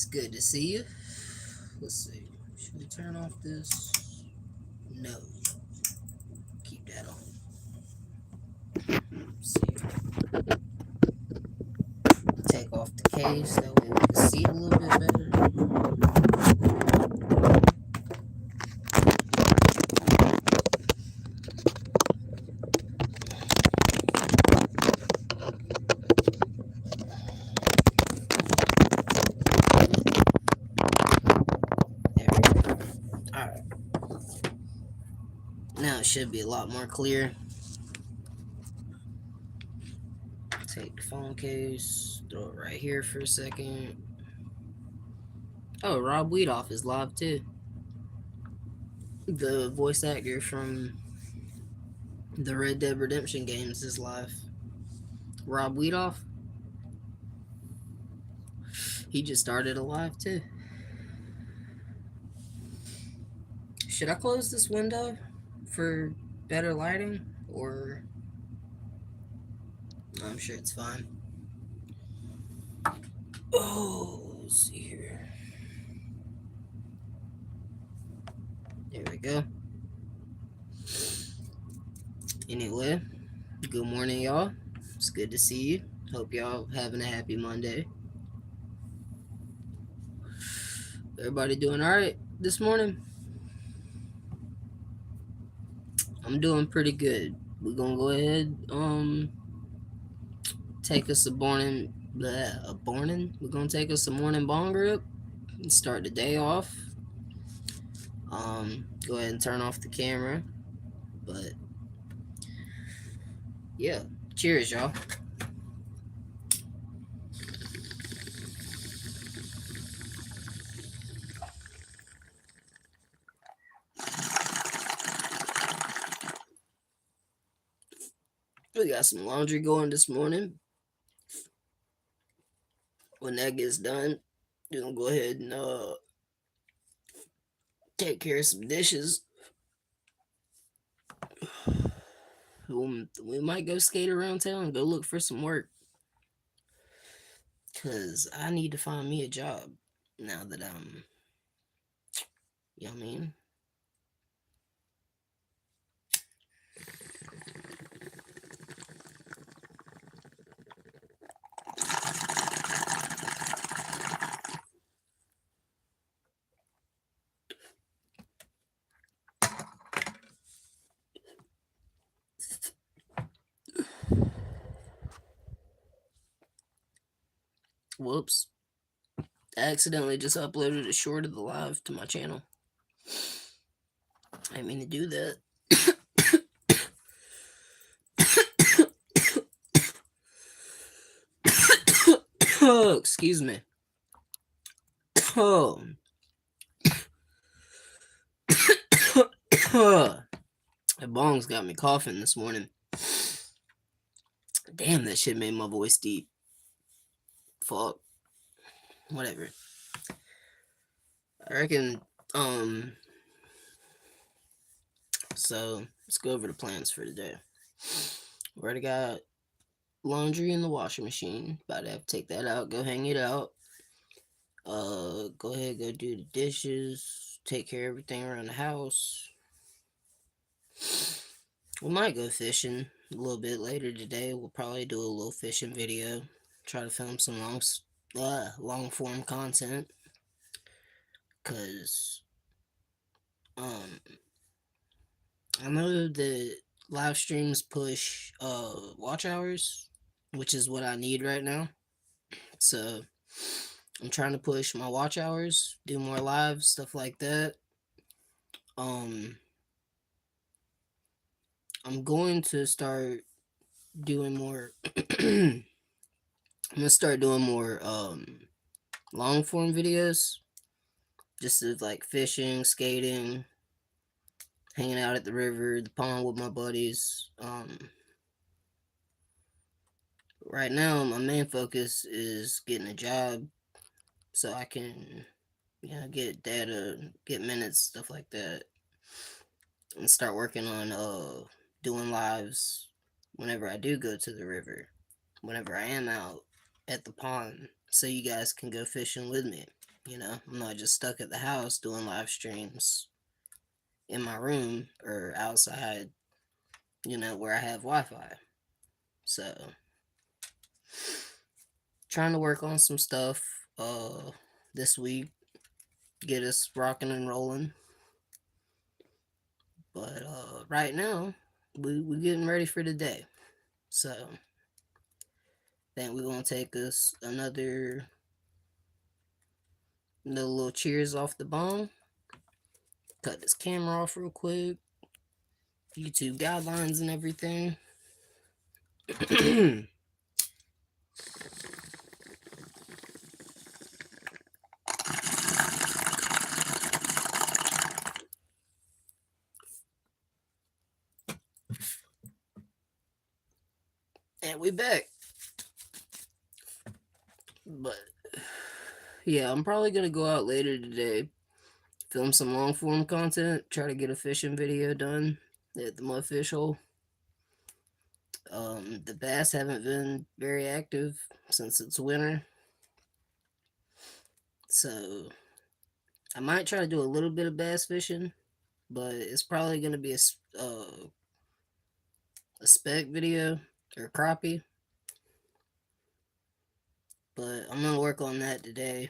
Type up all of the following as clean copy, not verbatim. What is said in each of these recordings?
It's good to see you. Let's see. Should we turn off this? No. Keep that on. Let's see. Take off the case. That way we can see it a little bit better. There we go. Alright. Now it should be a lot more clear. Take the phone case. Throw it right here for a second. Oh, Rob Weedoff is live too. The voice actor from the Red Dead Redemption games is live. Rob Weedoff. He just started a live too. Should I close this window for better lighting, or I'm sure it's fine. Oh, let's see here. There we go. Anyway, good morning, y'all. It's good to see you. Hope y'all having a happy Monday. Everybody doing all right this morning? I'm doing pretty good. We're gonna go ahead, take us a morning. We're gonna take us a morning bong rip and start the day off. Go ahead and turn off the camera. But yeah, cheers, y'all. We got some laundry going this morning. When that gets done, we're gonna go ahead and take care of some dishes. We might go skate around town and go look for some work. Cause I need to find me a job now that I'm, you know what I mean? Whoops. I accidentally just uploaded a short of the live to my channel. I didn't mean to do that. Oh, excuse me. Oh. That bong's got me coughing this morning. Damn, that shit made my voice deep. Fuck. Whatever. I reckon, so let's go over the plans for today. We already got laundry in the washing machine. About to have to take that out, go hang it out. Go ahead, go do the dishes, take care of everything around the house. We might go fishing a little bit later today. We'll probably do a little fishing video. Try to film some long form content. Cause I know that live streams push watch hours, which is what I need right now. So I'm trying to push my watch hours, do more lives, stuff like that. I'm going to start doing more I'm gonna start doing more long form videos, just of like fishing, skating, hanging out at the river, the pond with my buddies. Right now my main focus is getting a job so I can get data, get minutes, stuff like that, and start working on doing lives whenever I do go to the river, whenever I am out at the pond, so you guys can go fishing with me. You know, I'm not just stuck at the house doing live streams in my room or outside, you know, where I have Wi-Fi. So, trying to work on some stuff this week, get us rocking and rolling. But right now, we getting ready for the day. So, I think we're gonna take us another little cheers off the bong. Cut this camera off real quick. YouTube guidelines and everything. And we back. But yeah, I'm probably gonna go out later today, film some long form content, try to get a fishing video done at the mudfish hole. The bass haven't been very active since it's winter, so I might try to do a little bit of bass fishing, but it's probably gonna be a spec video or crappie. But I'm gonna work on that today.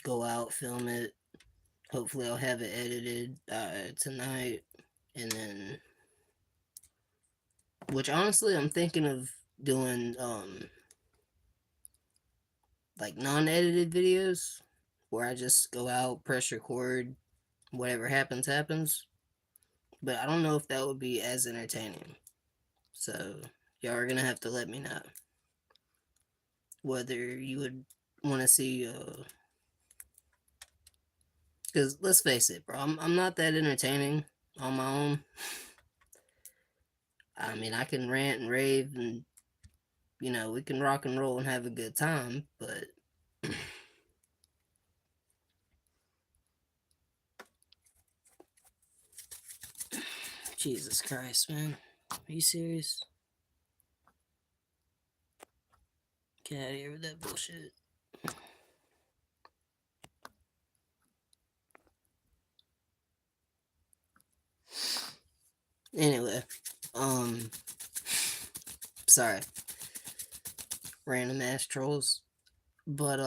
Go out, film it. Hopefully, I'll have it edited tonight, and then, which honestly, I'm thinking of doing like non-edited videos where I just go out, press record, whatever happens, happens. But I don't know if that would be as entertaining. So y'all are gonna have to let me know whether you would want to see. Because let's face it, bro, I'm not that entertaining on my own. I mean, I can rant and rave, and you know, we can rock and roll and have a good time, but Jesus Christ, man. Are you serious? Get out of here with that bullshit. Anyway, sorry. Random ass trolls. But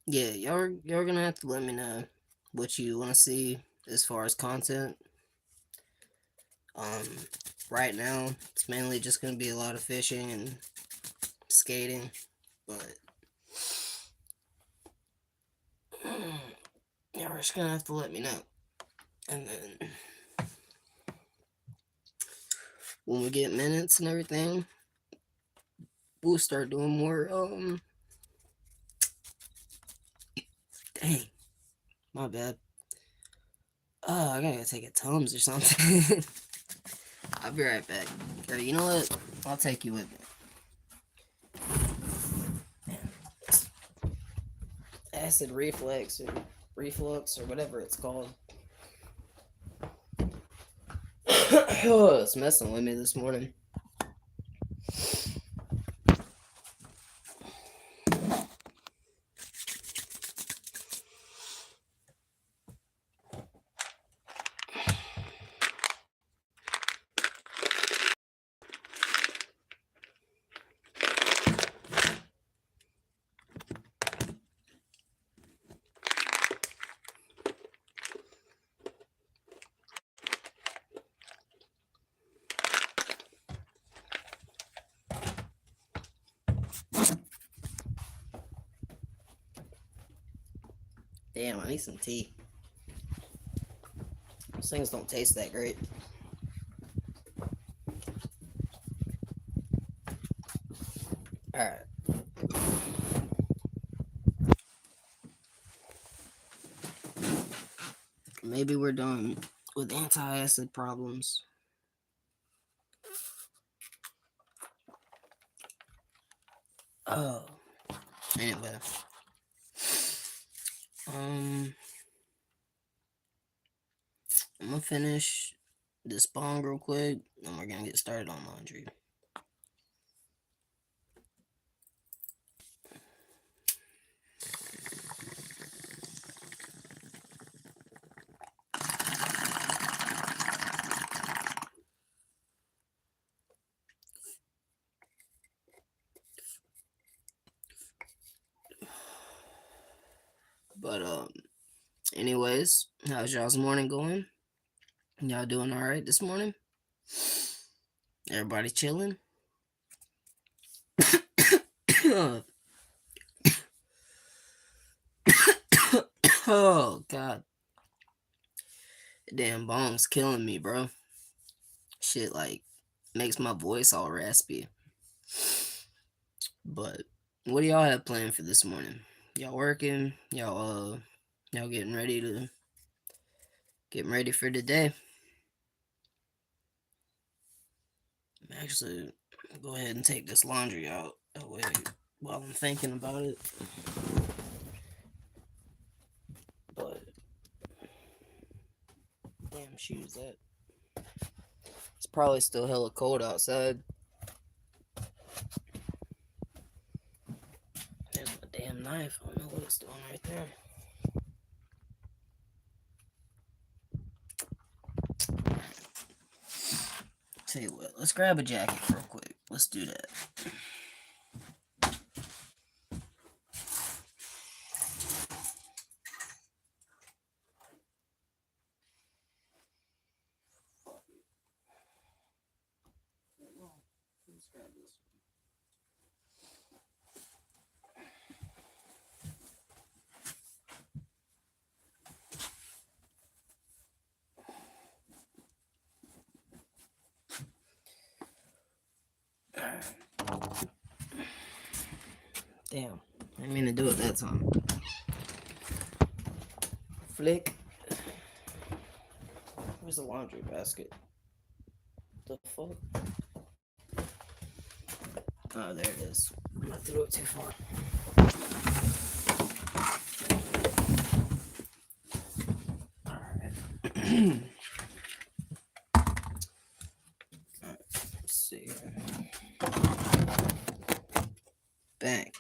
yeah, y'all gonna have to let me know what you wanna see as far as content. Um right now it's mainly just gonna be a lot of fishing and skating, but y'all are just gonna have to let me know. And then when we get minutes and everything, we'll start doing more dang, my bad. Oh, I gotta take a Tums or something. I'll be right back. Or you know what? I'll take you with me. Acid reflux or whatever it's called. Oh, it's messing with me this morning. Damn, I need some tea. Those things don't taste that great. Alright. Maybe we're done with anti-acid problems. Oh. Anyway. I'm gonna finish this bong real quick, and we're gonna get started on laundry. But anyways, how's y'all's morning going? Y'all doing all right this morning? Everybody chilling? Oh God, damn bong's killing me, bro. Shit like makes my voice all raspy. But what do y'all have planned for this morning? Y'all working? Y'all getting ready for the day? Actually, go ahead and take this laundry out. That way, while I'm thinking about it. But damn shoes that. It's probably still hella cold outside. There's my damn knife. I don't know what it's doing right there. Tell you what, let's grab a jacket real quick. Let's do that. Let's grab this one. Damn, I didn't mean to do it that time. Flick. Where's the laundry basket? The fuck? Oh, there it is. I threw it too far. Alright. Let's see. Bang.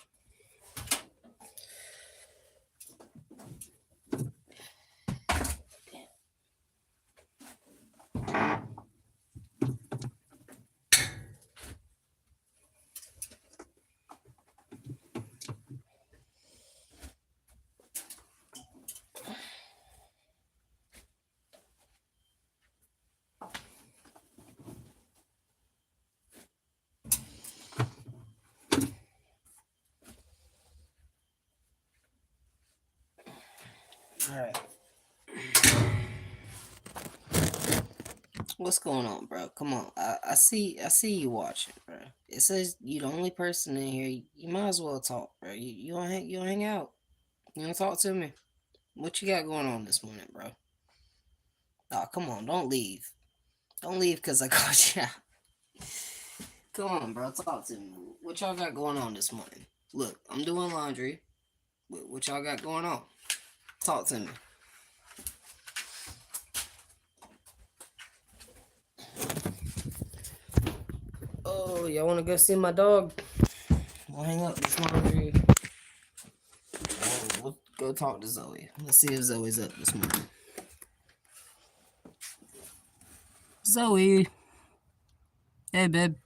Alright. What's going on, bro? Come on. I see you watching, bro. It says you the only person in here. You might as well talk, bro. You wanna hang out. You wanna talk to me? What you got going on this morning, bro? Oh, come on, don't leave. Don't leave because I called you out. Come on, bro, talk to me. What y'all got going on this morning? Look, I'm doing laundry. What y'all got going on? Talk to me. Oh, y'all want to go see my dog? We'll hang up this laundry. We'll go talk to Zoe. Let's see if Zoe's up this morning. Zoe. Hey, babe.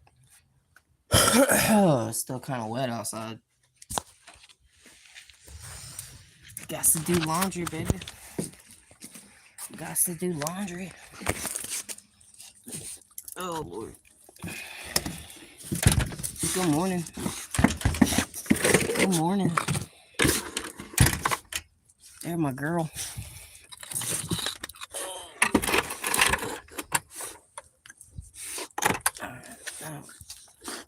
It's still kind of wet outside. Got to do laundry, baby. Got to do laundry. Oh, Lord. Good morning. Good morning. There's my girl.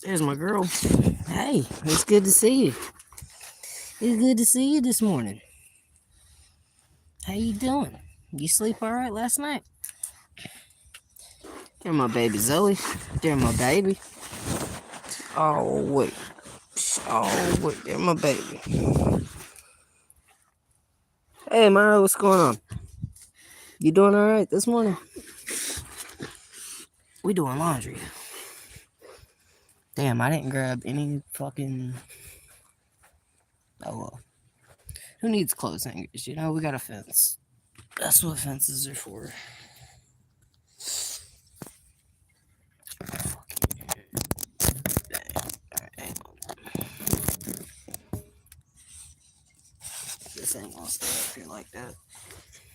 There's my girl. Hey, it's good to see you. It's good to see you this morning. How you doing? You sleep all right last night? There's my baby Zoe. There's my baby. Oh, wait. Oh, wait. There's my baby. Hey, Myra, what's going on? You doing all right this morning? We doing laundry. Damn, I didn't grab any fucking... Oh, well. Who needs clothes hangers? You know, we got a fence. That's what fences are for. This this ain't gonna stay up here like that.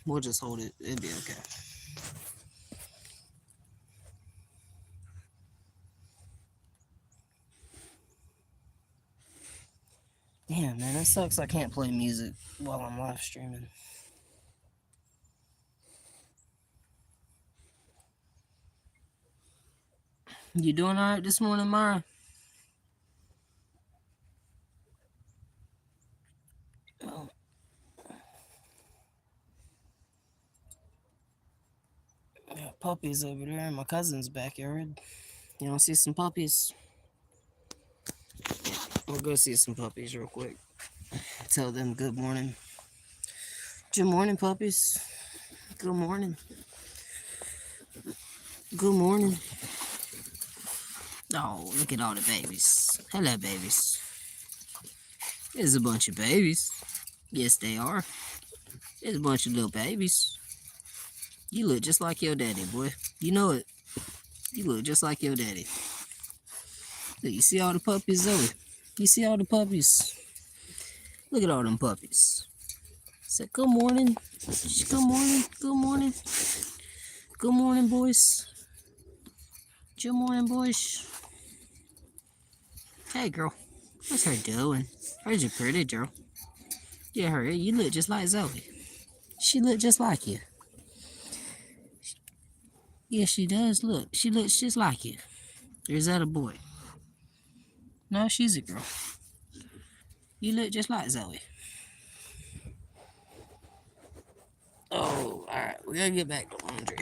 We'll just hold it. It'll be okay. Damn, man, that sucks. I can't play music while I'm live streaming. You doing all right this morning, Mara? Oh. Yeah, puppies over there in my cousin's backyard. You want to see some puppies? We'll go see some puppies real quick. Tell them good morning. Good morning, puppies. Good morning. Good morning. Oh, look at all the babies. Hello, babies. There's a bunch of babies. Yes, they are. There's a bunch of little babies. You look just like your daddy, boy. You know it. You look just like your daddy. Look, you see all the puppies, Zoe? You see all the puppies? Look at all them puppies. Say, good morning. Good morning. Good morning. Good morning, boys. Good morning, boys. Hey, girl. What's her doing? Hers a pretty girl. Yeah, her. You look just like Zoe. She look just like you. Yeah, she does. Look, she looks just like you. Or is that a boy? No, she's a girl. You look just like Zoe. Oh, alright. We gotta get back to laundry.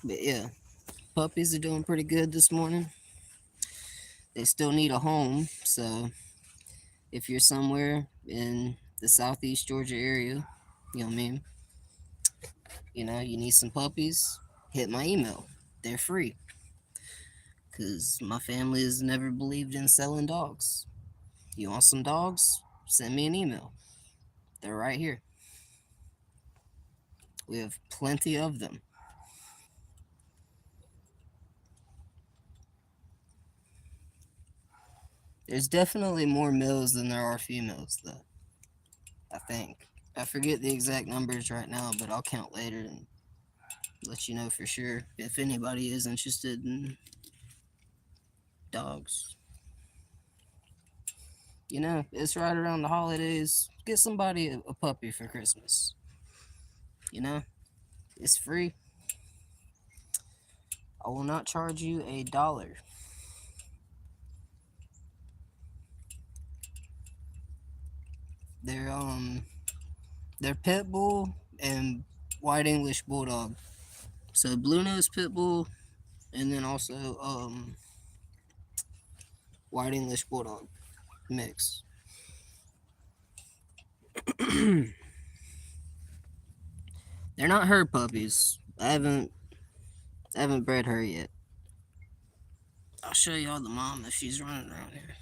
But yeah, puppies are doing pretty good this morning. They still need a home, so if you're somewhere in the southeast Georgia area, you know what I mean? You know, you need some puppies, hit my email. They're free. Because my family has never believed in selling dogs. You want some dogs? Send me an email. They're right here. We have plenty of them. There's definitely more males than there are females, though. I think. I forget the exact numbers right now, but I'll count later and let you know for sure if anybody is interested in dogs. You know, it's right around the holidays. Get somebody a puppy for Christmas. You know, it's free. I will not charge you $1. They're pit bull and white English bulldog. So blue nose pit bull, and then also white English bulldog mix. They're not her puppies. I haven't bred her yet. I'll show y'all the mom if she's running around here.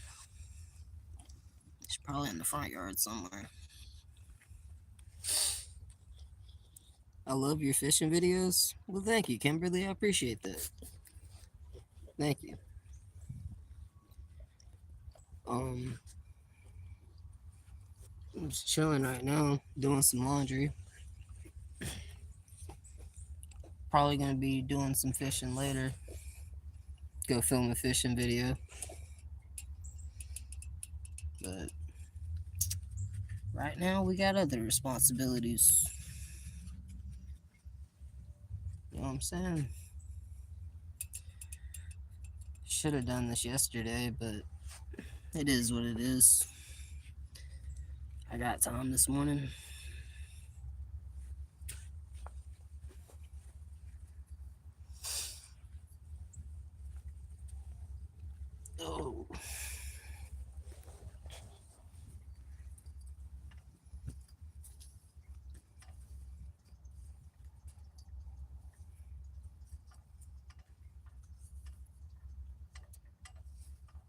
She's probably in the front yard somewhere. I love your fishing videos. Well, thank you, Kimberly. I appreciate that. Thank you. I'm just chilling right now, doing some laundry. Probably gonna be doing some fishing later. Go film a fishing video. But right now we got other responsibilities. You know what I'm saying? Should have done this yesterday, but it is what it is. I got time this morning. Oh.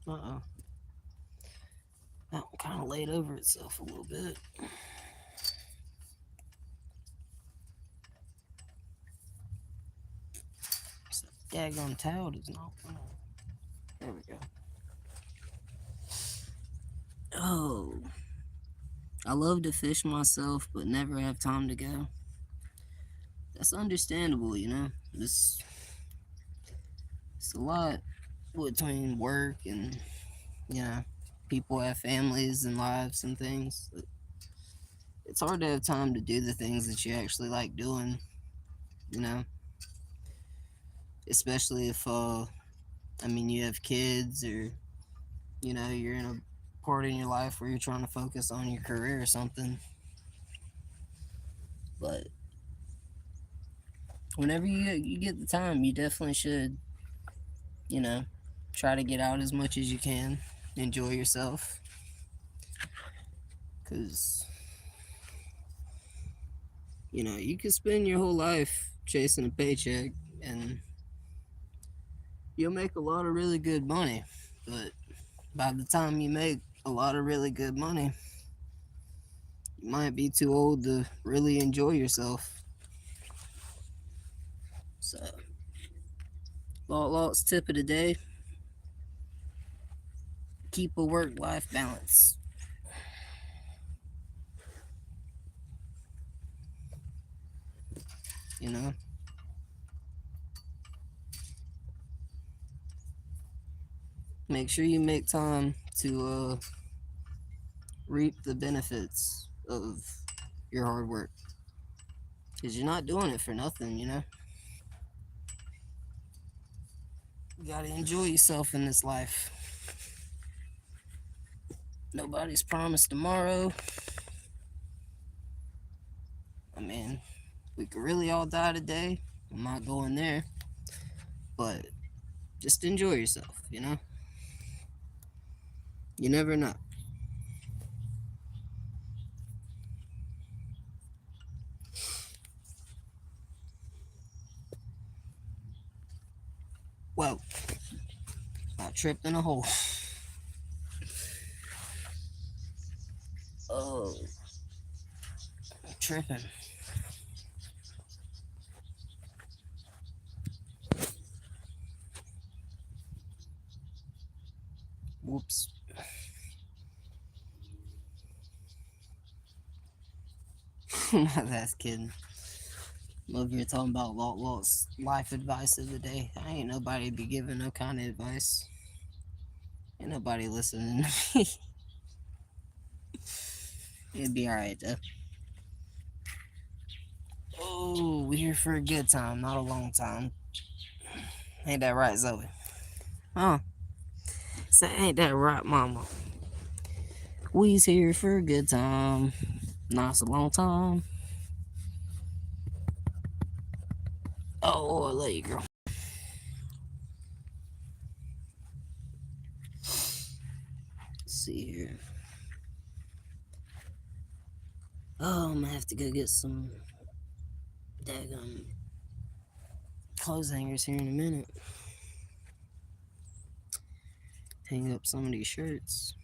Uh-oh. That one kind of laid over itself a little bit. This daggone towel does not. There we go. Oh. I love to fish myself, but never have time to go. That's understandable, you know. It's a lot between work and, you know, people have families and lives and things. It's hard to have time to do the things that you actually like doing, you know. Especially if, I mean, you have kids or, you know, you're in a part in your life where you're trying to focus on your career or something. But whenever you get the time, you definitely should, you know, try to get out as much as you can, enjoy yourself, because, you know, you could spend your whole life chasing a paycheck and you'll make a lot of really good money, but by the time you make a lot of really good money, you might be too old to really enjoy yourself. So, Lot's tip of the day: keep a work-life balance. You know, make sure you make time to reap the benefits of your hard work, because you're not doing it for nothing. You know, you gotta enjoy yourself in this life. Nobody's promised tomorrow. I mean, we could really all die today. I'm not going there, but just enjoy yourself. You know, you never know. Well, I tripped in a hole. Oh, tripping. Whoops. That's kidding. I'm over here talking about Lot's life advice of the day. I ain't nobody be giving no kind of advice. Ain't nobody listening. It'd be alright though. Oh, we here for a good time, not a long time. Ain't that right, Zoe? Huh? Say, ain't that right, Mama? We's here for a good time, not a long time. Oh, I love you, girl. Let's see here. Oh, I'm gonna have to go get some daggum clothes hangers here in a minute. Hang up some of these shirts.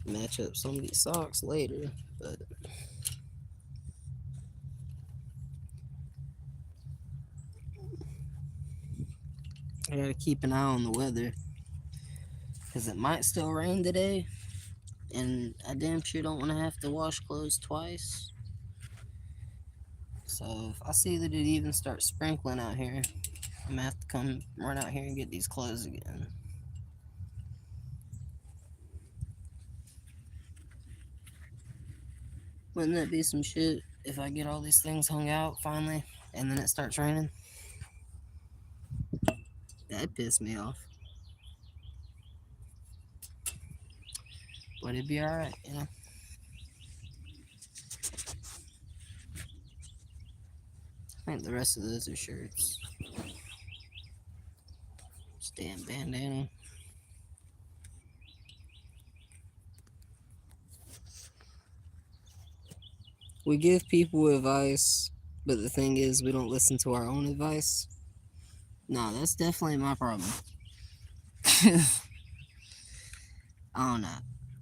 Match up some of these socks later, but I gotta keep an eye on the weather because it might still rain today, and I damn sure don't want to have to wash clothes twice. So if I see that it even starts sprinkling out here, I'm gonna have to come run out here and get these clothes again. Wouldn't that be some shit if I get all these things hung out finally and then it starts raining? That'd piss me off. But it'd be alright, you know? I think the rest of those are shirts. Damn bandana. We give people advice, but the thing is, we don't listen to our own advice. No, that's definitely my problem. I don't know.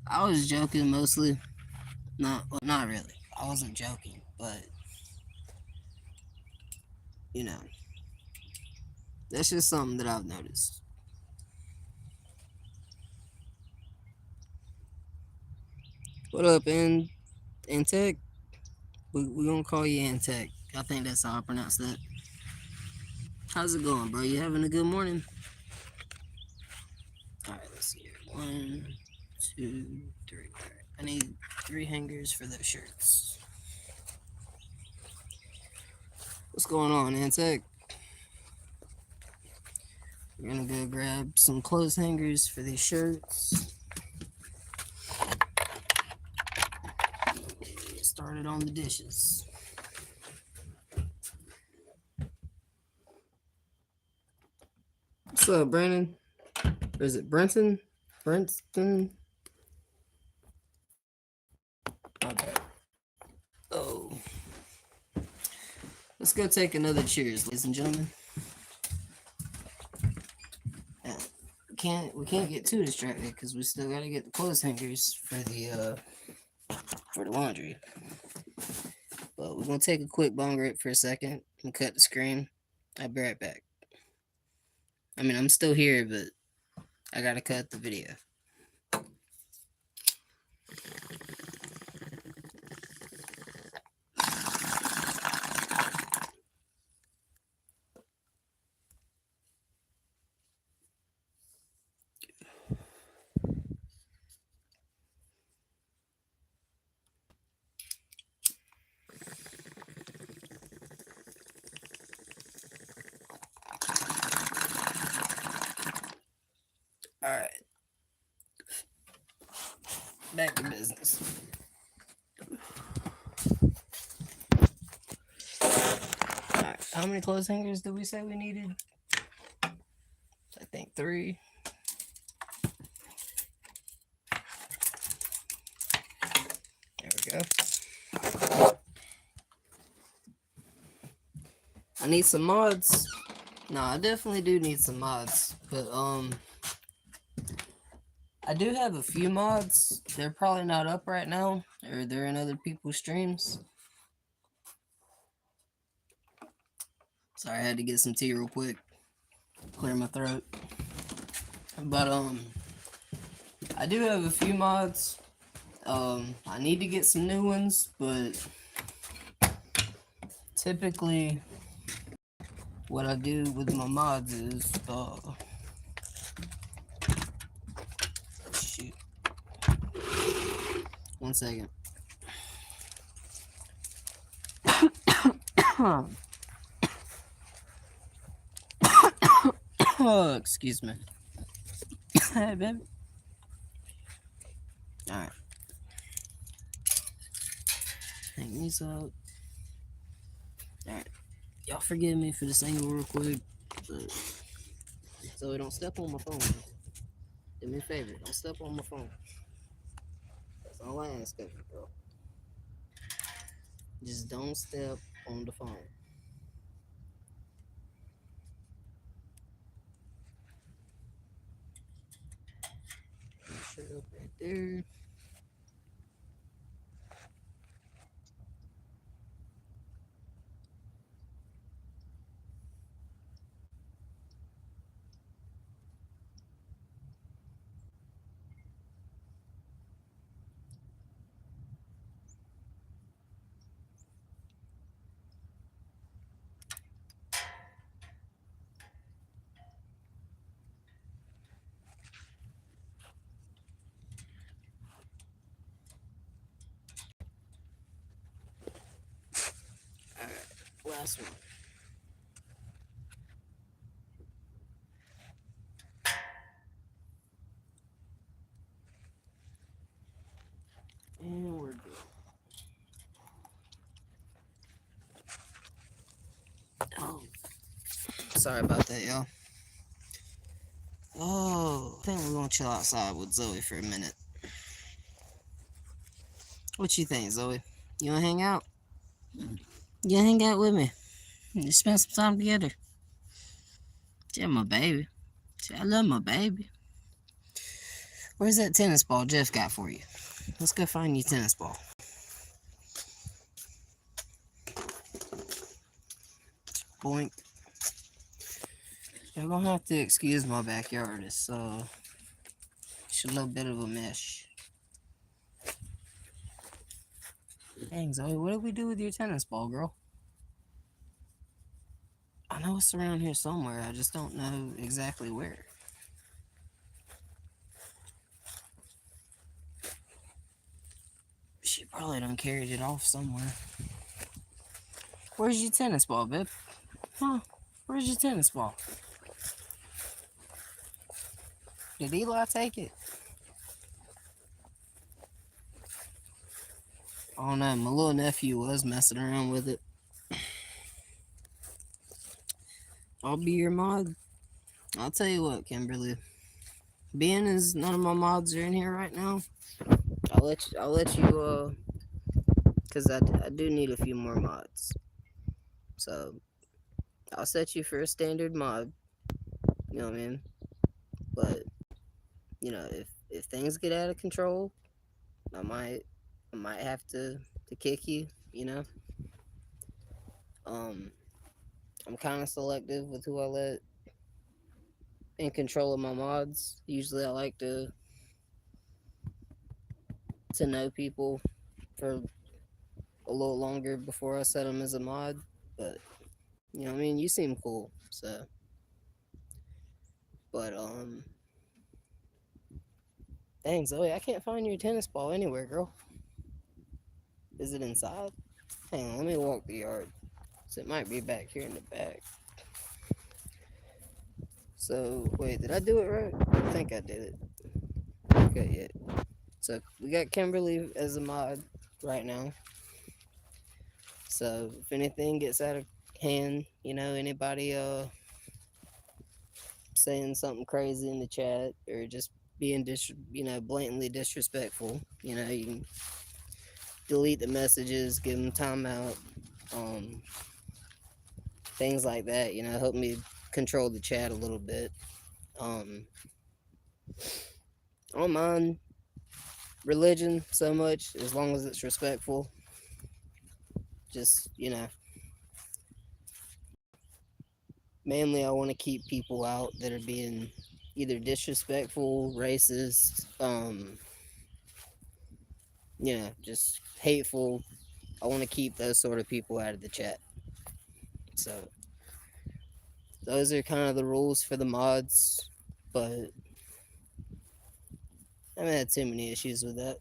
I was joking mostly. Not really. I wasn't joking, but you know, that's just something that I've noticed. What up, Antec? We gonna call you Antec. I think that's how I pronounce that. How's it going, bro? You having a good morning? Alright, let's see here. 1, 2, 3. Alright. I need 3 hangers for those shirts. What's going on, Antec? We're gonna go grab some clothes hangers for these shirts. Get started on the dishes. What's up, Brandon? Or is it Brenton? Brenton? Okay. Oh. Let's go take another cheers, ladies and gentlemen. We can't get too distracted because we still gotta get the clothes hangers for the laundry. But we're gonna take a quick bong rip for a second and cut the screen. I'll be right back. I mean, I'm still here, but I gotta cut the video. Alright. Back to business. Alright, how many clothes hangers did we say we needed? I think 3. There we go. I need some mods. No, I definitely do need some mods. But I do have a few mods. They're probably not up right now, or they're in other people's streams. Sorry, I had to get some tea real quick. Clear my throat. But I do have a few mods. I need to get some new ones, but typically what I do with my mods is shoot. 1 second. Oh, excuse me. Hey, baby. Alright. Hang these up. Alright. Y'all forgive me for this angle real quick. But so don't step on my phone. Do me a favor. Don't step on my phone. That's all I ask of you, bro. Just don't step on the phone. Shirt up right there. Alright, last one. And we're good. Oh, sorry about that, y'all. Oh, I think we're gonna chill outside with Zoe for a minute. What you think, Zoe? You wanna hang out? You wanna hang out with me? Just spend some time together. Yeah, my baby. See, I love my baby. Where's that tennis ball Jeff got for you? Let's go find you a tennis ball. Boink. You're gonna have to excuse my backyard. It's a little bit of a mess. Dang, Zoe, what did we do with your tennis ball, girl? I know it's around here somewhere. I just don't know exactly where. She probably done carried it off somewhere. Where's your tennis ball, babe? Huh? Where's your tennis ball? Did Eli take it? Oh no, my little nephew was messing around with it. I'll be your mod. I'll tell you what, Kimberly. Being as none of my mods are in here right now, I'll let you cause I do need a few more mods. So I'll set you for a standard mod. You know what I mean? But you know, if things get out of control, I might have to kick you. You know, um, I'm kind of selective with who I let in control of my mods. Usually, I like to know people for a little longer before I set them as a mod. But you know, what I mean, you seem cool, so. But dang Zoe, I can't find your tennis ball anywhere, girl. Is it inside? Hang on, let me walk the yard. So it might be back here in the back. So wait, did I do it right? I think I did it. Okay, yeah. So we got Kimberly as a mod right now. So if anything gets out of hand, you know, anybody saying something crazy in the chat or just being blatantly disrespectful, you know, you can delete the messages, give them timeout, um, things like that. You know, help me control the chat a little bit. I don't mind religion so much as long as it's respectful. Just mainly I want to keep people out that are being either disrespectful, racist, just hateful. I want to keep those sort of people out of the chat. So those are kind of the rules for the mods, but I haven't had too many issues with that.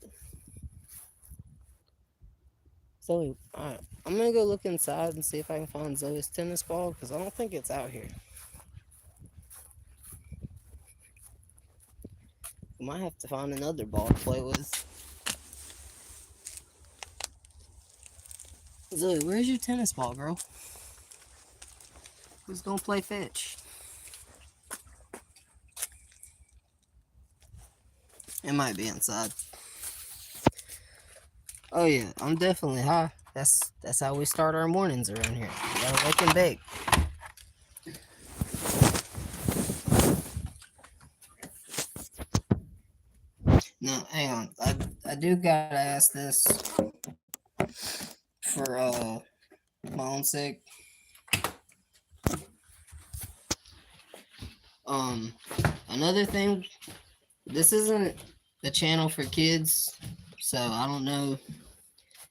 Zoe, alright, I'm gonna go look inside and see if I can find Zoe's tennis ball because I don't think it's out here. We might have to find another ball to play with. Zoe, where's your tennis ball, girl? Who's gonna play fetch? It might be inside. Oh yeah, I'm definitely high. That's how we start our mornings around here. We gotta wake and bake. No, hang on. I do gotta ask this for my own sake. Another thing, this isn't a channel for kids, so I don't know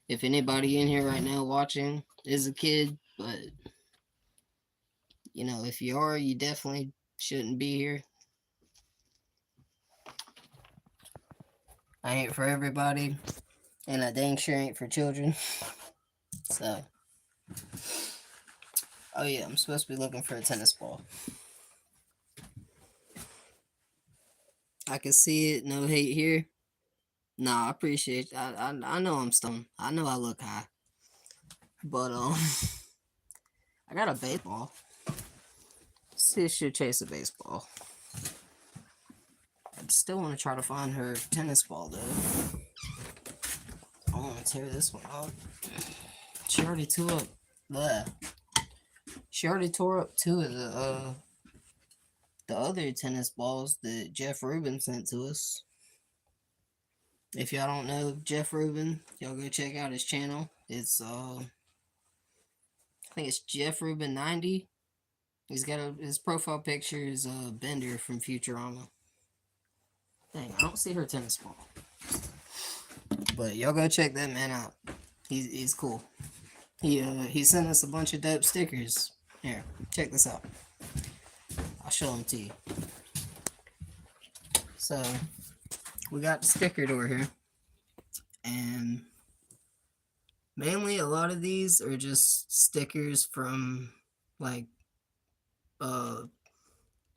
if anybody in here right now watching is a kid, but you know, if you are, you definitely shouldn't be here. I ain't for everybody, and I dang sure ain't for children. So, oh yeah, I'm supposed to be looking for a tennis ball. I can see it. No hate here. Nah, I appreciate. I know I'm stoned. I know I look high, but I got a baseball. See, should chase a baseball. I still want to try to find her tennis ball though. I want to tear this one up. She already tore up. Bleh. She already tore up two of the other tennis balls that Jeff Rubin sent to us. If y'all don't know Jeff Rubin, y'all go check out his channel. It's I think it's Jeff Rubin 90. He's got his profile picture is Bender from Futurama. Dang, I don't see her tennis ball. But y'all go check that man out. He's cool. He sent us a bunch of dope stickers. Here, check this out. I'll show them to you. So we got the sticker door here, and mainly a lot of these are just stickers from like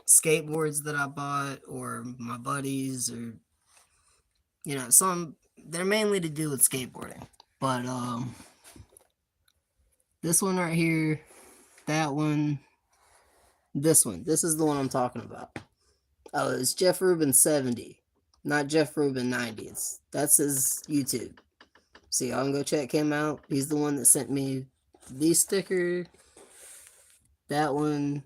skateboards that I bought or my buddies, or some they're mainly to do with skateboarding. But this one right here, that one, this is the one I'm talking about. Oh, it's Jeff Rubin 70, not Jeff Rubin 90s. That's his YouTube. So y'all can go check him out. He's the one that sent me these sticker, that one.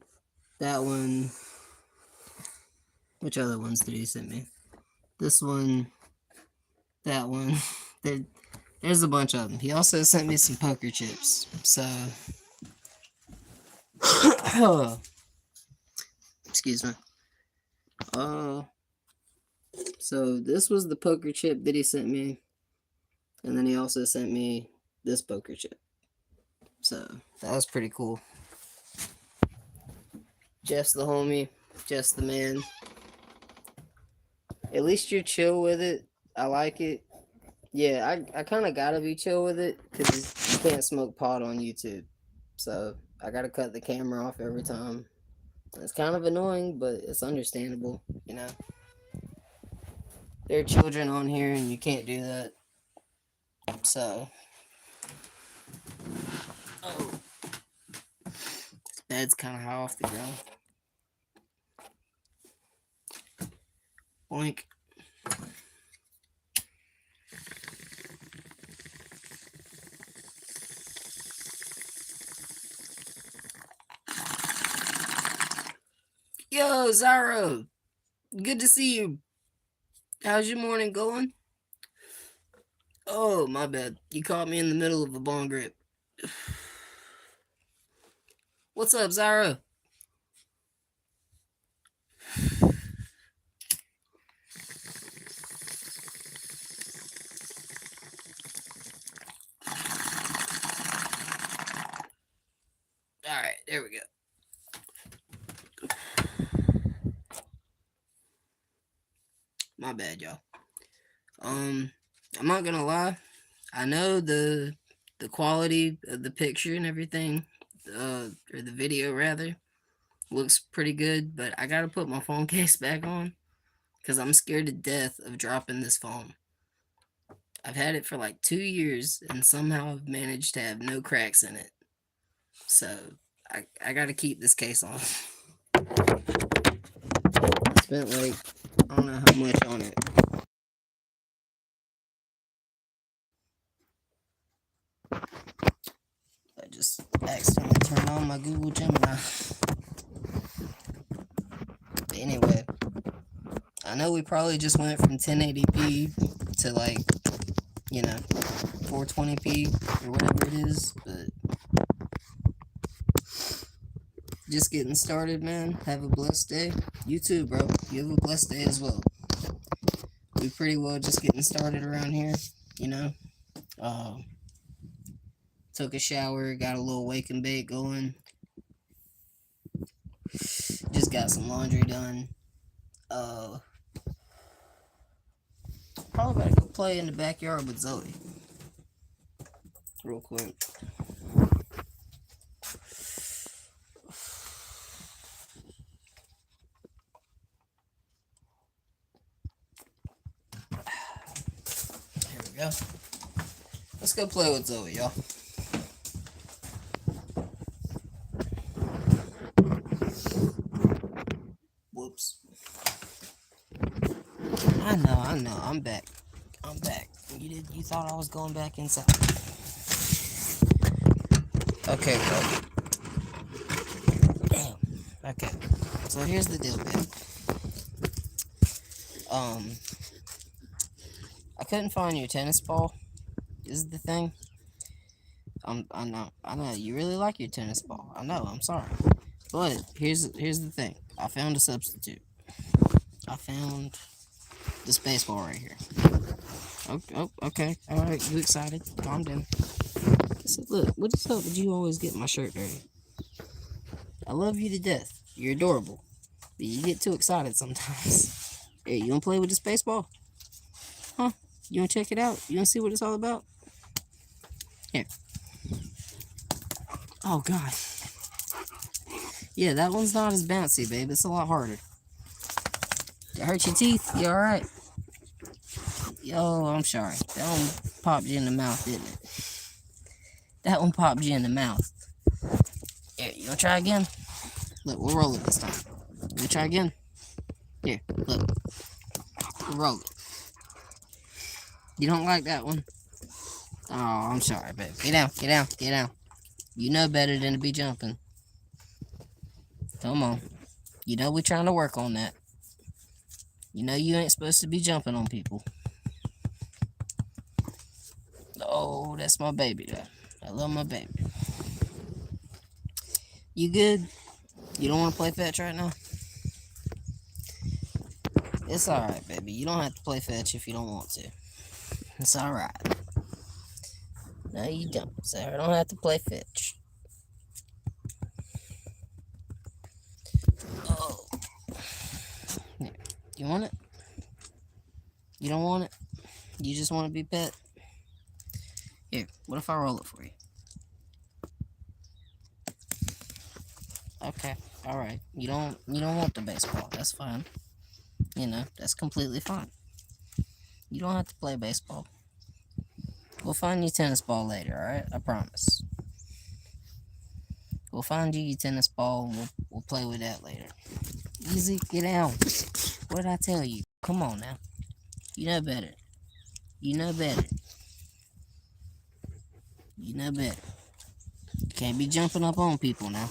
Which other ones did he send me? This one, that one. There's a bunch of them. He also sent me some poker chips. So, excuse me. So this was the poker chip that he sent me, and then he also sent me this poker chip. So that was pretty cool. Jeff's the homie. Jeff's the man. At least you're chill with it. I like it. Yeah, I kind of gotta be chill with it because you can't smoke pot on YouTube. So I gotta cut the camera off every time. It's kind of annoying, but it's understandable, There are children on here and you can't do that. So. Oh. This bed's kind of high off the ground. Boink. Yo, Zara. Good to see you. How's your morning going? Oh, my bad. You caught me in the middle of a bong rip. What's up, Zara? Alright, there we go. My bad, y'all. I'm not gonna lie. I know the quality of the picture and everything, or the video rather, looks pretty good, but I gotta put my phone case back on because I'm scared to death of dropping this phone. I've had it for like 2 years and somehow I've managed to have no cracks in it. So I gotta keep this case on. I spent like, I don't know how much on it. I just accidentally turned on my Google Gemini. But anyway, I know we probably just went from 1080p to like, 420p or whatever it is, but just getting started, man. Have a blessed day. You too, bro. You have a blessed day as well. We pretty well just getting started around here, Took a shower, got a little wake and bake going. Just got some laundry done. Probably better go play in the backyard with Zoe. Real quick. Here we go. Let's go play with Zoe, y'all. Whoops. I know. I'm back. You thought I was going back inside. Okay, bro. Damn. Okay. So here's the deal, man. I couldn't find your tennis ball. This is the thing. I know you really like your tennis ball. I know. I'm sorry, but here's the thing. I found a substitute. I found this baseball right here. Oh, okay. All right. You excited? Calm down. I said, look, what is up that you always get my shirt dirty? I love you to death. You're adorable. But you get too excited sometimes. Hey, you wanna play with this baseball? Huh? You wanna check it out? You wanna see what it's all about? Here. Oh god. Yeah, that one's not as bouncy, babe. It's a lot harder. Did it hurt your teeth? You alright? Yo, I'm sorry. That one popped you in the mouth, didn't it? That one popped you in the mouth. Here, you wanna try again? Look, we'll roll it this time. You wanna try again? Here, look. We'll roll it. You don't like that one? Oh, I'm sorry, babe. Get down, get down, get down. You know better than to be jumping. Come on. You know we're trying to work on that. You know you ain't supposed to be jumping on people. Oh, that's my baby, though. I love my baby. You good? You don't want to play fetch right now? It's alright, baby. You don't have to play fetch if you don't want to. It's alright. No, you don't. Sarah, don't have to play fetch. Oh. Here. You want it? You don't want it? You just want to be pet? Here, what if I roll it for you? Okay, alright. You don't want the baseball. That's fine. You know, that's completely fine. You don't have to play baseball. We'll find you tennis ball later, alright? I promise. We'll find you your tennis ball and we'll play with that later. Easy, get down. What did I tell you? Come on now. You know better. You know better. You know better. You can't be jumping up on people now.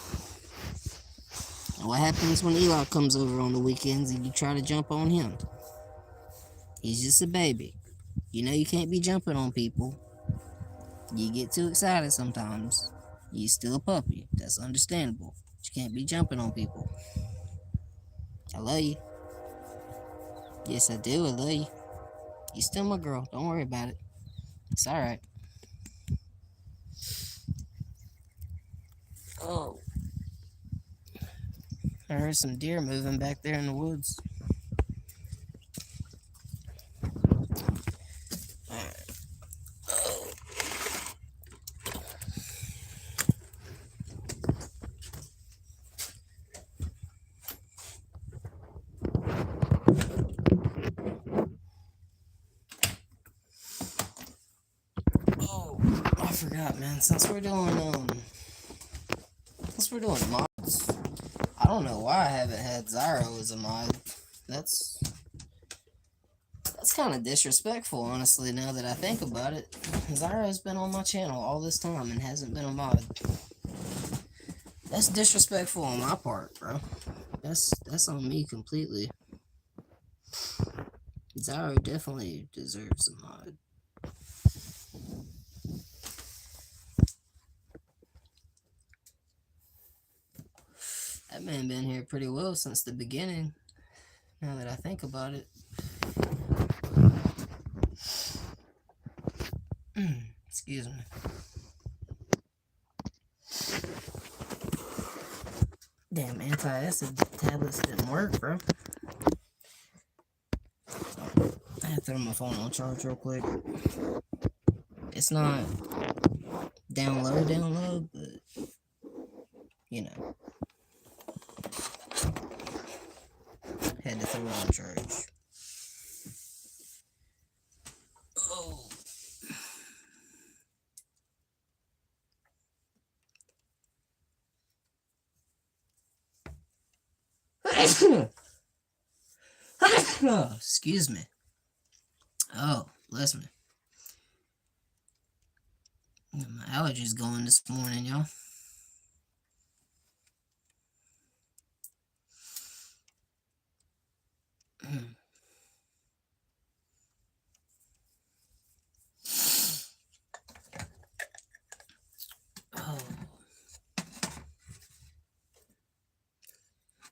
And what happens when Eli comes over on the weekends and you try to jump on him? He's just a baby. You know you can't be jumping on people. You get too excited sometimes. He's still a puppy. That's understandable. But you can't be jumping on people. I love you. Yes, I do. I love you. You're still my girl. Don't worry about it. It's alright. Oh. I heard some deer moving back there in the woods. Alright. Oh. Oh, I forgot, man. Since we're doing mods, I don't know why I haven't had Zyro as a mod. That's kind of disrespectful, honestly, now that I think about it. Zyro's been on my channel all this time and hasn't been a mod. That's disrespectful on my part, bro. That's on me completely. Zyro definitely deserves a mod. That man been here pretty well since the beginning, now that I think about it. Excuse me. Damn, anti-acid tablets didn't work, bro. I had to throw my phone on charge real quick. It's not down low, but you know. Had to throw it on charge. Oh. Oh, excuse me. Oh, bless me. My allergies going this morning, y'all. Oh.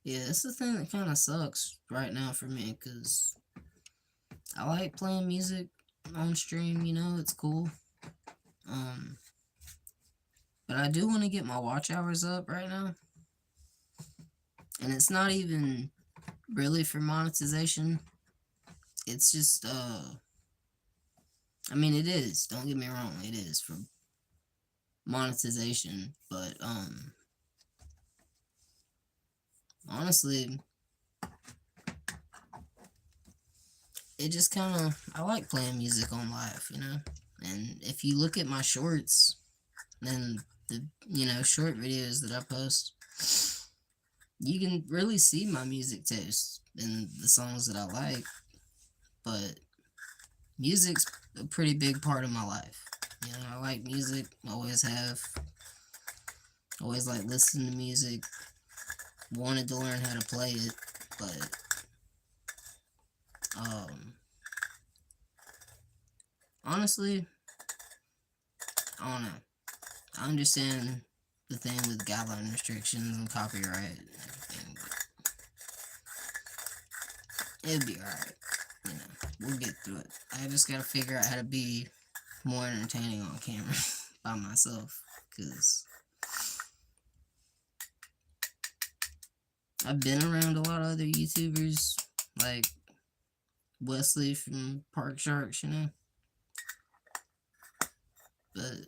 Yeah, it's the thing that kind of sucks right now for me, because I like playing music on stream, you know, it's cool. But I do want to get my watch hours up right now. And it's not even really for monetization. It's just, I mean, it is. Don't get me wrong. It is for monetization. But, honestly, it just kind of, I like playing music on live, you know? And if you look at my shorts, then the, short videos that I post, you can really see my music taste and the songs that I like. But music's a pretty big part of my life. You know, I like music, always have, always like listening to music, wanted to learn how to play it, but, honestly, I don't know. I understand the thing with guideline restrictions and copyright and everything, but it'll be alright. You know, we'll get through it. I just gotta figure out how to be more entertaining on camera by myself, because I've been around a lot of other YouTubers, like Wesley from Park Sharks, you know, but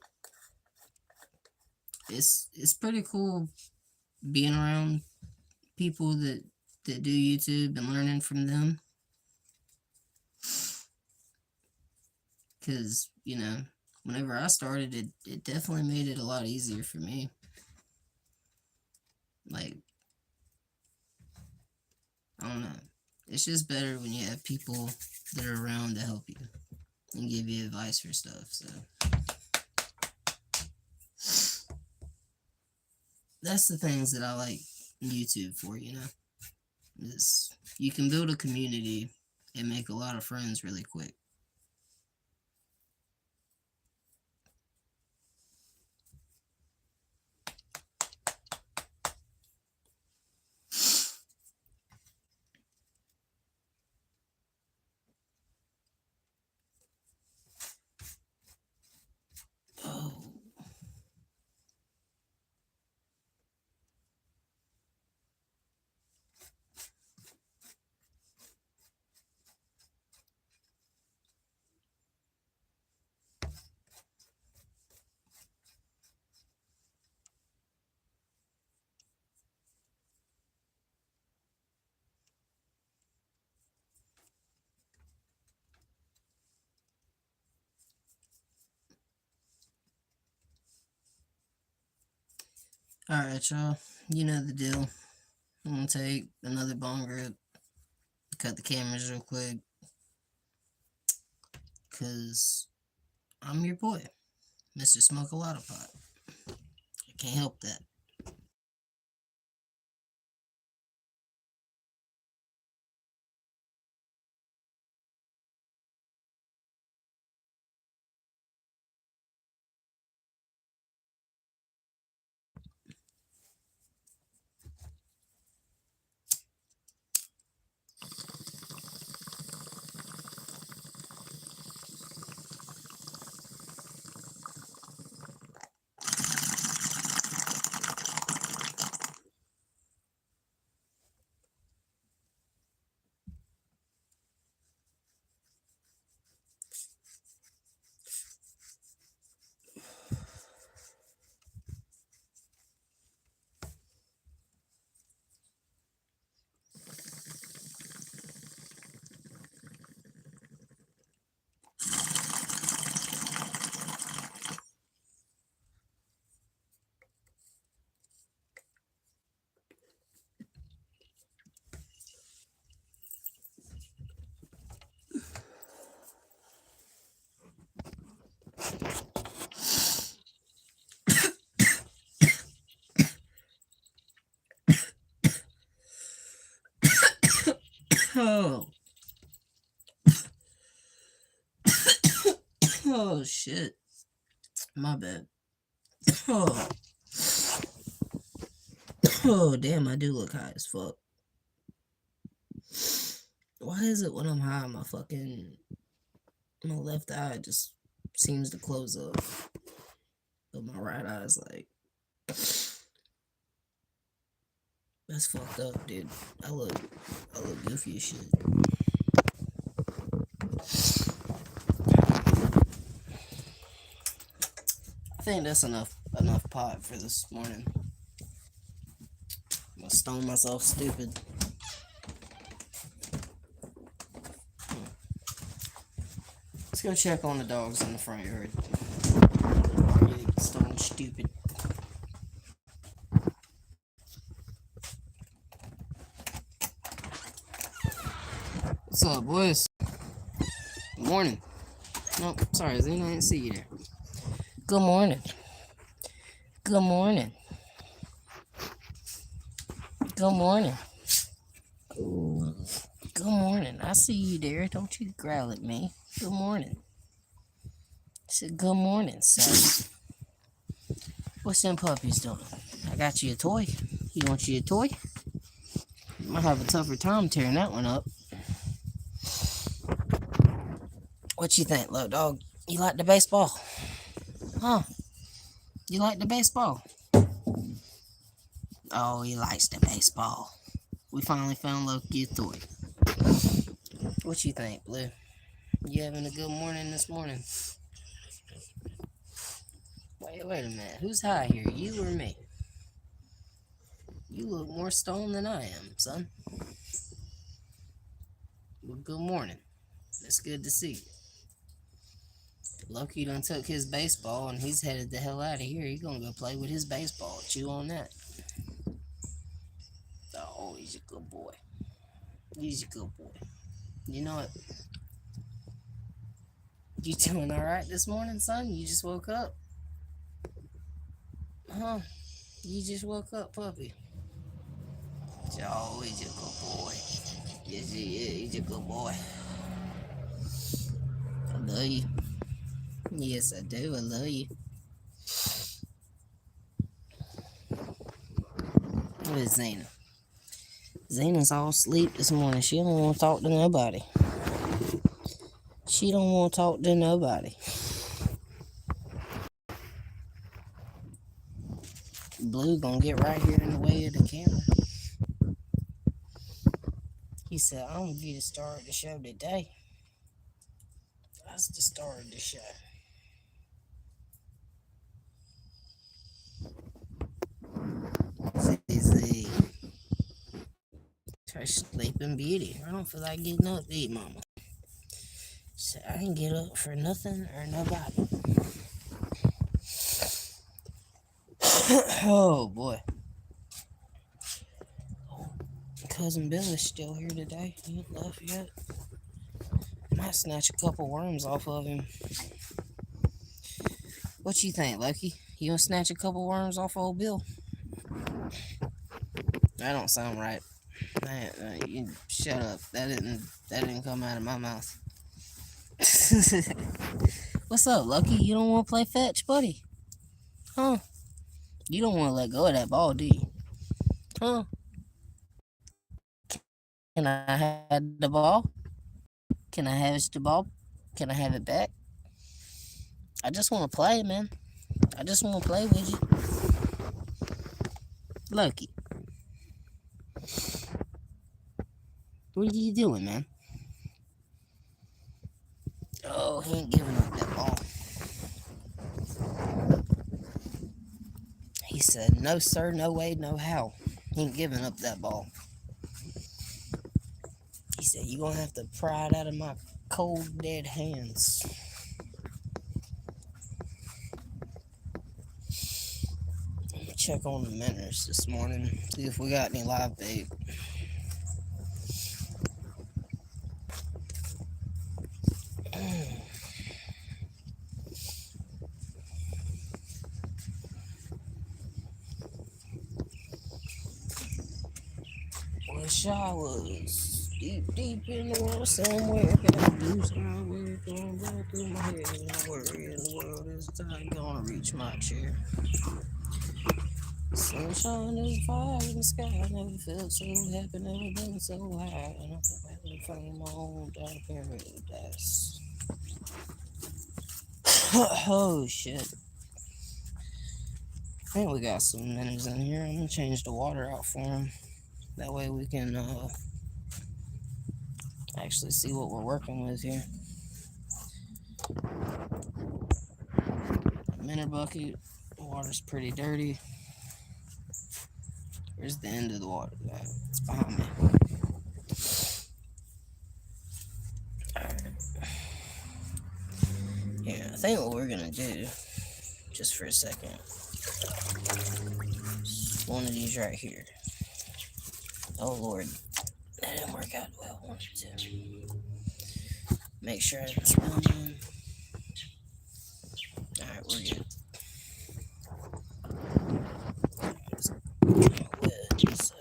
it's pretty cool being around people that do YouTube and learning from them, because, you know, whenever I started, it definitely made it a lot easier for me. Like, I don't know. It's just better when you have people that are around to help you and give you advice for stuff. So that's the things that I like YouTube for, you know. Is you can build a community and make a lot of friends really quick. Oh. Alright, y'all. You know the deal. I'm gonna take another bong rip, cut the cameras real quick, because I'm your boy, Mr. Smoke a Lot of Pot. I can't help that. Oh. Oh, shit. My bad. Oh. Oh, damn, I do look high as fuck. Why is it when I'm high, my left eye just seems to close up, but my right eye is like That's fucked up, dude. I look goofy as shit. I think that's enough pot for this morning. I'm gonna stone myself stupid. Let's go check on the dogs in the front yard. Really stone stupid. What's up, boys? Good morning. Nope, sorry, Zena, I didn't see you there. Good morning. Good morning. Good morning. Ooh. Good morning. I see you there. Don't you growl at me. Good morning. I said, good morning, son. What's them puppies doing? I got you a toy. You want you a toy? You might have a tougher time tearing that one up. What you think, little dog? You like the baseball? Huh? You like the baseball? Oh, he likes the baseball. We finally found Loki a toy. What you think, Blue? You having a good morning this morning? Wait a minute. Who's high here? You or me? You look more stoned than I am, son. Well, good morning. It's good to see you. Loki done took his baseball and he's headed the hell out of here. He's gonna go play with his baseball. Chew on that. Oh, he's a good boy. He's a good boy. You know what? You doing alright this morning, son? You just woke up? Huh? You just woke up, puppy. Oh, he's a good boy. Yes, he is. He's a good boy. I love you. Yes, I do. I love you. What is Zena? Zena's all asleep this morning. She don't want to talk to nobody. She don't want to talk to nobody. Blue gonna get right here in the way of the camera. He said, I'm gonna be the star of the show today. That's the star of the show. ZZ. Her sleeping beauty. I don't feel like getting up to eat, mama. So I ain't get up for nothing or nobody. Oh boy. Cousin Bill is still here today. He ain't left yet. Might snatch a couple worms off of him. What you think, Lucky? You gonna snatch a couple worms off old Bill? That don't sound right. You shut up. That didn't come out of my mouth. What's up, Lucky? You don't want to play fetch, buddy? Huh? You don't want to let go of that ball, do you? Huh? Can I have the ball? Can I have the ball? Can I have it back? I just want to play, man. I just want to play with you. Lucky. What are you doing, man? Oh, he ain't giving up that ball. He said, no, sir, no way, no how. He ain't giving up that ball. He said, you're going to have to pry it out of my cold, dead hands. Check on the Menners this morning. See if we got any live bait. Wish I was deep in the world somewhere. Got blue sky where it's going right through my head. No worry in the world is time gonna reach my chair. Sunshine is fire in the sky. I never felt so happy, never been so high. And I felt like from my own dark paradise. Oh shit. I think we got some minnows in here. I'm gonna change the water out for them. That way we can actually see what we're working with here. Minnow bucket. The water's pretty dirty. Where's the end of the water? It's behind me. Alright. Yeah, I think what we're gonna do, just for a second, is one of these right here. Oh Lord, that didn't work out well. I wanted to. Make sure I didn't spill in. Alright, we're good. So.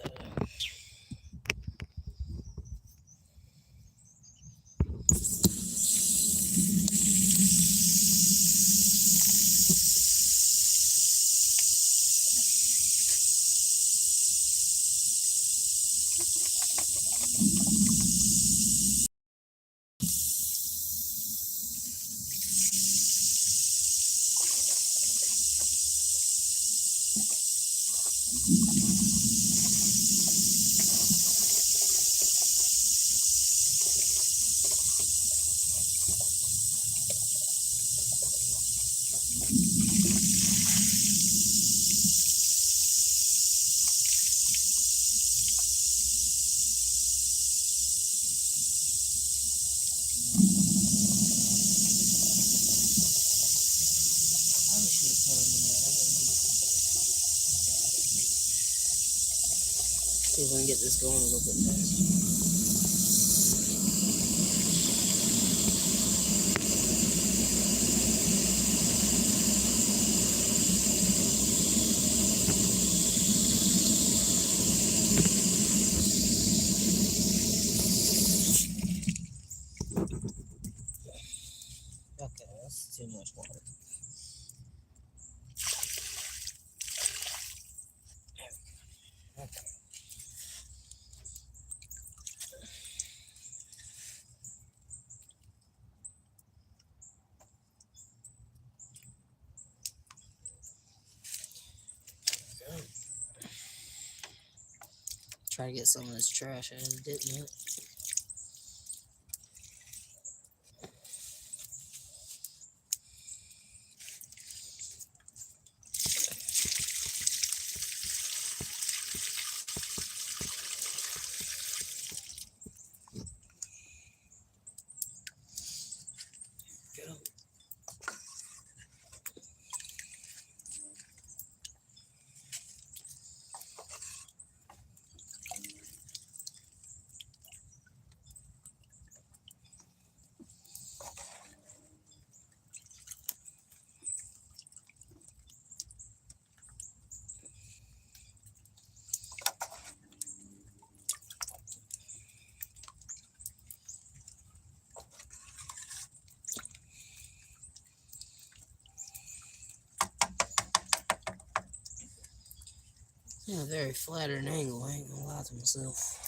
See if we can get this going a little bit faster. Okay, that's too much water. Okay. Try to get some of this trash out of it, didn't it? Go. Yeah, very flattering angle, I ain't gonna lie to myself.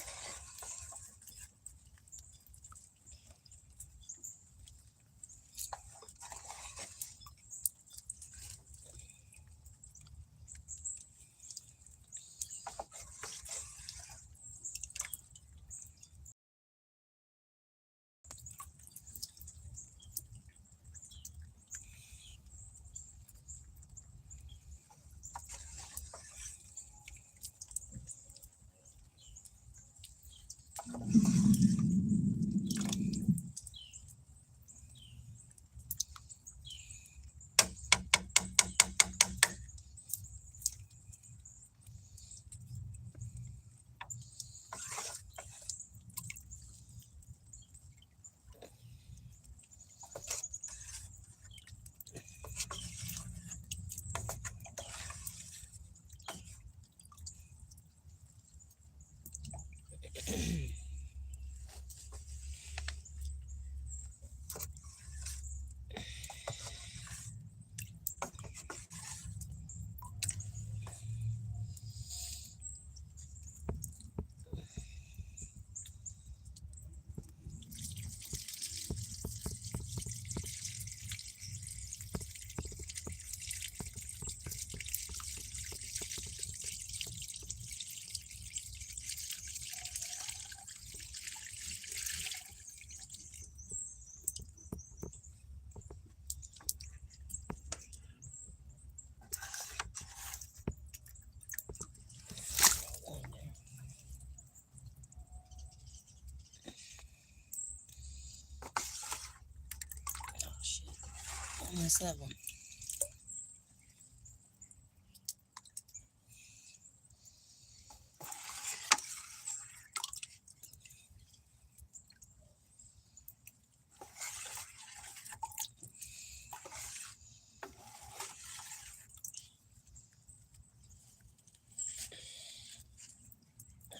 missed that one.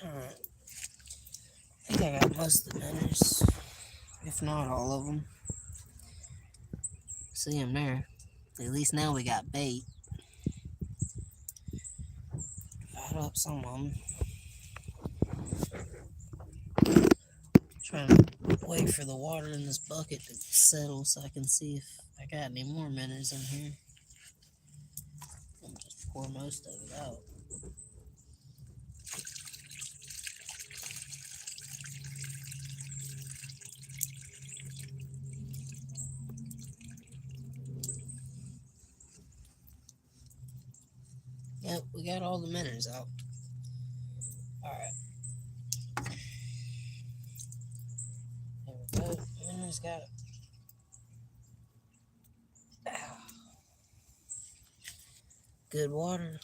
Alright. I think I got most of the minnows, if not all of them. See them there. At least now we got bait. Got up some of them. Trying to wait for the water in this bucket to settle so I can see if I got any more minnows in here. I'm just pour most of it out. Yep, we got all the minnows out. Alright. There we go. Minnows got it. Good water.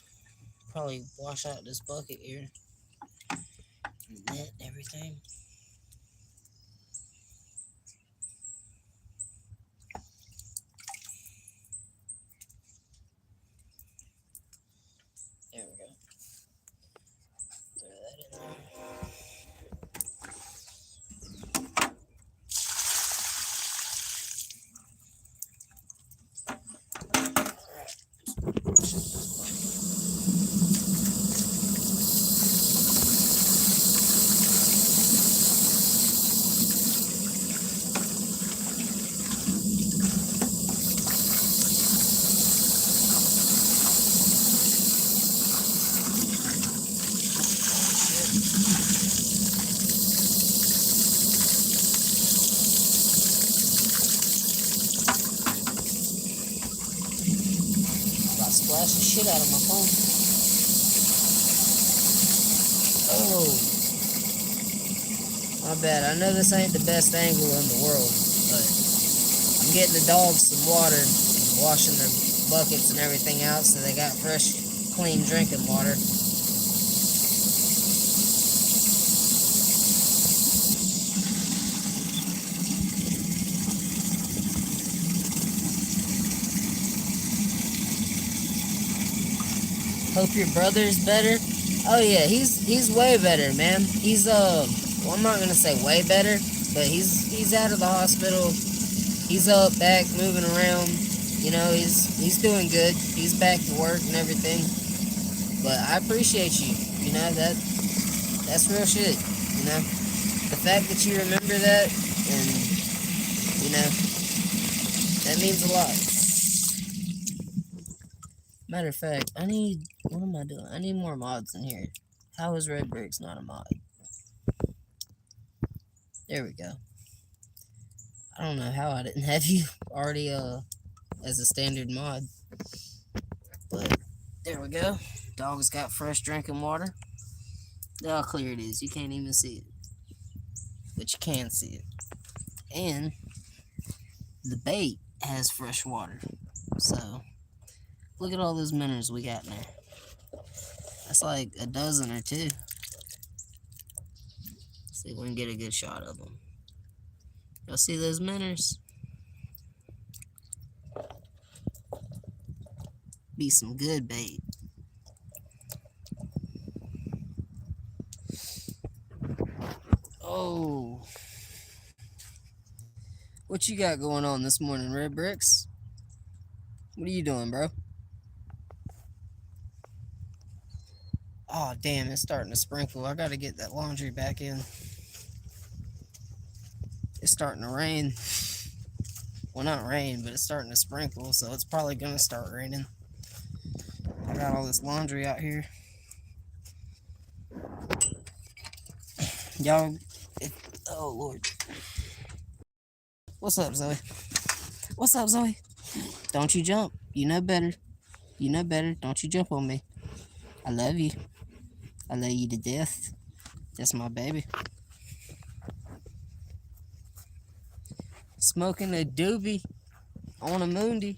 Probably wash out this bucket here. Net and everything. There we go. Throw that in there. Splash the shit out of my phone. Oh, my bad. I know this ain't the best angle in the world, but I'm getting the dogs some water and washing their buckets and everything out so they got fresh, clean drinking water. Hope your brother's better. Oh yeah, he's way better, man. He's well, I'm not gonna say way better, but he's out of the hospital. He's up, back, moving around. You know, he's doing good. He's back to work and everything. But I appreciate you. You know, that's real shit. You know, the fact that you remember that, and you know, that means a lot. Matter of fact, what am I doing? I need more mods in here. How is Red Bricks not a mod? There we go. I don't know how I didn't have you already as a standard mod. But there we go. Dog's got fresh drinking water. Look how clear it is. You can't even see it. But you can see it. And the bait has fresh water. So look at all those minnows we got in there. That's like a dozen or two. See if we can get a good shot of them. Y'all see those minnows? Be some good bait. Oh. What you got going on this morning, Red Bricks? What are you doing, bro? Oh, damn, it's starting to sprinkle. I gotta get that laundry back in. It's starting to rain. Well, not rain, but it's starting to sprinkle, so it's probably gonna start raining. I got all this laundry out here. Y'all, oh, Lord. What's up, Zoe? What's up, Zoe? Don't you jump. You know better. You know better. Don't you jump on me. I love you. I love you to death. That's my baby. Smoking a doobie on a moondy.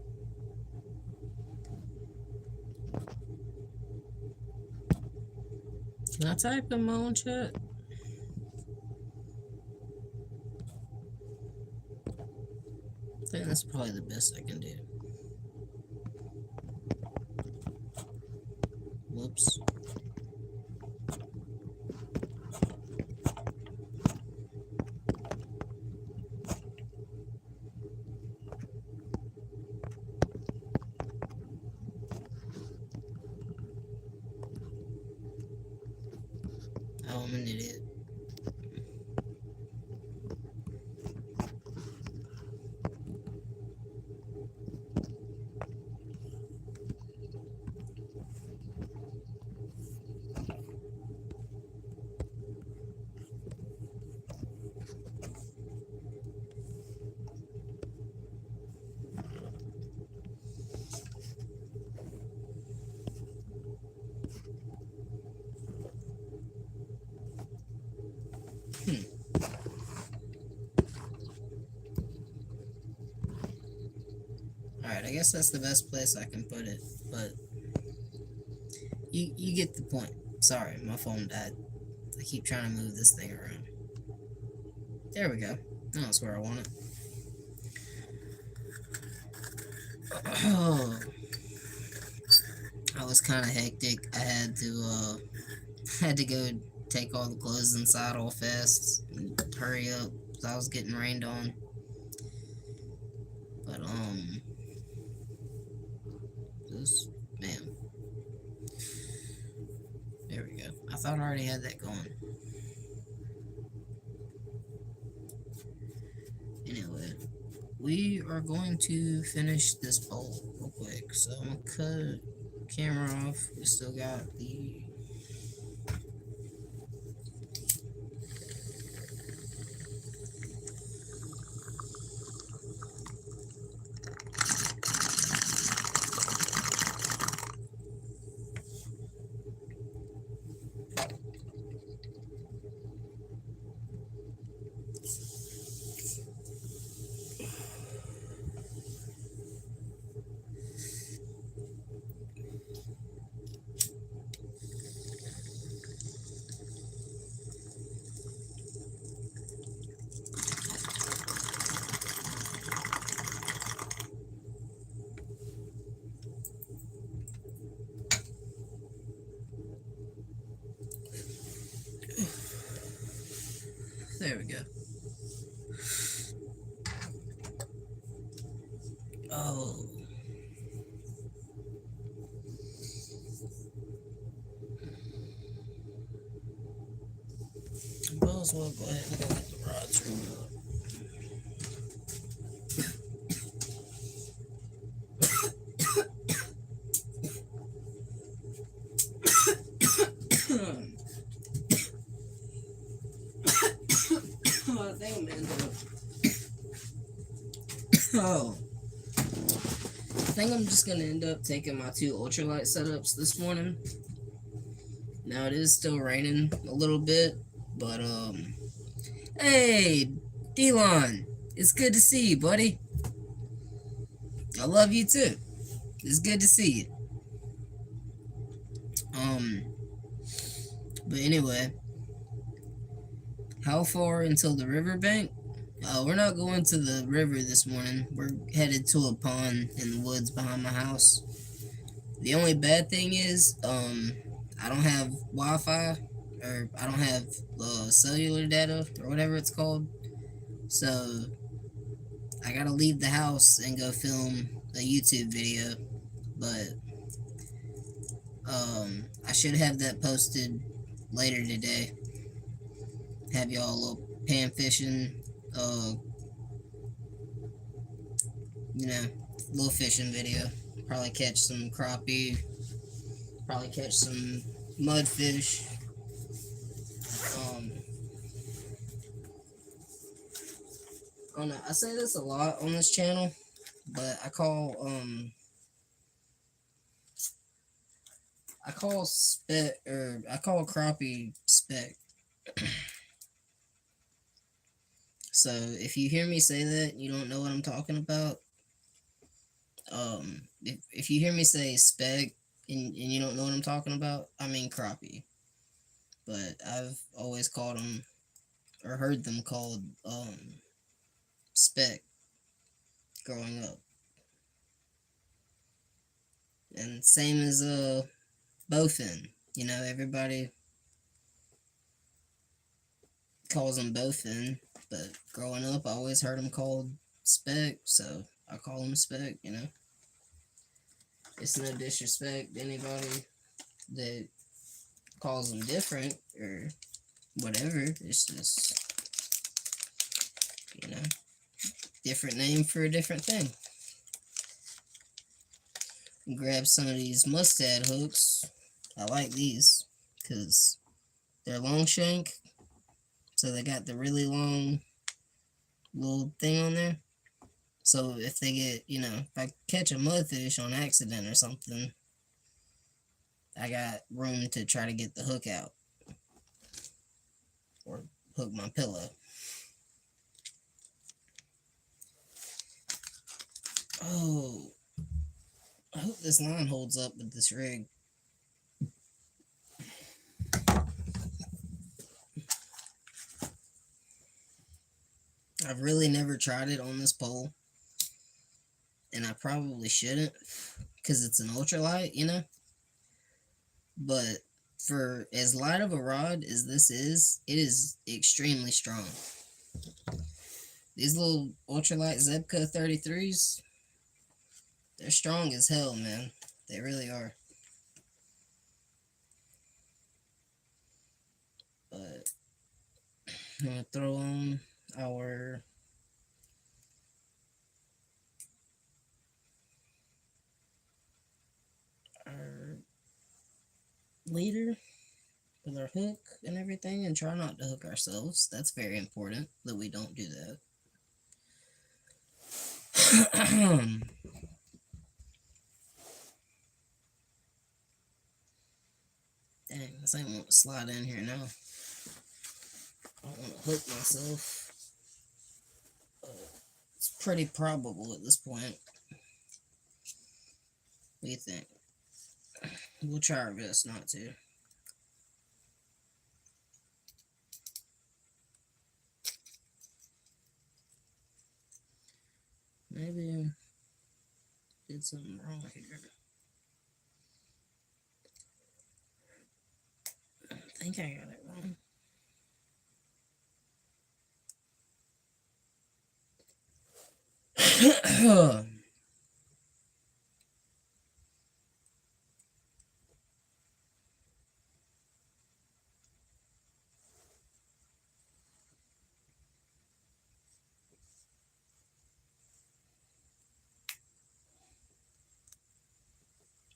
Can I type in my own chat? I think that's probably the best I can do. Whoops. Oh, I'm an idiot. Alright, I guess that's the best place I can put it, but you get the point. Sorry, my phone died. I keep trying to move this thing around. There we go. Now that's where I want it. Oh, that was kind of hectic. I had to go take all the clothes inside all fast and hurry up because I was getting rained on. But this man, there we go. I thought I already had that going. Anyway, we are going to finish this bowl real quick. So I'm gonna cut camera off. We still got the there we go. Oh. Might as well go ahead and go get the rods removed. I think I'm gonna Oh. I think I'm just gonna end up taking my two ultralight setups this morning. Now it is still raining a little bit, but hey, Delon, it's good to see you, buddy. I love you too. It's good to see you. But anyway, how far until the riverbank? We're not going to the river this morning. We're headed to a pond in the woods behind my house. The only bad thing is, I don't have Wi-Fi, or I don't have cellular data, or whatever it's called. So I gotta leave the house and go film a YouTube video. But I should have that posted later today. Have y'all a little pan fishing, little fishing video. Probably catch some crappie. Probably catch some mudfish. I don't know. I say this a lot on this channel, but I call crappie speck. So if you hear me say that, you don't know what I'm talking about. If you hear me say speck and you don't know what I'm talking about, I mean crappie. but I've always called them or heard them called spec growing up. And same as bowfin. You know, everybody calls them bowfin, but growing up, I always heard them called spec, so I call them spec. You know, it's no disrespect to anybody that calls them different or whatever. It's just, you know, different name for a different thing. Grab some of these mustad hooks. I like these because they're long shank, so they got the really long little thing on there. So if they get, you know, if I catch a mudfish on accident or something, I got room to try to get the hook out or hook my pillow. Oh, I hope this line holds up with this rig. I've really never tried it on this pole, and I probably shouldn't because it's an ultralight, you know. But for as light of a rod as this is, it is extremely strong. These little ultralight Zebco 33s, they're strong as hell, man. They really are. But I'm gonna throw on our leader with our hook and everything, and try not to hook ourselves. That's very important that we don't do that. Dang, this ain't want to slide in here now. I don't want to hook myself. It's pretty probable at this point. What do you think? We'll try our best not to. Maybe I did something wrong here. I think I got it wrong.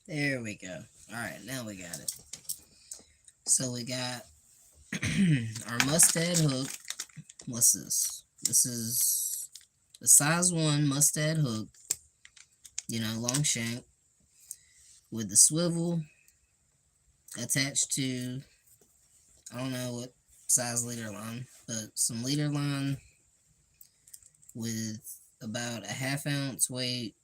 There we go. Alright, now we got it. So we got our mustad hook. What's this? This is a size 1 mustad hook. You know, long shank. With the swivel attached to, I don't know what size leader line, but some leader line with about a 1/2 ounce weight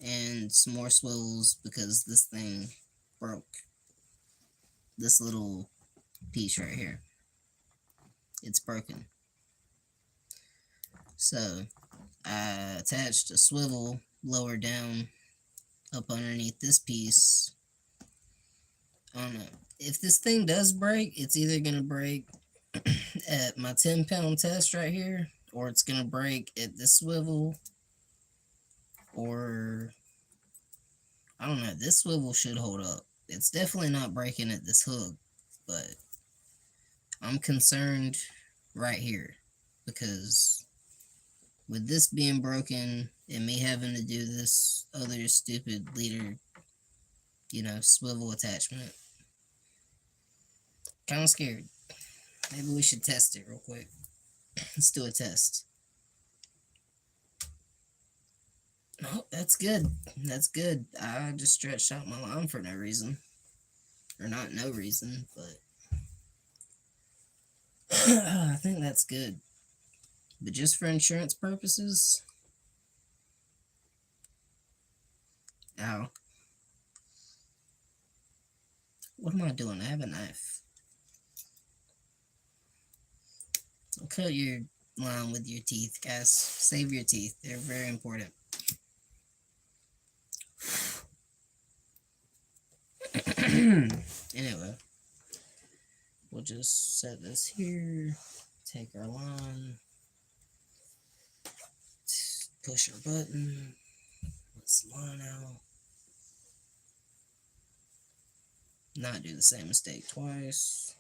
and some more swivels because this thing broke. This little piece right here, it's broken. So I attached a swivel lower down up underneath this piece. I don't know. If this thing does break, it's either going to break at my 10-pound test right here, or it's going to break at this swivel, or I don't know. This swivel should hold up. It's definitely not breaking at this hook, but I'm concerned right here because with this being broken and me having to do this other stupid leader, you know, swivel attachment, kind of scared. Maybe we should test it real quick. Let's do a test. Oh, that's good. That's good. I just stretched out my line for no reason. Or not no reason, but I think that's good. But just for insurance purposes. Ow. What am I doing? I have a knife. Don't cut your line with your teeth, guys. Save your teeth. They're very important. Anyway, we'll just set this here. Take our line. Push our button. Let's line out. Not do the same mistake twice.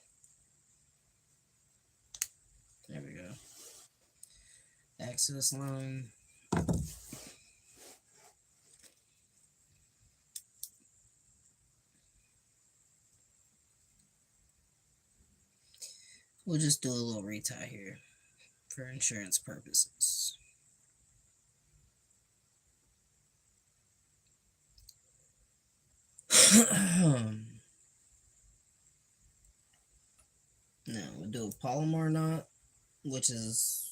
There we go. Access line. We'll just do a little retie here for insurance purposes. Now we'll do a Palomar knot, which is,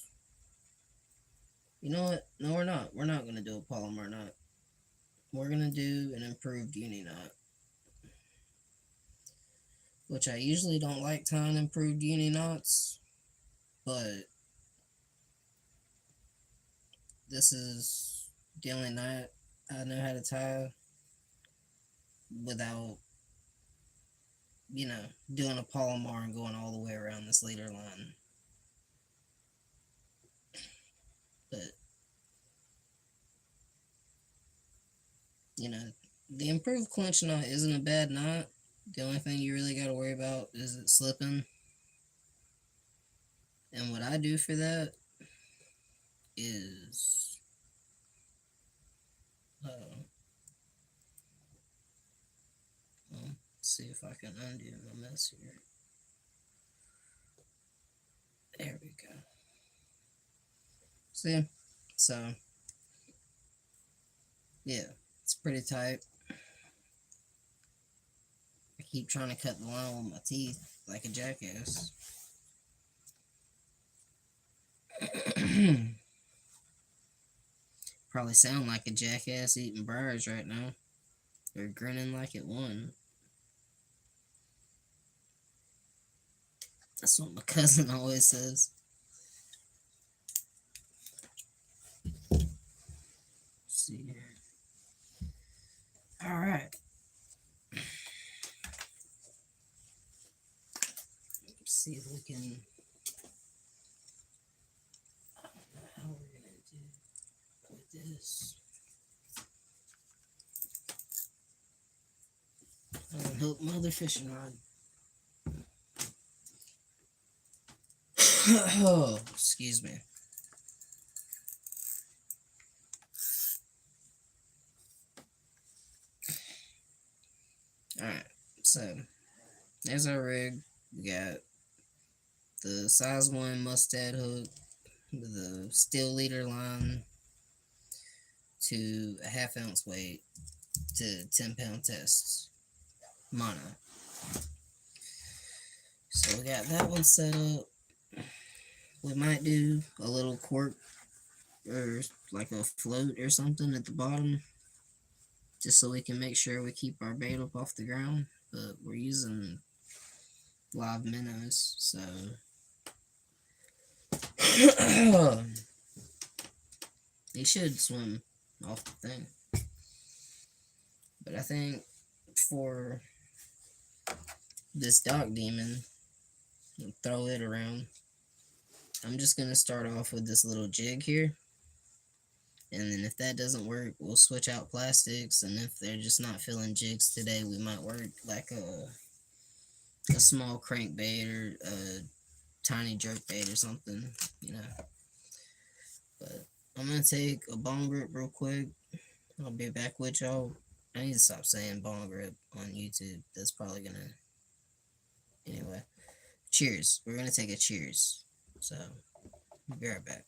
you know what? No, we're not. We're not going to do a Palomar knot. We're going to do an improved uni knot, which I usually don't like tying improved uni knots, but this is the only knot I know how to tie without, doing a Palomar and going all the way around this leader line. But, the improved clinch knot isn't a bad knot. The only thing you really got to worry about is it slipping. And what I do for that is, let's see if I can undo my mess here. There we go. See? So, yeah, it's pretty tight. I keep trying to cut the line with my teeth like a jackass. Probably sound like a jackass eating briars right now. Or grinning like it won. That's what my cousin always says. Let's see here. Alright. Let's see if we can. I don't know how we're going to do with this. I'll hook my other fishing rod. Oh, excuse me. Alright, so there's our rig. We got the size 1 mustad hook with a steel leader line to a 1/2 ounce weight to 10-pound tests. Mono. So we got that one set up. We might do a little cork or like a float or something at the bottom, just so we can make sure we keep our bait up off the ground. But we're using live minnows, so they should swim off the thing. But I think for this dock demon, and throw it around, I'm just going to start off with this little jig here. And then if that doesn't work, we'll switch out plastics. And if they're just not feeling jigs today, we might work like a small crankbait or a tiny jerkbait or something, But I'm going to take a bone grip real quick. I'll be back with y'all. I need to stop saying bone grip on YouTube. That's probably going to... Anyway. Cheers. We're going to take a cheers. So, I'll be right back.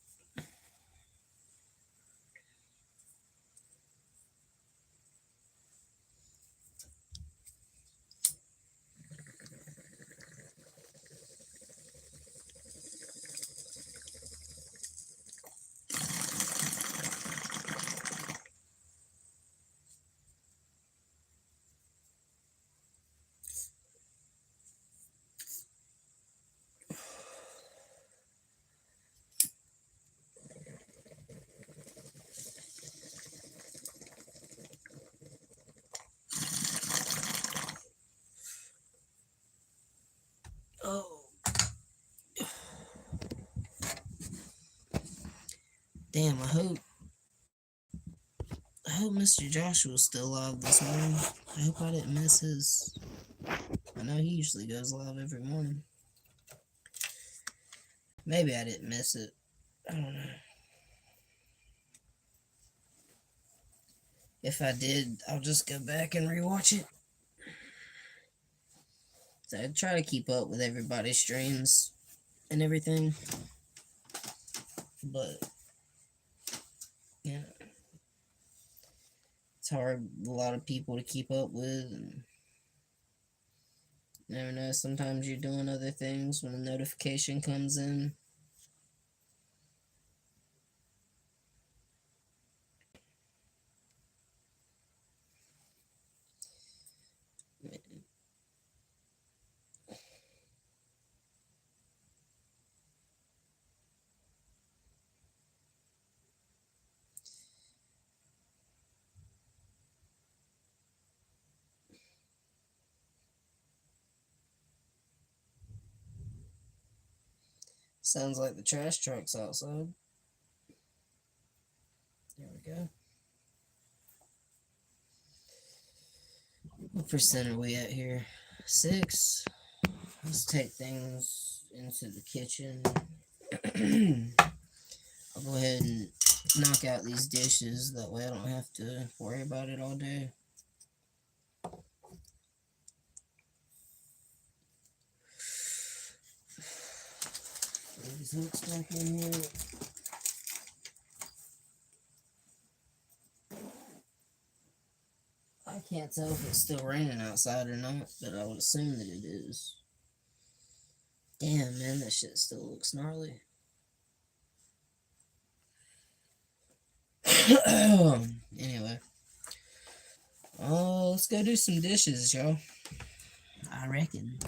Damn, I hope Mr. Joshua's still live this morning. I hope I didn't miss his. I know he usually goes live every morning. Maybe I didn't miss it. I don't know. If I did, I'll just go back and rewatch it. So I try to keep up with everybody's streams and everything. But, yeah. It's hard, a lot of people to keep up with. And you never know, sometimes you're doing other things when a notification comes in. Sounds like the trash truck's outside. There we go. What percent are we at here? 6. Let's take things into the kitchen. I'll go ahead and knock out these dishes. That way I don't have to worry about it all day. Put these hooks back in here. I can't tell if it's still raining outside or not, but I would assume that it is. Damn, man, that shit still looks gnarly. Anyway. Let's go do some dishes, y'all. I reckon.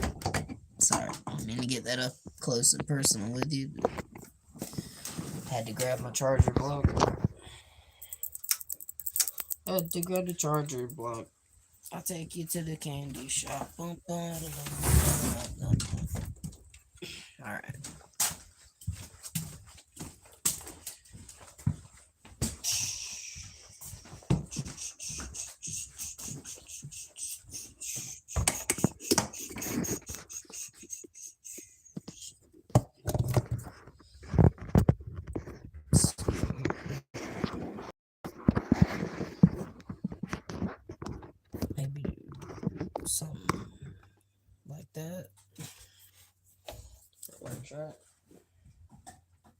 Sorry, I didn't mean to get that up close and personal with you, but had to grab my charger block. I'll take you to the candy shop. Alright. Maybe something like that. That works, right?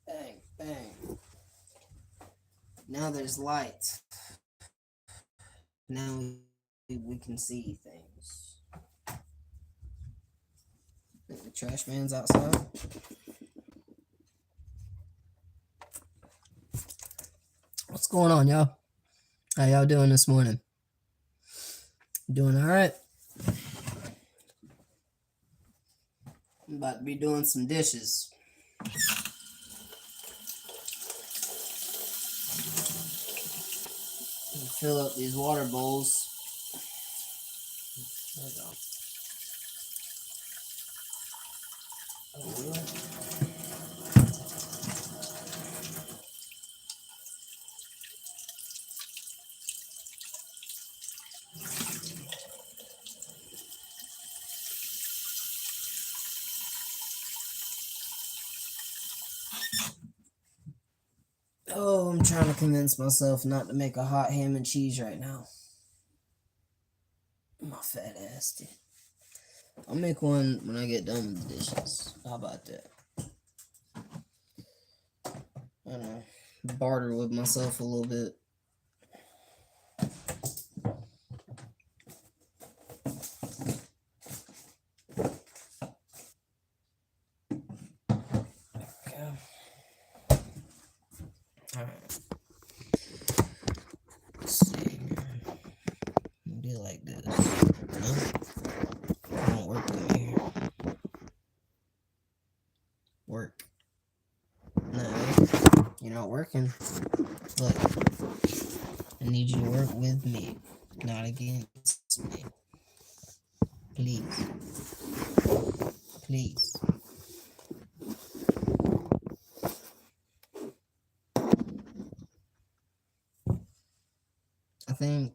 Bang, bang. Now there's light. Now we can see things. The trash man's outside. What's going on, y'all? How y'all doing this morning? Doing all right? I'm about to be doing some dishes. Fill up these water bowls. There we go. Oh, really? Oh, I'm trying to convince myself not to make a hot ham and cheese right now. My fat ass, dude. I'll make one when I get done with the dishes. How about that? I don't know. Barter with myself a little bit. Okay. Alright. Let's see here. Do it like this. No? Don't work with me here. Work. No. You're not working. Look. I need you to work with me, not against me. Please. Please. I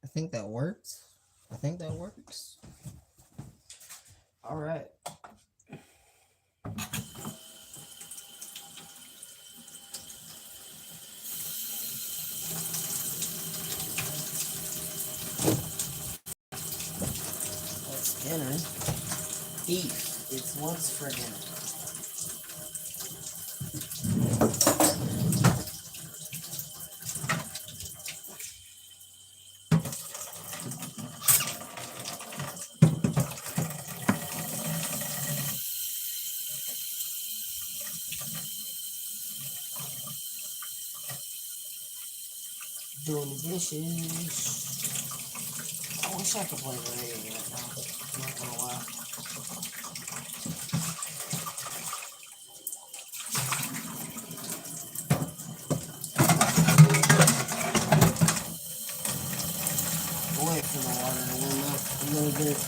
think that works. I think that works. All right. That's dinner. Beef. It's what's for dinner. Doing the dishes. I wish I could play the radio right now. I'm not gonna lie. I'll wait for the water to warm up a little bit.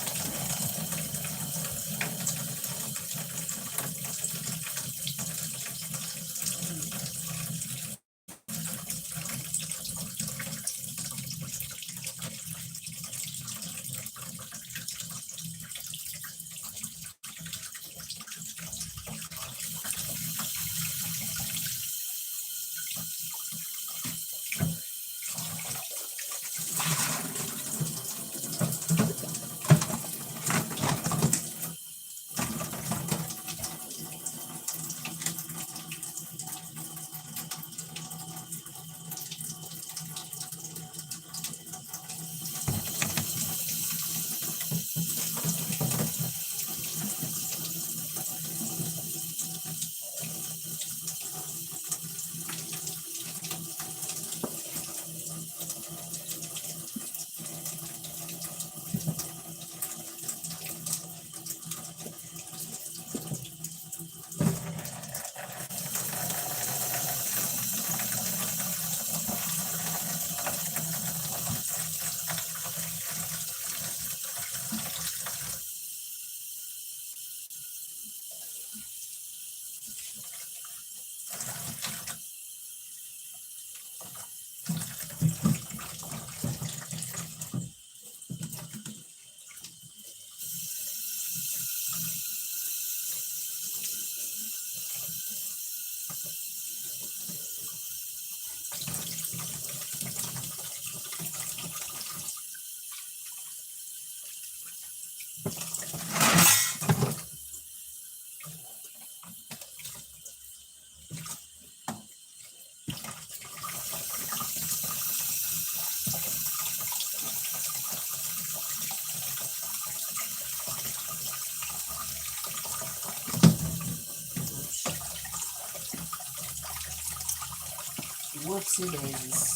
Whoopsie daisies.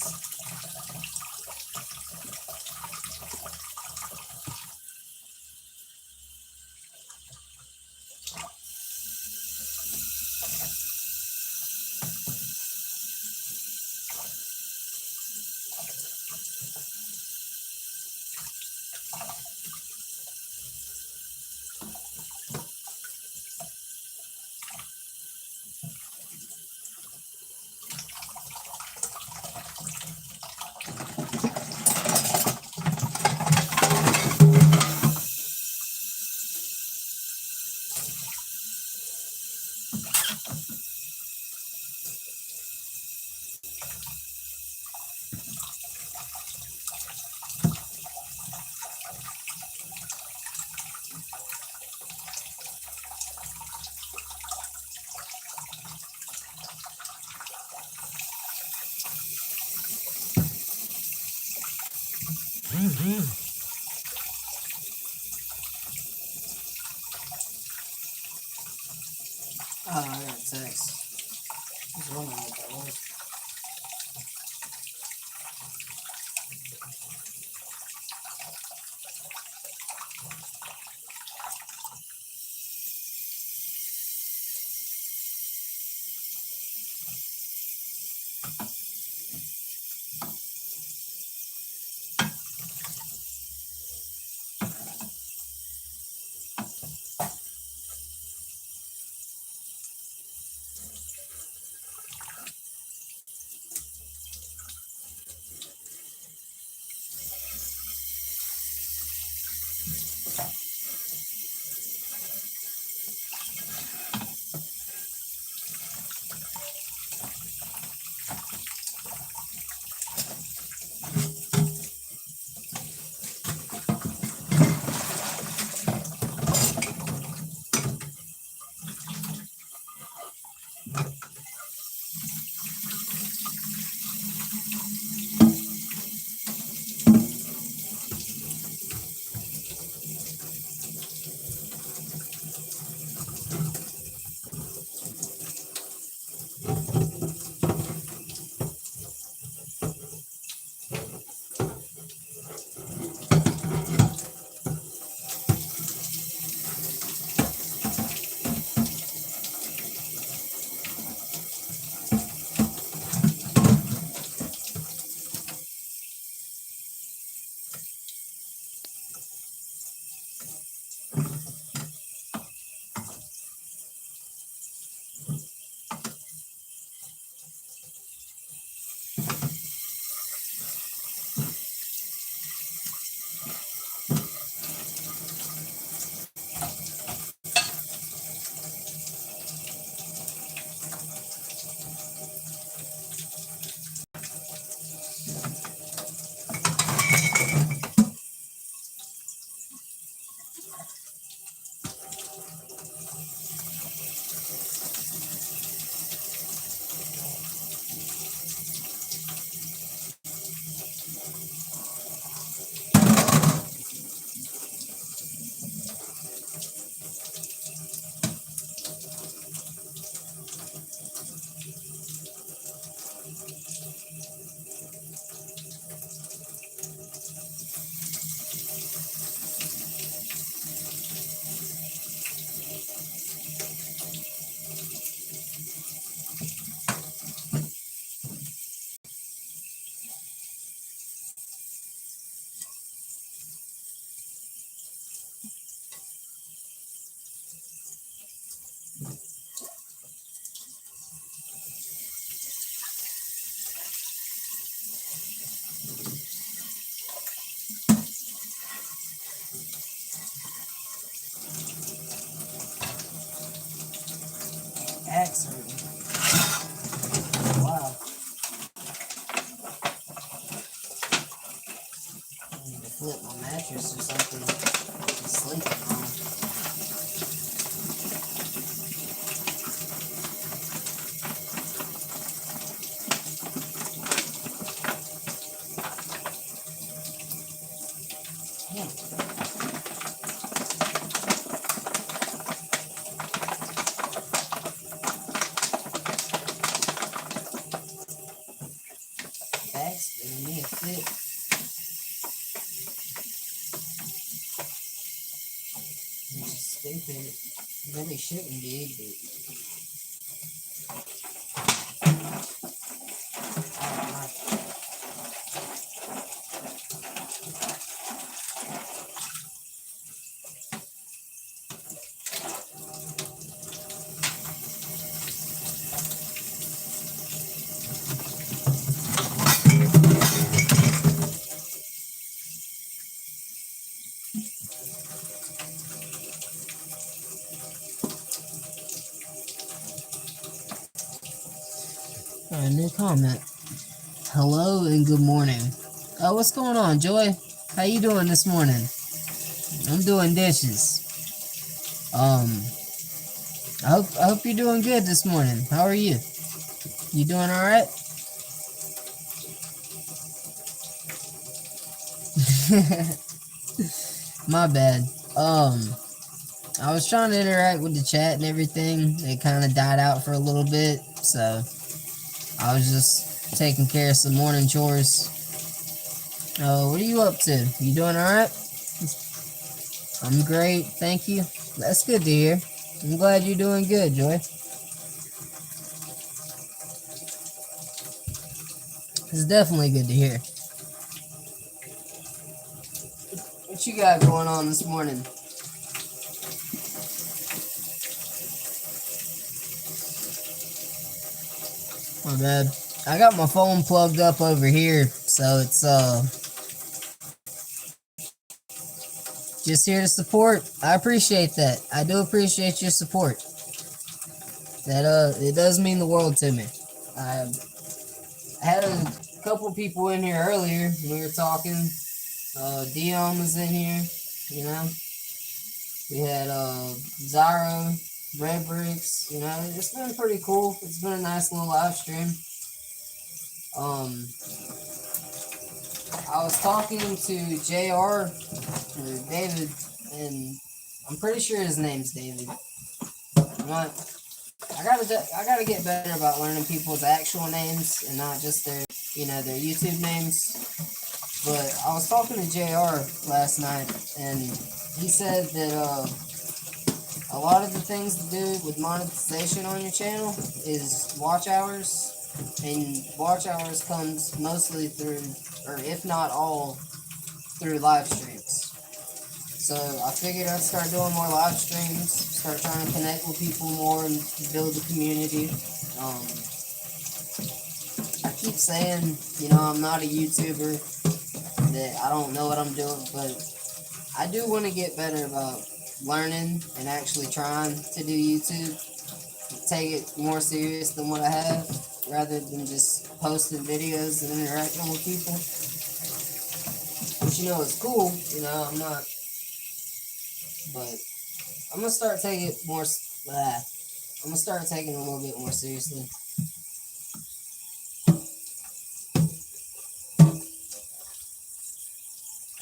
Oh, I got a text. I was wondering what that was. Excellent. Wow. I need to flip my mattress or something. I'm sleeping on. Bag's giving me a fit. Which is stupid. It really shouldn't be, but I don't know. Alright, new comment. Hello and good morning. Oh, what's going on, Joy? How you doing this morning? I'm doing dishes. I hope you're doing good this morning. How are you? You doing alright? My bad. I was trying to interact with the chat and everything. It kind of died out for a little bit, so I was just taking care of some morning chores. Oh, what are you up to? You doing alright? I'm great, thank you. That's good to hear. I'm glad you're doing good, Joy. It's definitely good to hear. What you got going on this morning? My bad. I got my phone plugged up over here, so it's just here to support. I appreciate that. I do appreciate your support. That it does mean the world to me. I had a couple people in here earlier. We were talking. Dion was in here, you know. We had Zyro, Red Bricks, you know. It's been pretty cool. It's been a nice little live stream. I was talking to JR, or David, and I'm pretty sure his name's David. I'm not I gotta get better about learning people's actual names and not just their, their YouTube names. But I was talking to JR last night, and he said that a lot of the things to do with monetization on your channel is watch hours, and watch hours comes mostly through, or if not all, through live streams. So I figured I'd start doing more live streams, start trying to connect with people more and build a community. I keep saying, I'm not a YouTuber, that I don't know what I'm doing, but I do want to get better about learning and actually trying to do YouTube. Take it more serious than what I have, rather than just posting videos and interacting with people. Which, is cool, I'm not, but I'm gonna start taking it more. I'm gonna start taking it a little bit more seriously.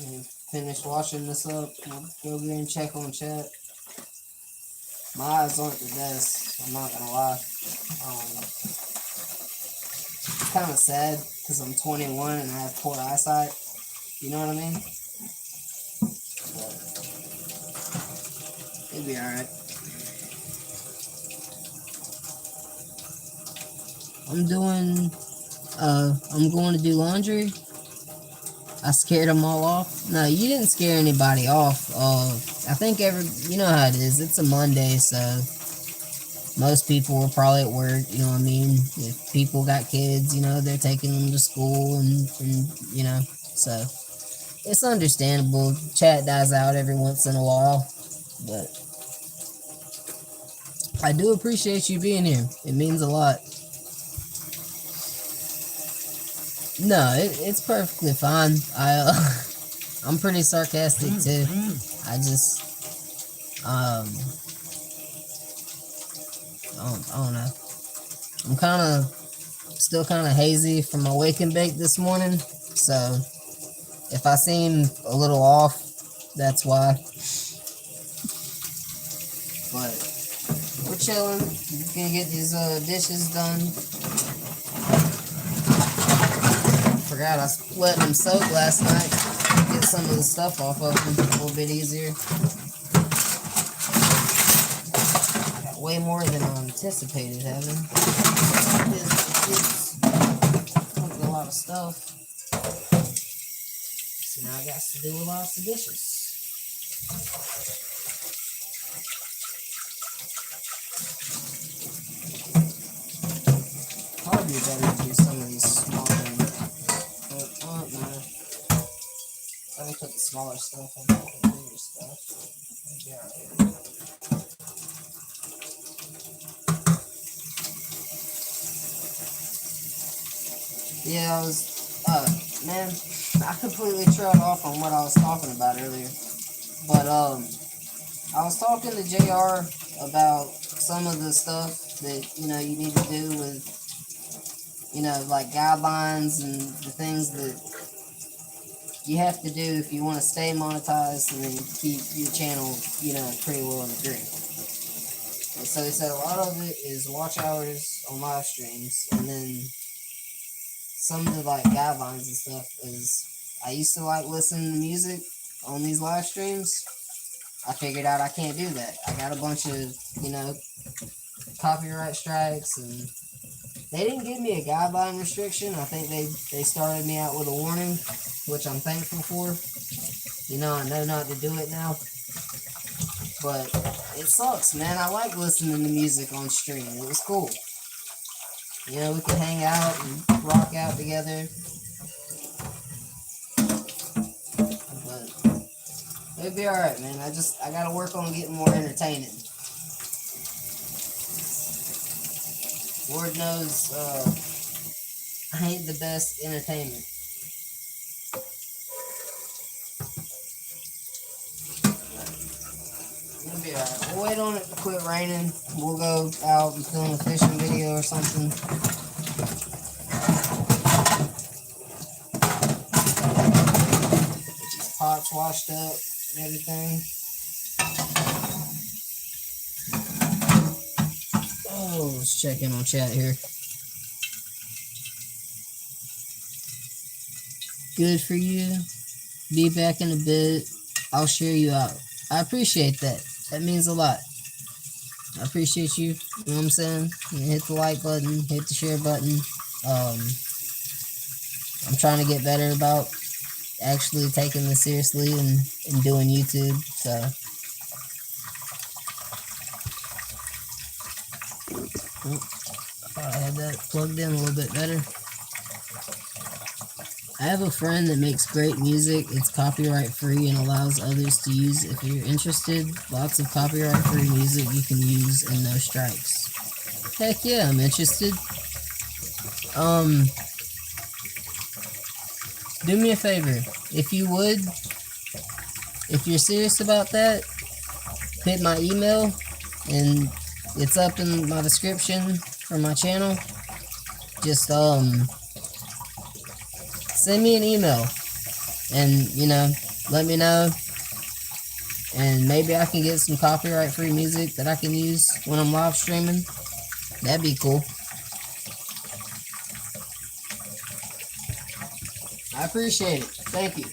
And finish washing this up. Go there and check on chat. My eyes aren't the best, I'm not gonna lie. It's kind of sad because I'm 21 and I have poor eyesight. You know what I mean? But it'll be alright. I'm going to do laundry. I scared them all off. No, you didn't scare anybody off. I think you know how it is. It's a Monday, so most people are probably at work, you know what I mean? If people got kids, they're taking them to school and so it's understandable. Chat dies out every once in a while, but I do appreciate you being here. It means a lot. No, it's perfectly fine. I'm pretty sarcastic too. I just I don't know. I'm still kind of hazy from my wake and bake this morning, so if I seem a little off, that's why. But we're chilling. We're gonna get these dishes done. Forgot I let them soak last night. Get some of the stuff off of them a little bit easier. Got way more than I anticipated having. It's a lot of stuff. So now I got to do lots of dishes. Probably be better to do some of these small ones. Let me put the smaller stuff in the bigger stuff. Maybe alright. Yeah, man, I completely trailed off on what I was talking about earlier. But, I was talking to JR about some of the stuff that, you need to do with, like guidelines and the things that you have to do if you want to stay monetized and then keep your channel, pretty well in the green. And so he said a lot of it is watch hours on live streams, and then some of the like guidelines and stuff is I used to like listen to music on these live streams. I figured out I can't do that. I got a bunch of, copyright strikes, and they didn't give me a guideline restriction. I think they started me out with a warning, which I'm thankful for. I know not to do it now. But it sucks, man. I like listening to music on stream. It was cool. We could hang out and rock out together. But it'll be alright, man. I gotta work on getting more entertaining. Lord knows, I ain't the best entertainment. It'll be alright. We'll wait on it to quit raining. We'll go out and film a fishing video or something. These pots washed up and everything. Oh. Let's check in on chat here. Good for you. Be back in a bit. I'll share you out. I appreciate that. That means a lot. I appreciate you. You know what I'm saying? Hit the like button. Hit the share button. I'm trying to get better about actually taking this seriously and doing YouTube. So I thought I had that plugged in a little bit better. I have a friend that makes great music. It's copyright free and allows others to use. If you're interested, lots of copyright free music you can use and no strikes. Heck yeah, I'm interested. Do me a favor. If you would, if you're serious about that, hit my email and it's up in my description for my channel. Just send me an email and let me know, and maybe I can get some copyright free music that I can use when I'm live streaming. That'd be cool. I appreciate it. Thank you.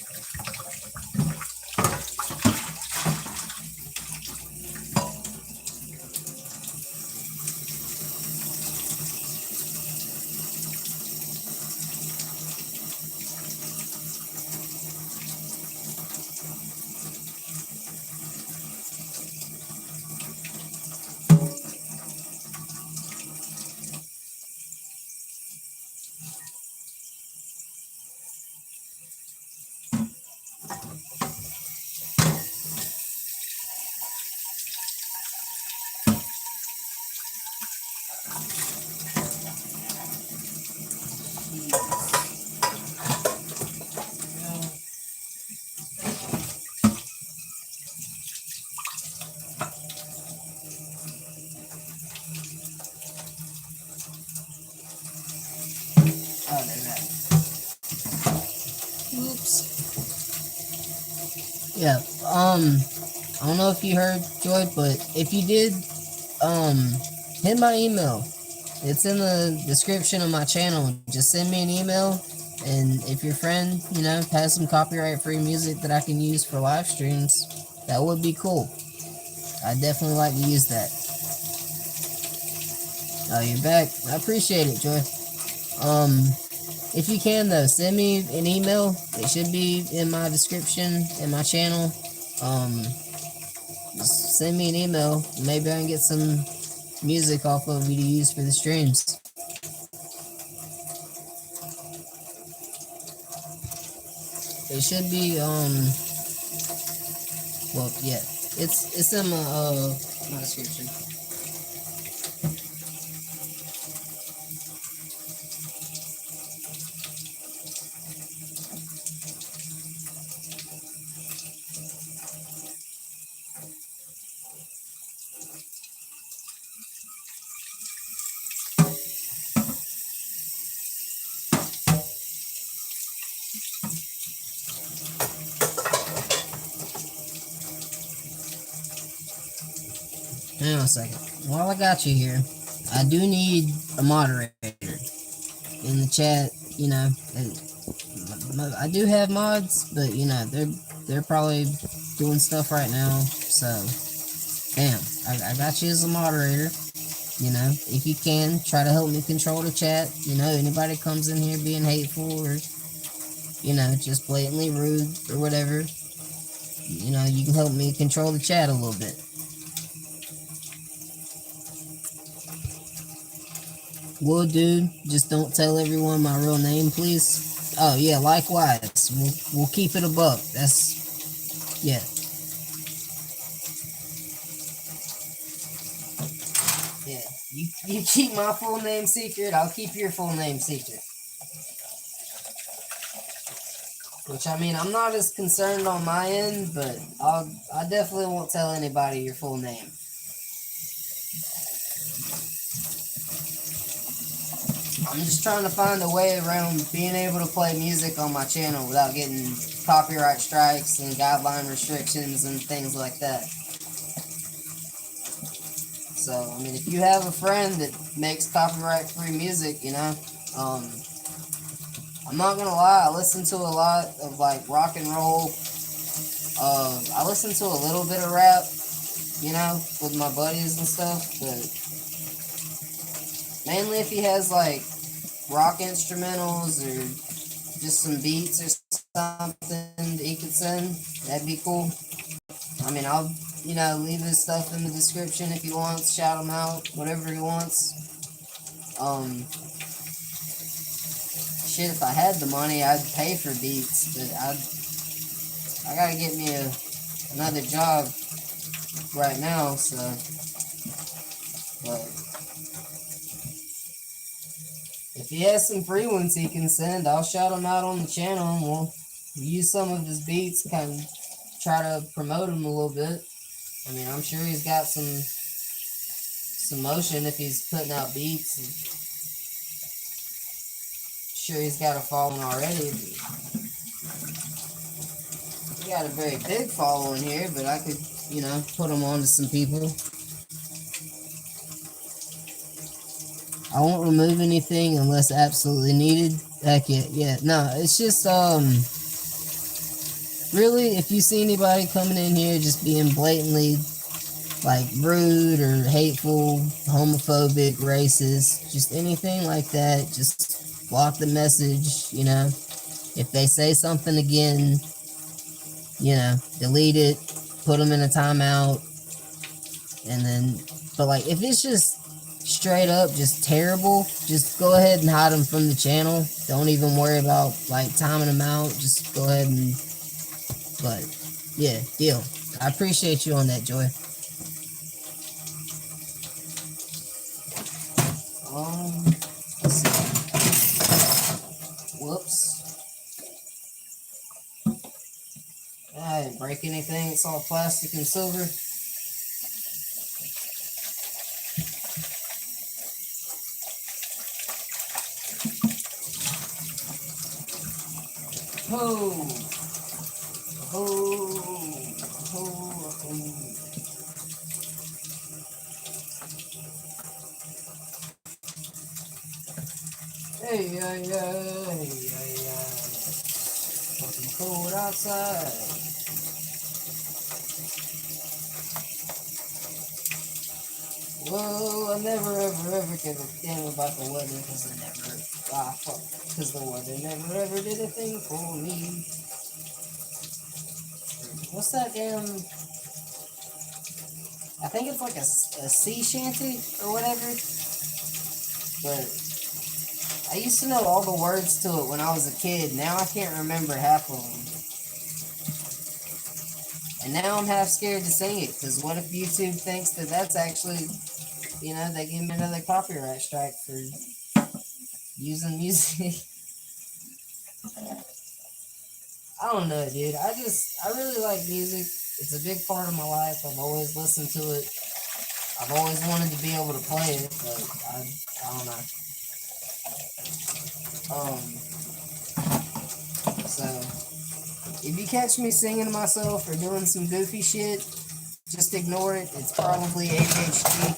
Oh, there's that. Oops. Yeah, I don't know if you heard, Joy, but if you did, hit my email. It's in the description of my channel. Just send me an email, and if your friend, has some copyright-free music that I can use for live streams, that would be cool. I'd definitely like to use that. Oh, you're back. I appreciate it, Joy. If you can, though, send me an email. It should be in my description in my channel. Just send me an email. Maybe I can get some music off of you to use for the streams. It should be, well, yeah. It's in my description. Hang on a second. While I got you here, I do need a moderator in the chat. I do have mods, but they're probably doing stuff right now. So, bam, I got you as a moderator. If you can, try to help me control the chat. Anybody comes in here being hateful or just blatantly rude or whatever, you can help me control the chat a little bit. Well, dude, just don't tell everyone my real name, please. Oh yeah, likewise. We'll keep it a buck. That's yeah. Yeah. You keep my full name secret. I'll keep your full name secret. Which I'm not as concerned on my end, but I definitely won't tell anybody your full name. I'm just trying to find a way around being able to play music on my channel without getting copyright strikes and guideline restrictions and things like that. So, I mean, if you have a friend that makes copyright-free music, you know, I'm not gonna lie, I listen to a lot of, like, rock and roll. I listen to a little bit of rap, you know, with my buddies and stuff, but mainly if he has, like, rock instrumentals or just some beats or something that he could send, that'd be cool. I mean, I'll, you know, leave his stuff in the description if he wants, shout him out, whatever he wants. Shit, if I had the money, I'd pay for beats, but I gotta get me another job right now, so, but if he has some free ones he can send, I'll shout him out on the channel, and we'll use some of his beats, kind of try to promote him a little bit. I mean, I'm sure he's got some motion if he's putting out beats. And sure he's got a following already. He got a very big following here, but I could, you know, put him on to some people. I won't remove anything unless absolutely needed. Heck yeah. No, it's just, really, if you see anybody coming in here just being blatantly, like, rude or hateful, homophobic, racist, just anything like that, just block the message, you know. If they say something again, you know, delete it, put them in a timeout, and then, but like, if it's just straight up just terrible, just go ahead and hide them from the channel. Don't even worry about, like, timing them out. Just go ahead and, but, yeah, deal. I appreciate you on that, Joy. Let's see. Whoops. I didn't break anything. It's all plastic and silver. Ho! Ho! Ho! Hey, yeah. Fucking cold outside. Whoa, I never ever give a damn about the weather because because the weather never ever did a thing for me. What's that damn, I think it's like a sea shanty or whatever, but I used to know all the words to it when I was a kid. Now I can't remember half of them. And now I'm half scared to sing it, because what if YouTube thinks that that's actually, you know, they give me another copyright strike for using music. I don't know, dude. I really like music. It's a big part of my life. I've always listened to it. I've always wanted to be able to play it, but I don't know. So, if you catch me singing to myself or doing some goofy shit, just ignore it. It's probably ADHD.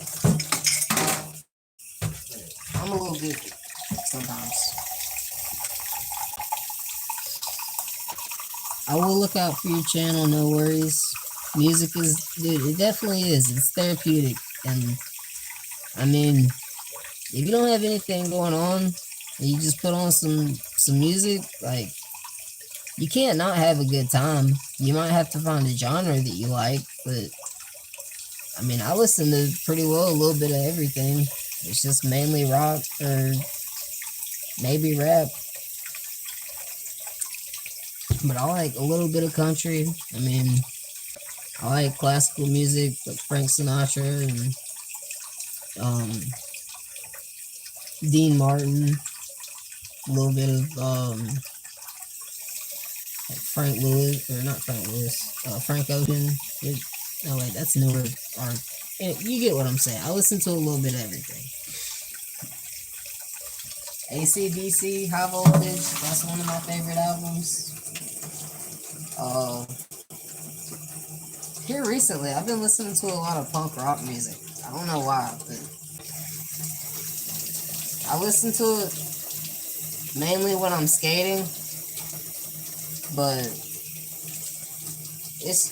I'm a little goofy sometimes. I will look out for your channel, no worries. Music is, dude, it definitely is. It's therapeutic. And, I mean, if you don't have anything going on, and you just put on some music, like, you can't not have a good time. You might have to find a genre that you like, but, I mean, I listen to pretty well a little bit of everything. It's just mainly rock or maybe rap. But I like a little bit of country. I mean, I like classical music, like Frank Sinatra and Dean Martin. A little bit of like Frank Lewis, or not Frank Lewis, Frank Ocean. No wait, that's newer. You get what I'm saying. I listen to a little bit of everything. AC/DC, High Voltage. That's one of my favorite albums. Here recently, I've been listening to a lot of punk rock music. I don't know why, but I listen to it mainly when I'm skating, but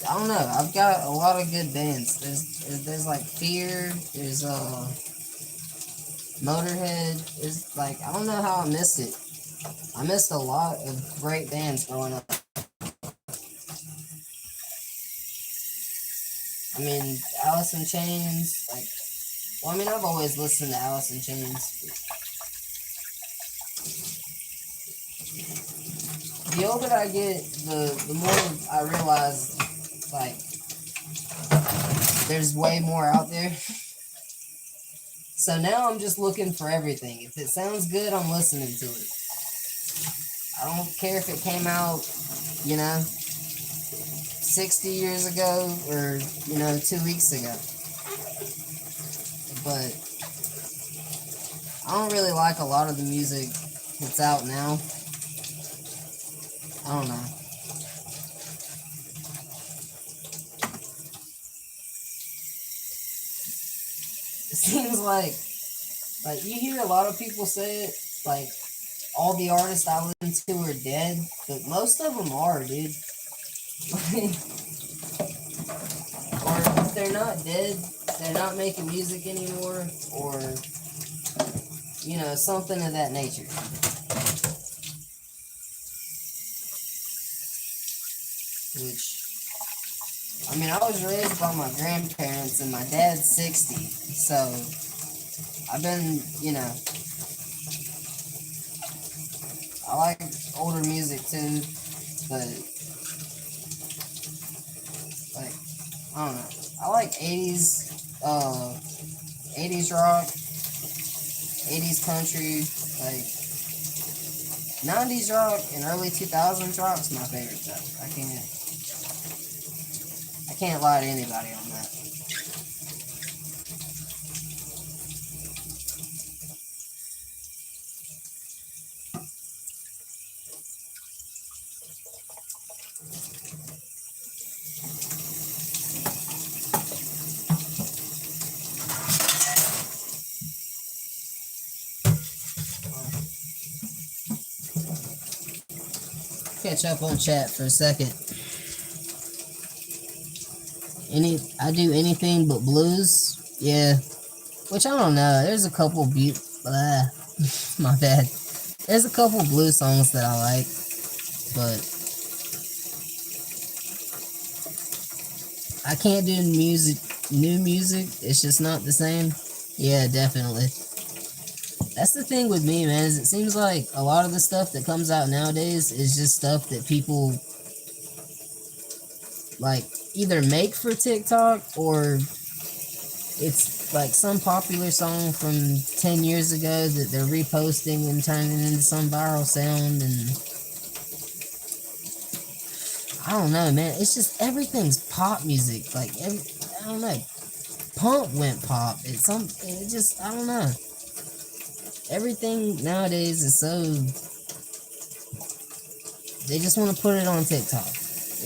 I don't know. I've got a lot of good bands. There's like Fear. There's Motorhead. There's like I don't know how I missed it. I missed a lot of great bands growing up. I mean, Alice in Chains. Like, well, I mean, I've always listened to Alice in Chains. The older I get, the more I realize, like, there's way more out there. So now I'm just looking for everything. If it sounds good, I'm listening to it. I don't care if it came out, 60 years ago or, 2 weeks ago. But I don't really like a lot of the music that's out now. I don't know. It seems like you hear a lot of people say it, like, all the artists I listen to are dead, but most of them are, dude. Or if they're not dead, they're not making music anymore, or, something of that nature. Which, I mean, I was raised by my grandparents, and my dad's 60, so I've been, I like older music too, but, like, I don't know. I like 80s rock, 80s country, like, 90s rock and early 2000s rock's my favorite stuff. I can't lie to anybody on that. Catch up on chat for a second. I do anything but blues, yeah. Which I don't know. There's a couple my bad. There's a couple blues songs that I like, but I can't do new music. It's just not the same. Yeah, definitely. That's the thing with me, man, is it seems like a lot of the stuff that comes out nowadays is just stuff that people, like, either make for TikTok or it's, like, some popular song from 10 years ago that they're reposting and turning into some viral sound, and I don't know, man. It's just everything's pop music. Like, I don't know. Punk went pop. I don't know. Everything nowadays is so, they just want to put it on TikTok.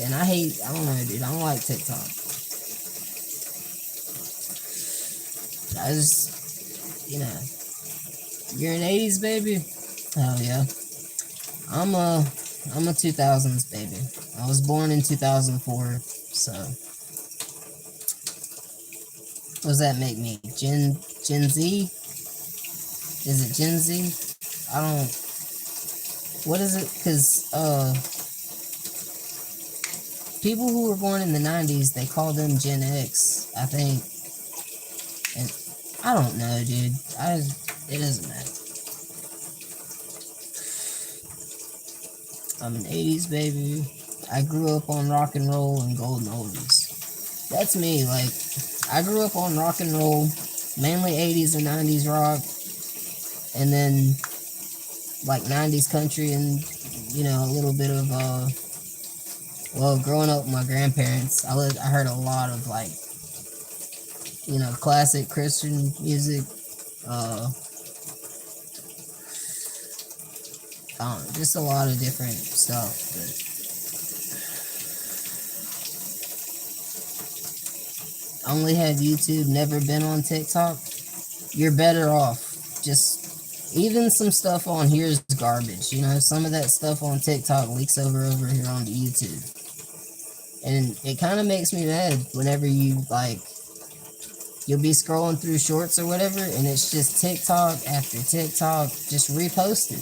And I don't know, dude. I don't like TikTok. I just, you're an 80s baby? Hell yeah. I'm a 2000s baby. I was born in 2004, so. What does that make me? Gen Z? Is it Gen Z? I don't. What is it? Because people who were born in the 90s, they call them Gen X, I think. And I don't know, dude. It doesn't matter. I'm an 80s baby. I grew up on rock and roll and golden oldies. That's me. Like, I grew up on rock and roll, mainly 80s and 90s rock, and then, like, 90s country and, a little bit of, growing up with my grandparents, I heard a lot of, like, classic Christian music, just a lot of different stuff, but only have YouTube, never been on TikTok, you're better off. Just even some stuff on here is garbage. You know, some of that stuff on TikTok leaks over here onto YouTube. And it kind of makes me mad whenever you'll be scrolling through shorts or whatever, and it's just TikTok after TikTok just reposted.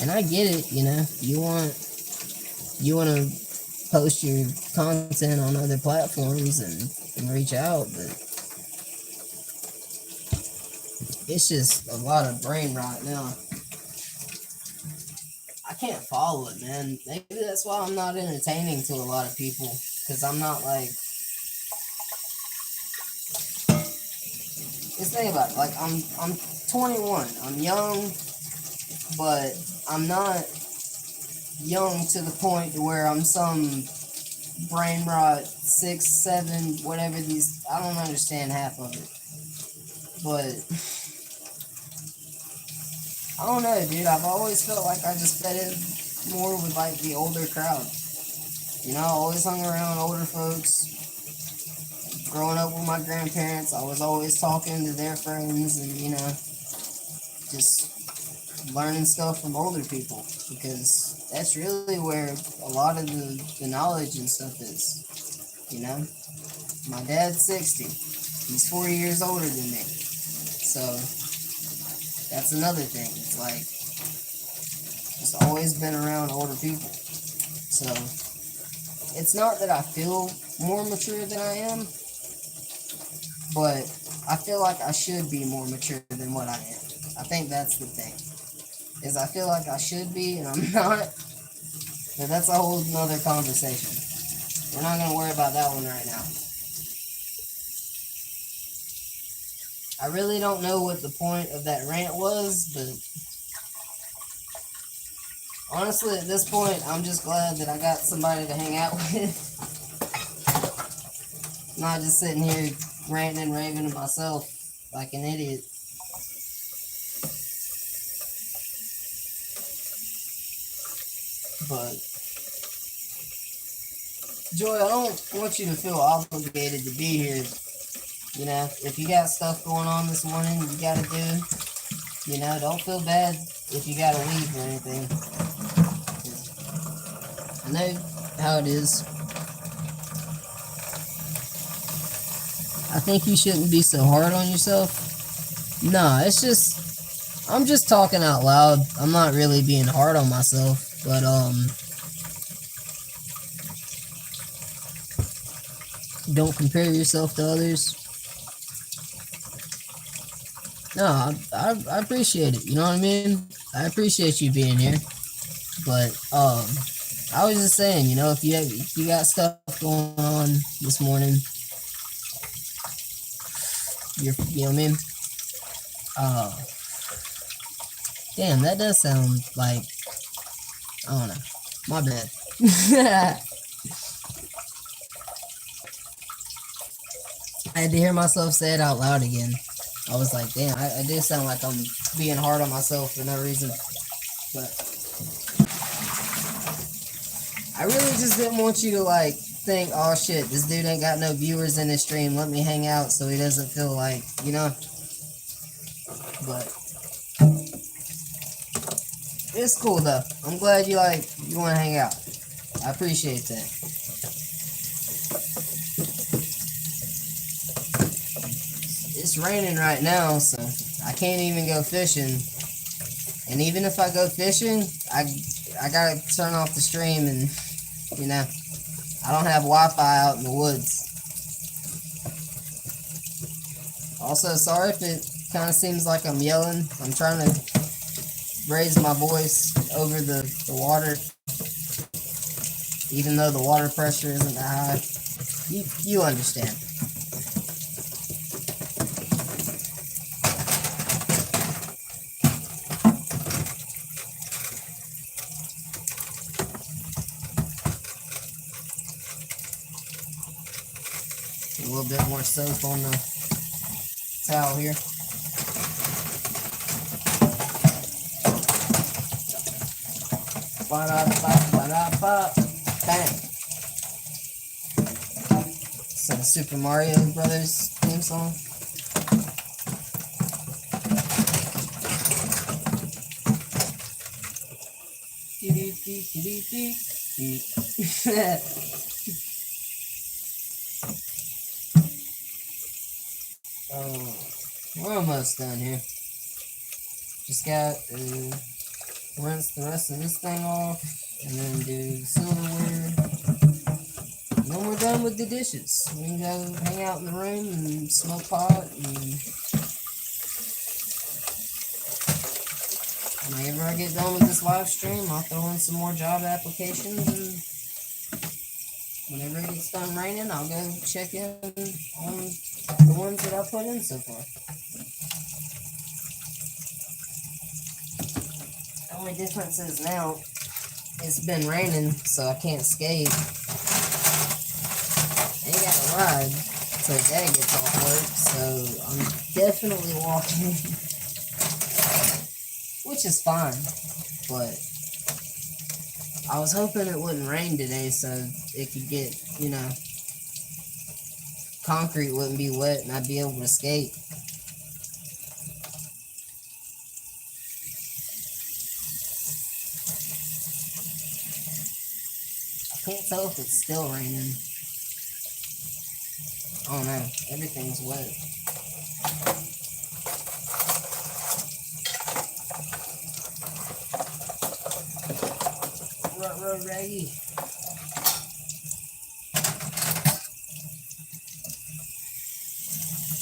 And I get it, you know, you want to post your content on other platforms and reach out, but it's just a lot of brain rot now. I can't follow it, man. Maybe that's why I'm not entertaining to a lot of people, because I'm not like, just think about it, like I'm 21, I'm young, but I'm not young to the point where I'm some brain rot 6, 7, whatever these, I don't understand half of it, but I don't know, dude. I've always felt like I just fit in more with like the older crowd. You know, I always hung around older folks. Growing up with my grandparents, I was always talking to their friends and, you know, just learning stuff from older people, because that's really where a lot of the knowledge and stuff is, you know. My dad's 60. He's 4 years older than me. So that's another thing. It's like, just always been around older people. So it's not that I feel more mature than I am, but I feel like I should be more mature than what I am. I think that's the thing. Is I feel like I should be and I'm not. But that's a whole nother conversation. We're not going to worry about that one right now. I really don't know what the point of that rant was, but honestly, at this point, I'm just glad that I got somebody to hang out with. Not just sitting here ranting and raving to myself like an idiot. But Joy, I don't want you to feel obligated to be here. You know, if you got stuff going on this morning you gotta do, you know, don't feel bad if you gotta leave or anything. I know how it is. I think you shouldn't be so hard on yourself. Nah, it's just, I'm just talking out loud. I'm not really being hard on myself, but don't compare yourself to others. No, I appreciate it. You know what I mean? I appreciate you being here. But I was just saying, you know, if you got stuff going on this morning, you know what I mean? Damn, that does sound like, I don't know. My bad. I had to hear myself say it out loud again. I was like, damn, I do sound like I'm being hard on myself for no reason. But I really just didn't want you to like think, oh shit, this dude ain't got no viewers in his stream, let me hang out so he doesn't feel like, you know. But it's cool though. I'm glad you want to hang out. I appreciate that. It's raining right now, so I can't even go fishing. And even if I go fishing, I gotta turn off the stream, and you know, I don't have Wi-Fi out in the woods. Also, sorry if it kind of seems like I'm yelling. I'm trying to raise my voice over the water, even though the water pressure isn't that high. You understand. A little bit more soap on the towel here. Bang. Some Super Mario Brothers theme song. We're almost done here. Just got to rinse the rest of this thing off and then do the silverware. And then we're done with the dishes. We can go hang out in the room and smoke pot. And whenever I get done with this live stream, I'll throw in some more job applications. And whenever it gets done raining, I'll go check in on the ones that I put in so far. The only difference is now it's been raining, so I can't skate. I ain't got a ride till Dad gets off work, so I'm definitely walking, which is fine. But I was hoping it wouldn't rain today, so it could get, concrete wouldn't be wet and I'd be able to skate. I can't tell if it's still raining. Oh no, everything's wet. Rut, raggy.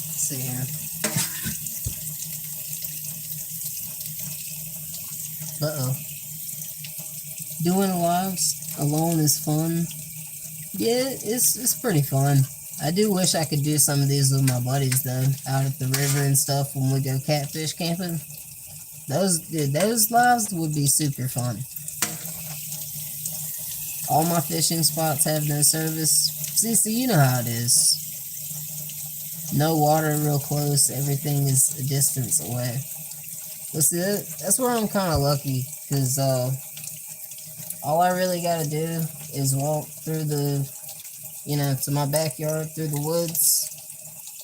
Let's see here. Uh-oh. Doing lives alone is fun. Yeah, it's pretty fun. I do wish I could do some of these with my buddies though, out at the river and stuff when we go catfish camping. Those lives would be super fun. All my fishing spots have no service. See, you know how it is. No water real close, everything is a distance away. But see, that's where I'm kind of lucky, because all I really got to do is walk through the, to my backyard, through the woods,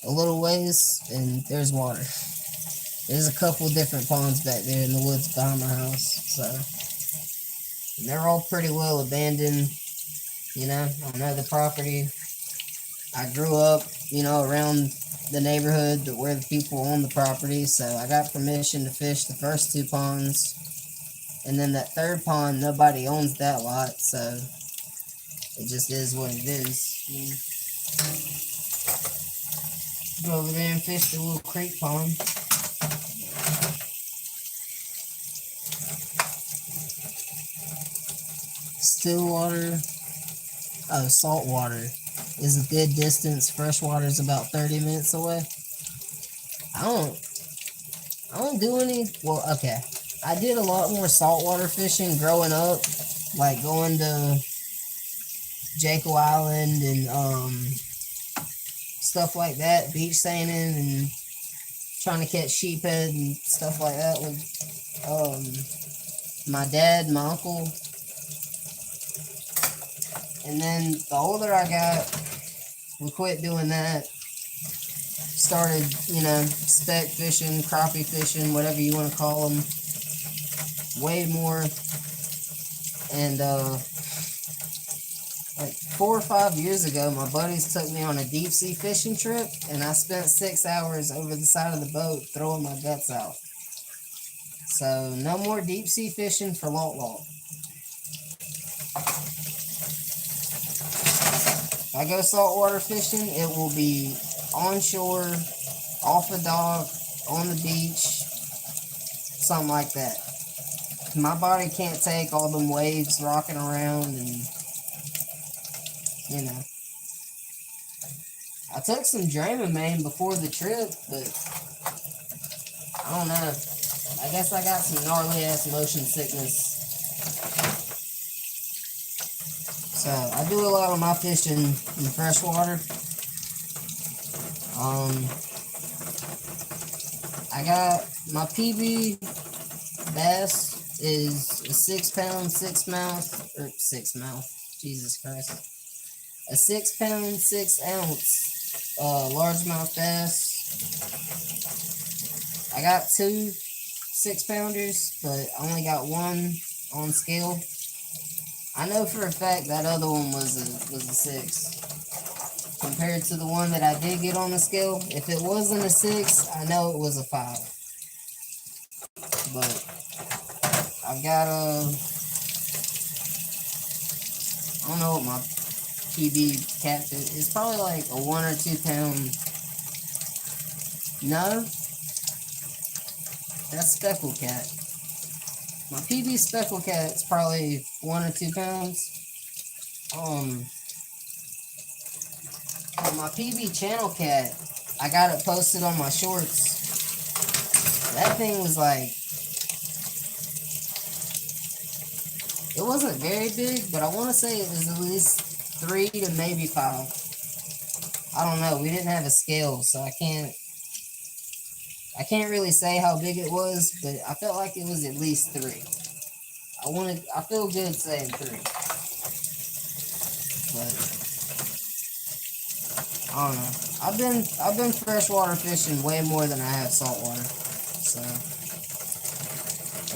a little ways, and there's water. There's a couple different ponds back there in the woods behind my house, so. And they're all pretty well abandoned, on other property. I grew up, around the neighborhood where the people own the property, so I got permission to fish the first two ponds. And then that third pond, nobody owns that lot, so it just is what it is. Go over there and fish the little creek pond. Still water, salt water is a good distance. Fresh water is about 30 minutes away. I don't do any, okay. I did a lot more saltwater fishing growing up, like going to Jekyll Island and stuff like that, beach sanding and trying to catch sheephead and stuff like that with my dad, my uncle. And then the older I got, we quit doing that. Started, speck fishing, crappie fishing, whatever you want to call them. Way more. And like 4 or 5 years ago, my buddies took me on a deep sea fishing trip, and I spent 6 hours over the side of the boat throwing my guts out. So no more deep sea fishing for Lot. If I go saltwater fishing, it will be onshore, off a dock, on the beach, something like that. My body can't take all them waves rocking around and, I took some Dramamine before the trip, but I don't know. I guess I got some gnarly ass motion sickness. So I do a lot of my fishing in freshwater. I got my PB bass is a 6 pound, 6 mouth, Jesus Christ. a 6-pound, 6-ounce largemouth bass. I got 2 6-pounders, but I only got 1 on scale. I know for a fact that other one was a 6 compared to the one that I did get on the scale. If it wasn't a 6, I know it was a 5. But I've got I don't know what my PB catfish. It's probably like a 1 or 2 pound. No, that's speckled cat. My PB speckled cat's probably 1 or 2 pounds. But my PB channel cat, I got it posted on my shorts. That thing was like, it wasn't very big, but I want to say it was at least 3 to maybe 5. I don't know. We didn't have a scale, so I can't really say how big it was, but I felt like it was at least 3. I feel good saying 3. But I don't know. I've been freshwater fishing way more than I have saltwater. So,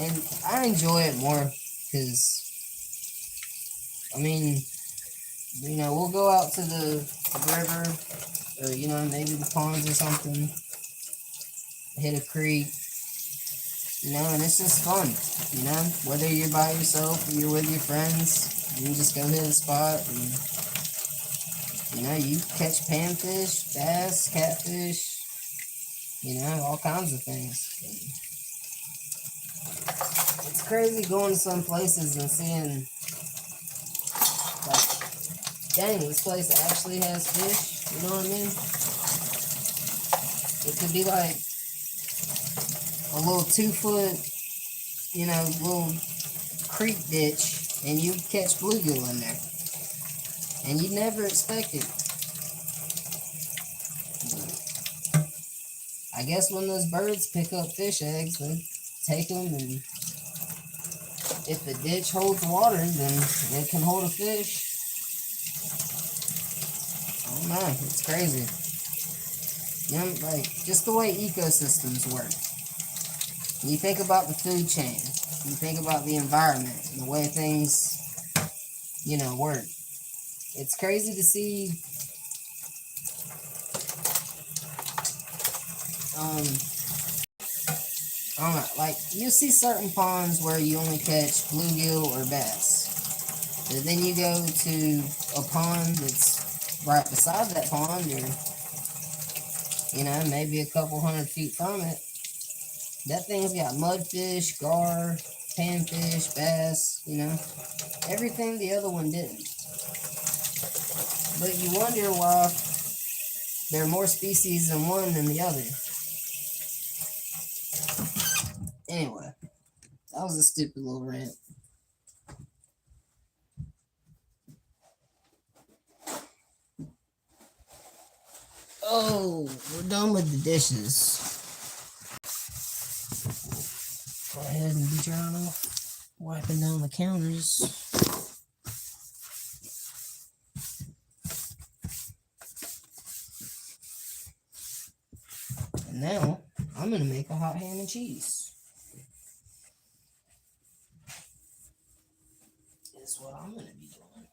and I enjoy it more because, I mean, you know, we'll go out to the river or, you know, maybe the ponds or something, hit a creek, you know, and it's just fun, you know, whether you're by yourself or you're with your friends, you can just go hit a spot and, you know, you catch panfish, bass, catfish, you know, all kinds of things. It's crazy going to some places and seeing, like, dang, this place actually has fish, you know what I mean? It could be like a little 2-foot, you know, little creek ditch, and you catch bluegill in there. And you'd never expect it. I guess when those birds pick up fish eggs, they take them, and if the ditch holds water, then it can hold a fish. I don't know, it's crazy. You know, like, just the way ecosystems work. You think about the food chain, you think about the environment, and the way things, you know, work. It's crazy to see, I don't know, like, you see certain ponds where you only catch bluegill or bass. But then you go to a pond that's right beside that pond, or, you know, maybe a couple 100 feet from it. That thing's got mudfish, gar, panfish, bass, you know, everything the other one didn't. But you wonder why there are more species in one than the other. Anyway, that was a stupid little rant. Oh, we're done with the dishes. Go ahead and be drying off, wiping down the counters. And now, I'm going to make a hot ham and cheese. That's what I'm going to be doing.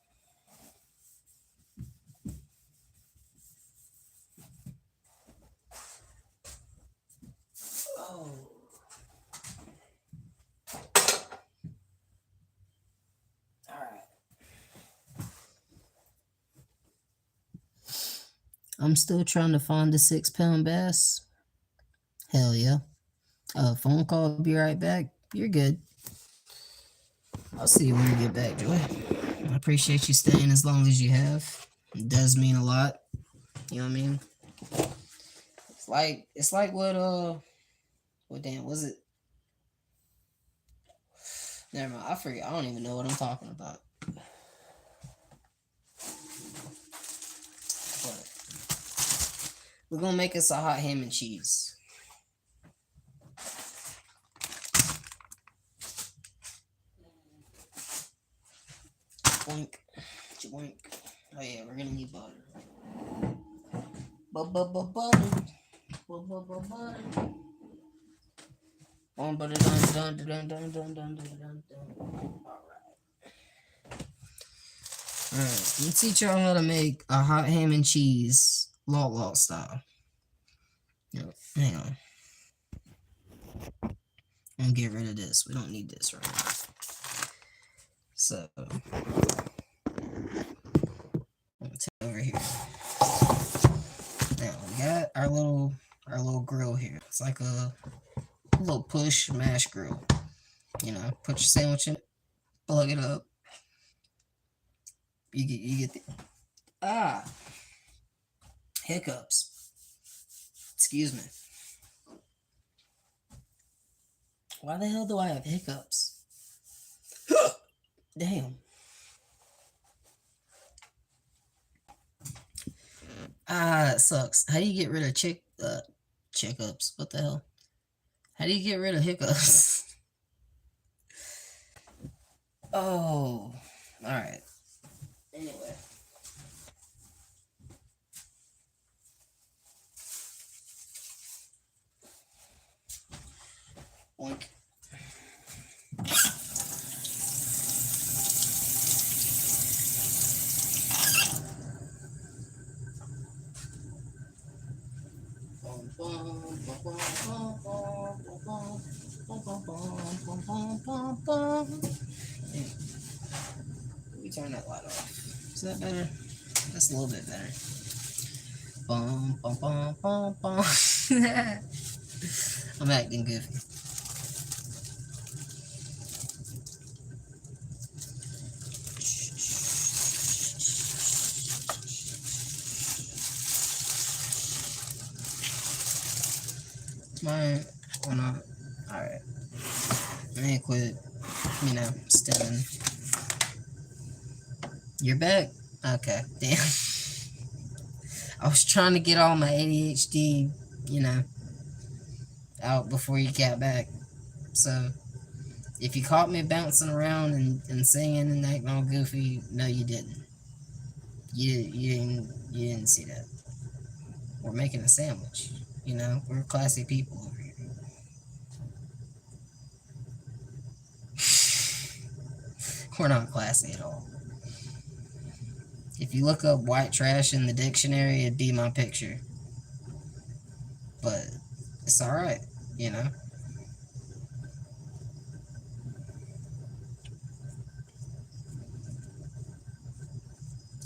Oh. Alright. I'm still trying to find a 6-pound bass. Hell yeah. Phone call, I'll be right back. You're good. I'll see you when you get back, Joy. I appreciate you staying as long as you have. It does mean a lot. You know what I mean? It's like what damn was it? Never mind, I forget. I don't even know what I'm talking about. But we're gonna make us a hot ham and cheese. Boink, boink. Oh yeah, we're gonna need butter. Butter. Butter. Butter dun dun dun dun dun dun dun dun. Alright, let's teach y'all how to make a hot ham and cheese lot style. Hang on. I'm gonna get rid of this. We don't need this right now. So, let's take over here. Now we got our little grill here. It's like a little push mash grill. You know, put your sandwich in it, plug it up. You get the hiccups. Excuse me. Why the hell do I have hiccups? Damn. It sucks. How do you get rid of chickups? What the hell? How do you get rid of hiccups? Oh, alright. Anyway. Oink. We turn that light off. Is that better? That's a little bit better. Bum, bum, bum, bum, bum. I'm acting goofy. Mine or not. Alright. I ain't quit, stemming. You're back? Okay, damn. I was trying to get all my ADHD, out before you got back. So, if you caught me bouncing around and singing and acting all goofy, no, you didn't. You didn't see that. We're making a sandwich. We're classy people over here. We're not classy at all. If you look up white trash in the dictionary, it'd be my picture. But it's alright,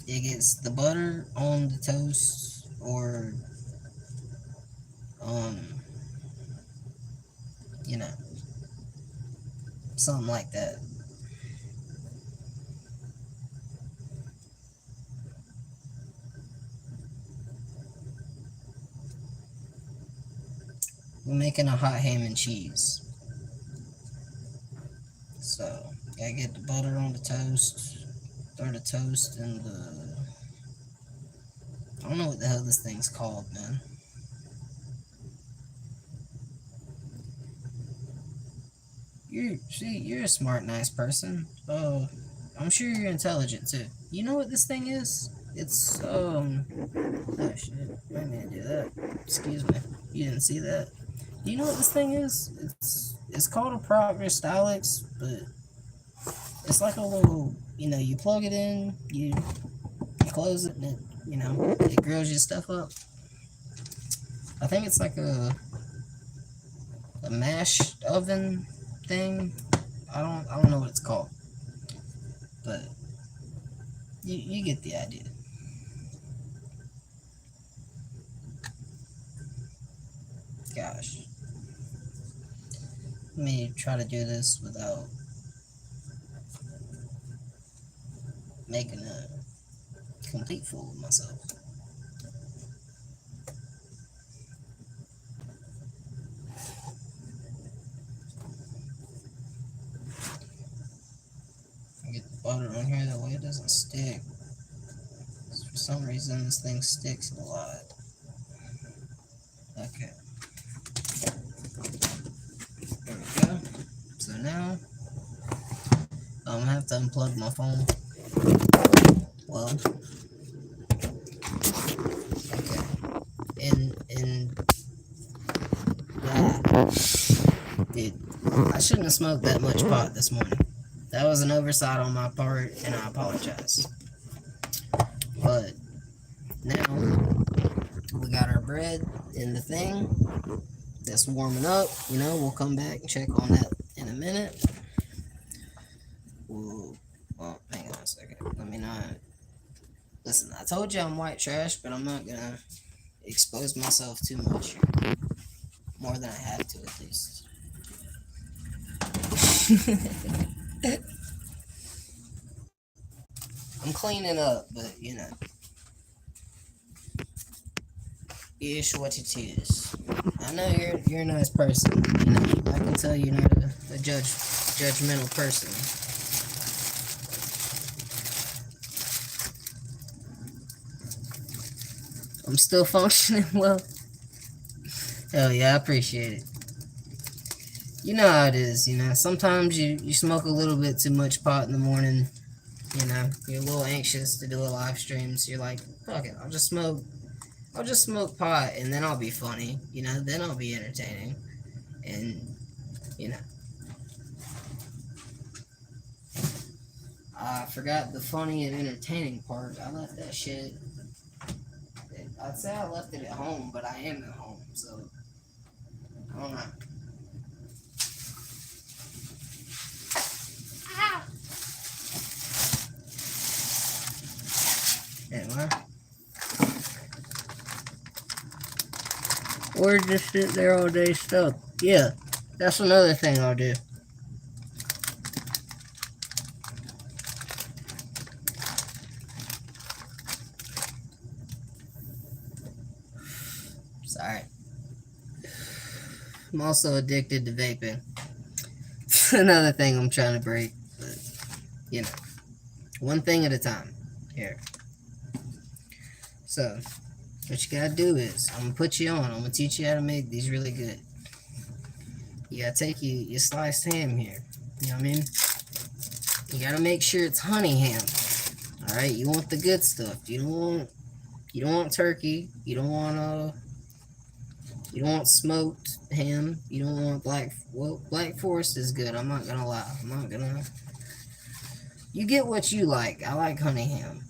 It gets the butter on the toast or something like that. We're making a hot ham and cheese. So, gotta get the butter on the toast, throw the toast in the... I don't know what the hell this thing's called, man. You're a smart, nice person. I'm sure you're intelligent too. You know what this thing is? It's oh shit, I didn't do that. Excuse me. You didn't see that? Do you know what this thing is? It's called a Proctor Stylix, but it's like a little, you plug it in, you close it, and it grills your stuff up. I think it's like a mash oven thing. I don't know what it's called, but you get the idea. Gosh, let me try to do this without making a complete fool of myself. Get the butter on here that way it doesn't stick. For some reason this thing sticks a lot. Okay. There we go. So now I'm gonna have to unplug my phone. Well, I shouldn't have smoked that much pot this morning. That was an oversight on my part, and I apologize. But now we got our bread in the thing that's warming up. You know, we'll come back and check on that in a minute. Well, hang on a second. Let me not. Listen, I told you I'm white trash, but I'm not gonna expose myself too much. More than I have to, at least. I'm cleaning up, but you know, ish what it is. I know you're a nice person. You know, I can tell you're not a judgmental person. I'm still functioning well. Hell yeah, I appreciate it. You know how it is, you know. Sometimes you smoke a little bit too much pot in the morning. You know, you're a little anxious to do a live stream, so you're like, fuck it, I'll just smoke pot, and then I'll be funny. You know, then I'll be entertaining, and you know. I forgot the funny and entertaining part. I left that shit. I'd say I left it at home, but I am at home, so I don't know. Anyway, or just sit there all day stuck. Yeah, that's another thing I'll do. Sorry. I'm also addicted to vaping. It's another thing I'm trying to break, but you know, one thing at a time. Here. So, what you gotta do is, I'm gonna put you on. I'm gonna teach you how to make these really good. You gotta take your sliced ham here. You know what I mean? You gotta make sure it's honey ham. All right, you want the good stuff. You don't want turkey. You don't want smoked ham. You don't want Black Forest is good. I'm not gonna lie. You get what you like. I like honey ham.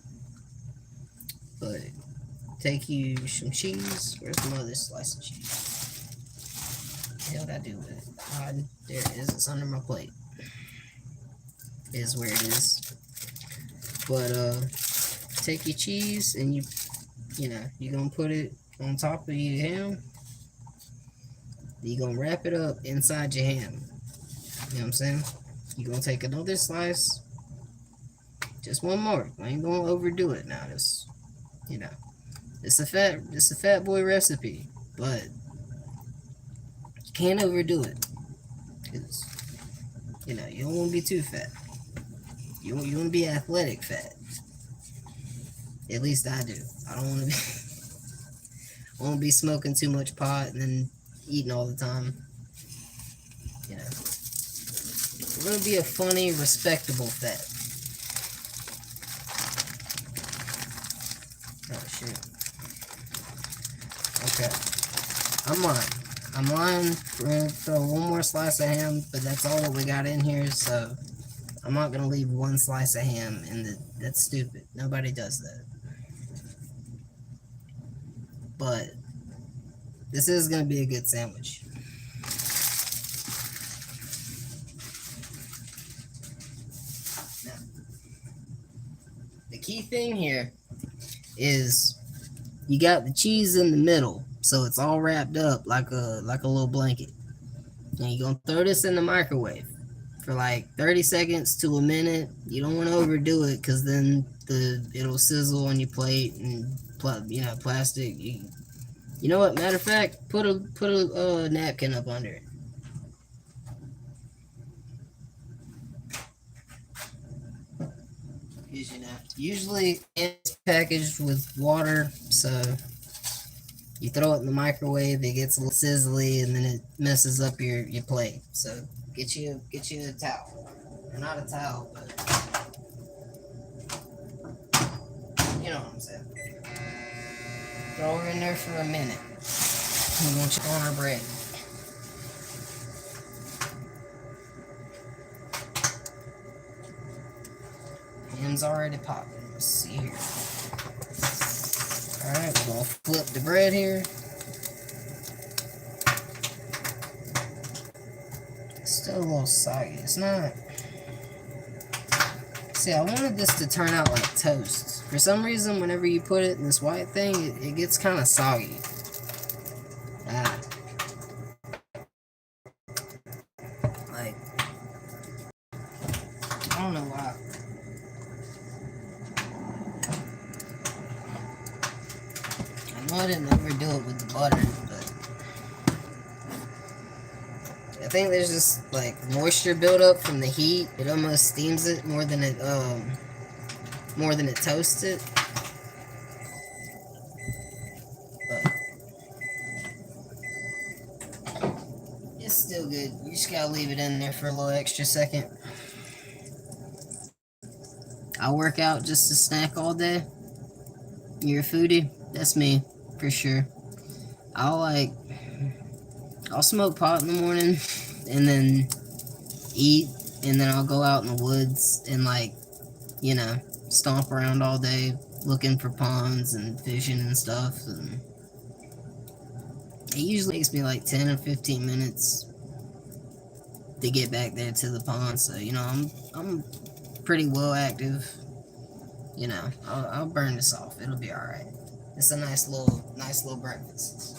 But take you some cheese. Where's my other slice of cheese? What the hell did I do with it? There it is. It's under my plate. It is where it is. But take your cheese and you're gonna put it on top of your ham. You're gonna wrap it up inside your ham. You know what I'm saying? You're gonna take another slice. Just one more. I ain't gonna overdo it now. Just, you know, it's a fat boy recipe, but you can't overdo it. Cause you know you don't want to be too fat. You want to be athletic fat. At least I do. I don't want to be. I won't be smoking too much pot and then eating all the time. You know, we're gonna be a funny, respectable fat. Oh shit. Okay. I'm lying. We're gonna throw one more slice of ham, but that's all that we got in here, so I'm not gonna leave one slice of ham in the. That's stupid. Nobody does that. But this is gonna be a good sandwich. Now, the key thing here is you got the cheese in the middle, so it's all wrapped up like a little blanket. And you're gonna throw this in the microwave for like 30 seconds to a minute. You don't want to overdo it, because then it'll sizzle on your plate and plastic. You know what? Matter of fact, put a napkin up under it. Usually it's packaged with water, so you throw it in the microwave, it gets a little sizzly, and then it messes up your plate. So get you a towel, or not a towel, but you know what I'm saying. Throw her in there for a minute. We want you on our bread. one's already popping. Let's see here. Alright, we're gonna flip the bread here. It's still a little soggy. It's not. See, I wanted this to turn out like toast. For some reason, whenever you put it in this white thing, it gets kind of soggy. Like, I don't know why. I know I didn't overdo it with the butter, but I think there's just like moisture buildup from the heat. It almost steams it more than it toasts it. But it's still good. You just gotta leave it in there for a little extra second. I work out just to snack all day. You're a foodie? That's me, for sure. I'll smoke pot in the morning and then eat, and then I'll go out in the woods and stomp around all day looking for ponds and fishing and stuff. And it usually takes me like 10 or 15 minutes to get back there to the pond. So, I'm pretty well active. I'll burn this off. It'll be alright. It's a nice little breakfast.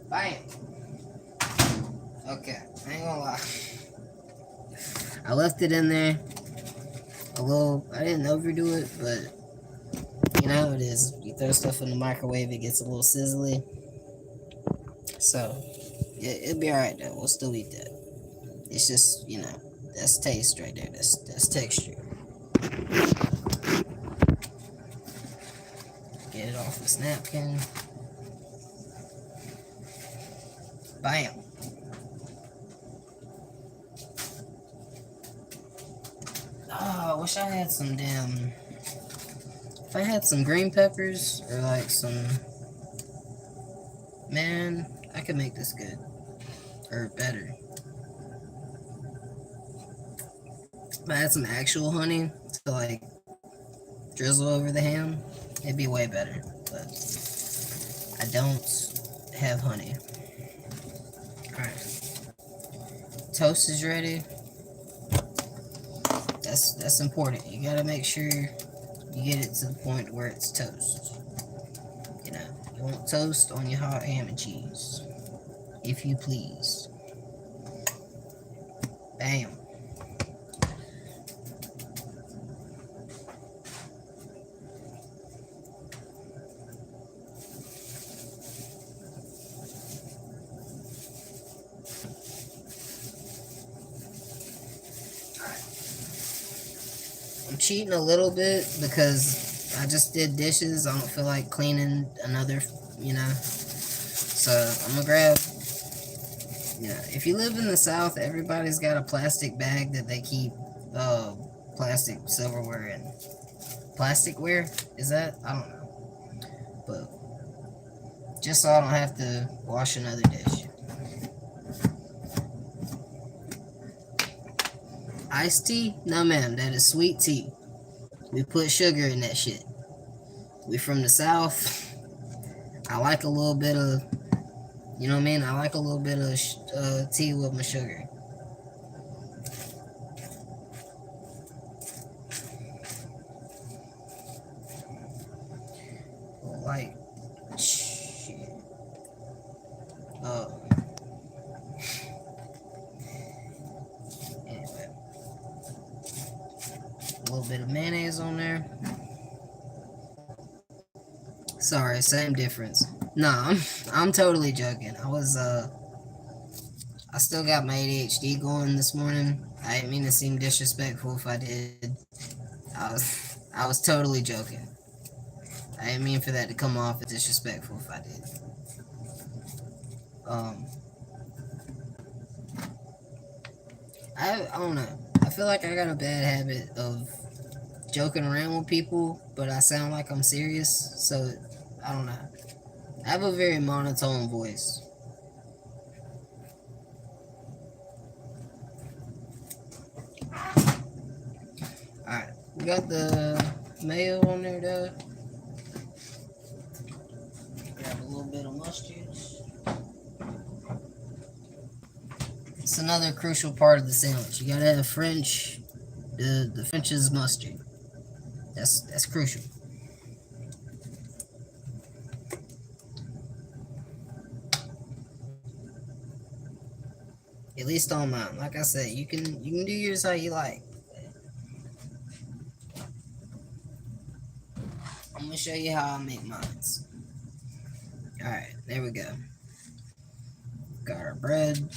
Bam! Okay, I ain't gonna lie. I left it in there a little. I didn't overdo it, but you know how it is. You throw stuff in the microwave, it gets a little sizzly. So, it'll be alright though. We'll still eat that. It's just, that's taste right there. That's texture. Get it off this napkin. Bam. Oh, I wish I had some damn. If I had some green peppers or like some. Man, I could make this good. Or better. If I had some actual honey to like drizzle over the ham, it'd be way better. But I don't have honey. Alright. Toast is ready. That's important. You gotta make sure you get it to the point where it's toast. You want toast on your hot ham and cheese. If you please. Bam. I'm cheating a little bit because I just did dishes. I don't feel like cleaning another, So I'm gonna grab, if you live in the South, everybody's got a plastic bag that they keep plastic silverware in. Plasticware? Is that? I don't know. But just so I don't have to wash another dish. Iced tea? No, ma'am. That is sweet tea. We put sugar in that shit. We from the South. I like a little bit of, you know what I mean? I like a little bit of tea with my sugar. Like, shit. Anyway. A little bit of mayonnaise on there. Sorry, same difference. Nah, I'm totally joking. I still got my ADHD going this morning. I didn't mean to seem disrespectful if I did. I was totally joking. I didn't mean for that to come off as disrespectful if I did. I don't know. I feel like I got a bad habit of joking around with people, but I sound like I'm serious, so I don't know. I have a very monotone voice. got the mayo on there though. Grab a little bit of mustard. It's another crucial part of the sandwich. You gotta have French. The French's mustard. That's crucial. At least on mine. Like I said, you can do yours how you like. I'm gonna show you how I make mine. Alright, there we go. Got our bread.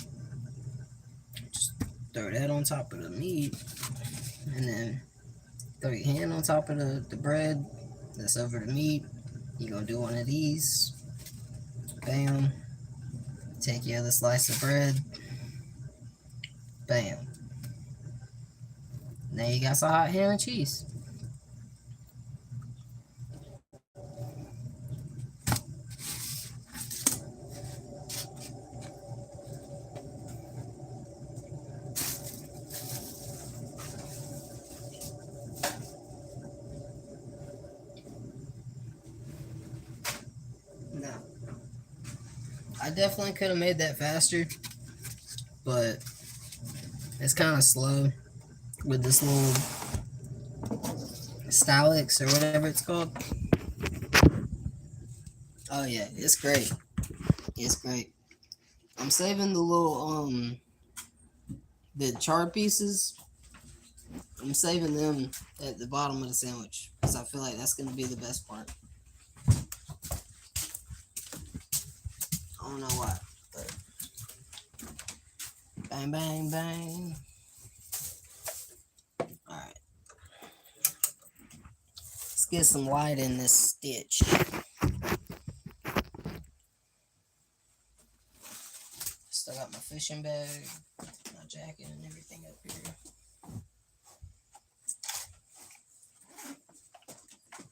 Just throw that on top of the meat. And then throw your hand on top of the bread that's over the meat. You're gonna do one of these. Bam. Take your other slice of bread. Bam. Now you got some hot ham and cheese. Now, I definitely could have made that faster, but it's kind of slow with this little Stylix or whatever it's called. Oh yeah, it's great. It's great. I'm saving the little the charred pieces. I'm saving them at the bottom of the sandwich because I feel like that's gonna be the best part. I don't know why, but bang, bang, bang. All right, let's get some light in this stitch. Still got my fishing bag, my jacket, and everything up here.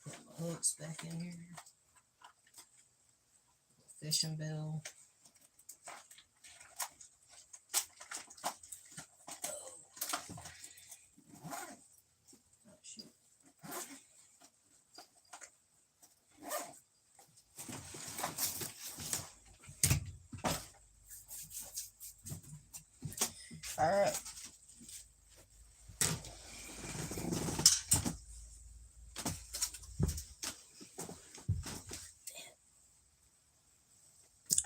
Put my hooks back in here. Fishing bill. Alright.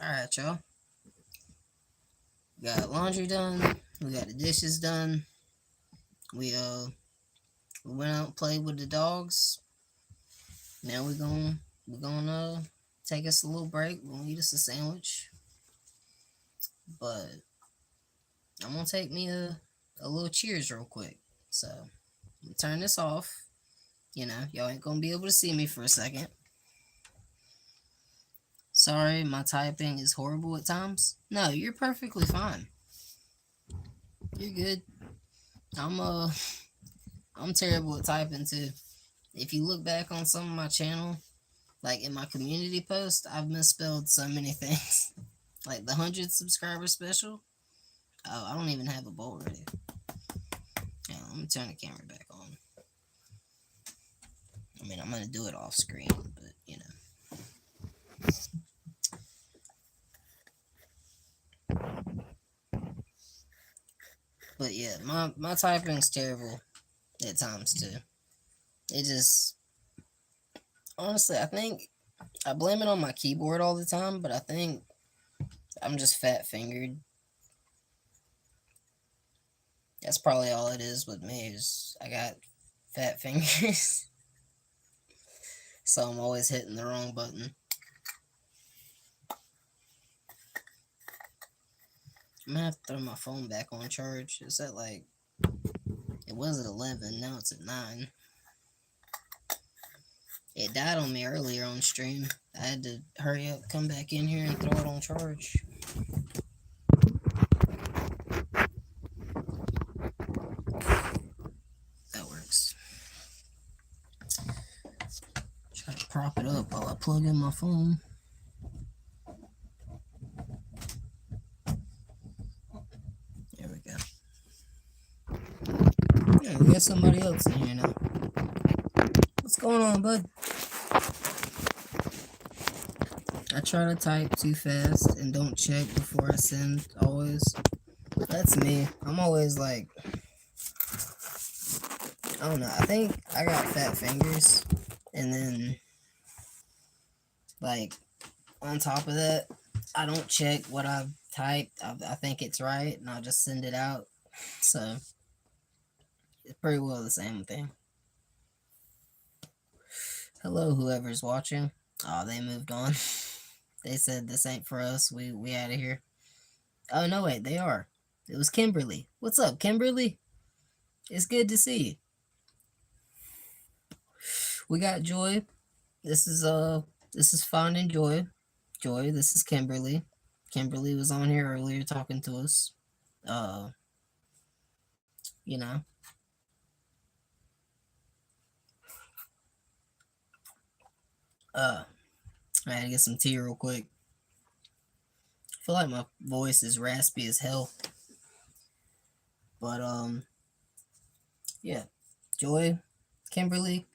Alright, y'all. We got laundry done. We got the dishes done. We went out and played with the dogs. Now we're gonna take us a little break. We're gonna eat us a sandwich. But I'm gonna take me a little cheers real quick. So I'm gonna turn this off. You know, y'all ain't gonna be able to see me for a second. Sorry, my typing is horrible at times. No, you're perfectly fine. You're good. I'm terrible at typing too. If you look back on some of my channel, like in my community post, I've misspelled so many things. Like the 100 subscriber special. Oh, I don't even have a bowl ready. Yeah, let me turn the camera back on. I mean, I'm gonna do it off screen, but you know. But yeah, my typing's terrible at times too. It just, honestly, I think I blame it on my keyboard all the time, but I think I'm just fat fingered. That's probably all it is with me, is I got fat fingers. So I'm always hitting the wrong button. I'm gonna have to throw my phone back on charge. It's at like, it was at 11, now it's at 9. It died on me earlier on stream. I had to hurry up, come back in here and throw it on charge. That works. Try to prop it up while I plug in my phone. There we go. Yeah, we got somebody else in here now. on, bud? I try to type too fast and don't check before I send, always. That's me. I'm always like, I don't know. I think I got fat fingers. And then, like, on top of that, I don't check what I've typed. I think it's right, and I'll just send it out. So, it's pretty well the same thing. Hello, whoever's watching. Oh, they moved on. They said this ain't for us. We out of here. Oh, no, wait, they are. It was Kimberly. What's up, Kimberly? It's good to see you. We got Joy. This is Finding Joy. Joy, this is Kimberly. Kimberly was on here earlier talking to us. You know. I had to get some tea real quick. I feel like my voice is raspy as hell. But yeah. Joy, Kimberly,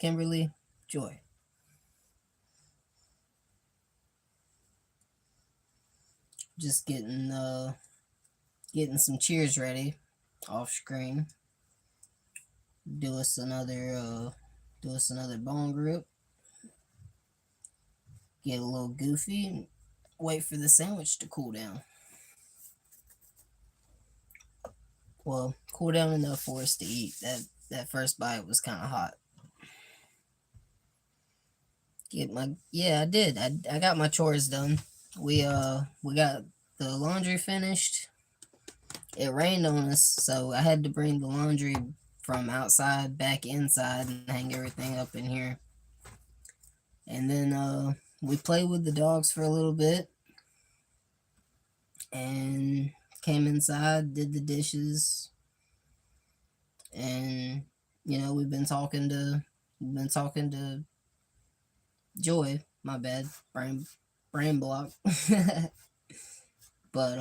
Joy. Just getting some cheers ready off screen. Do us another bone grip. Get a little goofy and wait for the sandwich to cool down. Well, cool down enough for us to eat. That first bite was kind of hot. I did. I got my chores done. We got the laundry finished. It rained on us, so I had to bring the laundry from outside back inside and hang everything up in here. And then we played with the dogs for a little bit and came inside, did the dishes, and we've been talking to Joy. My bad, brain block. But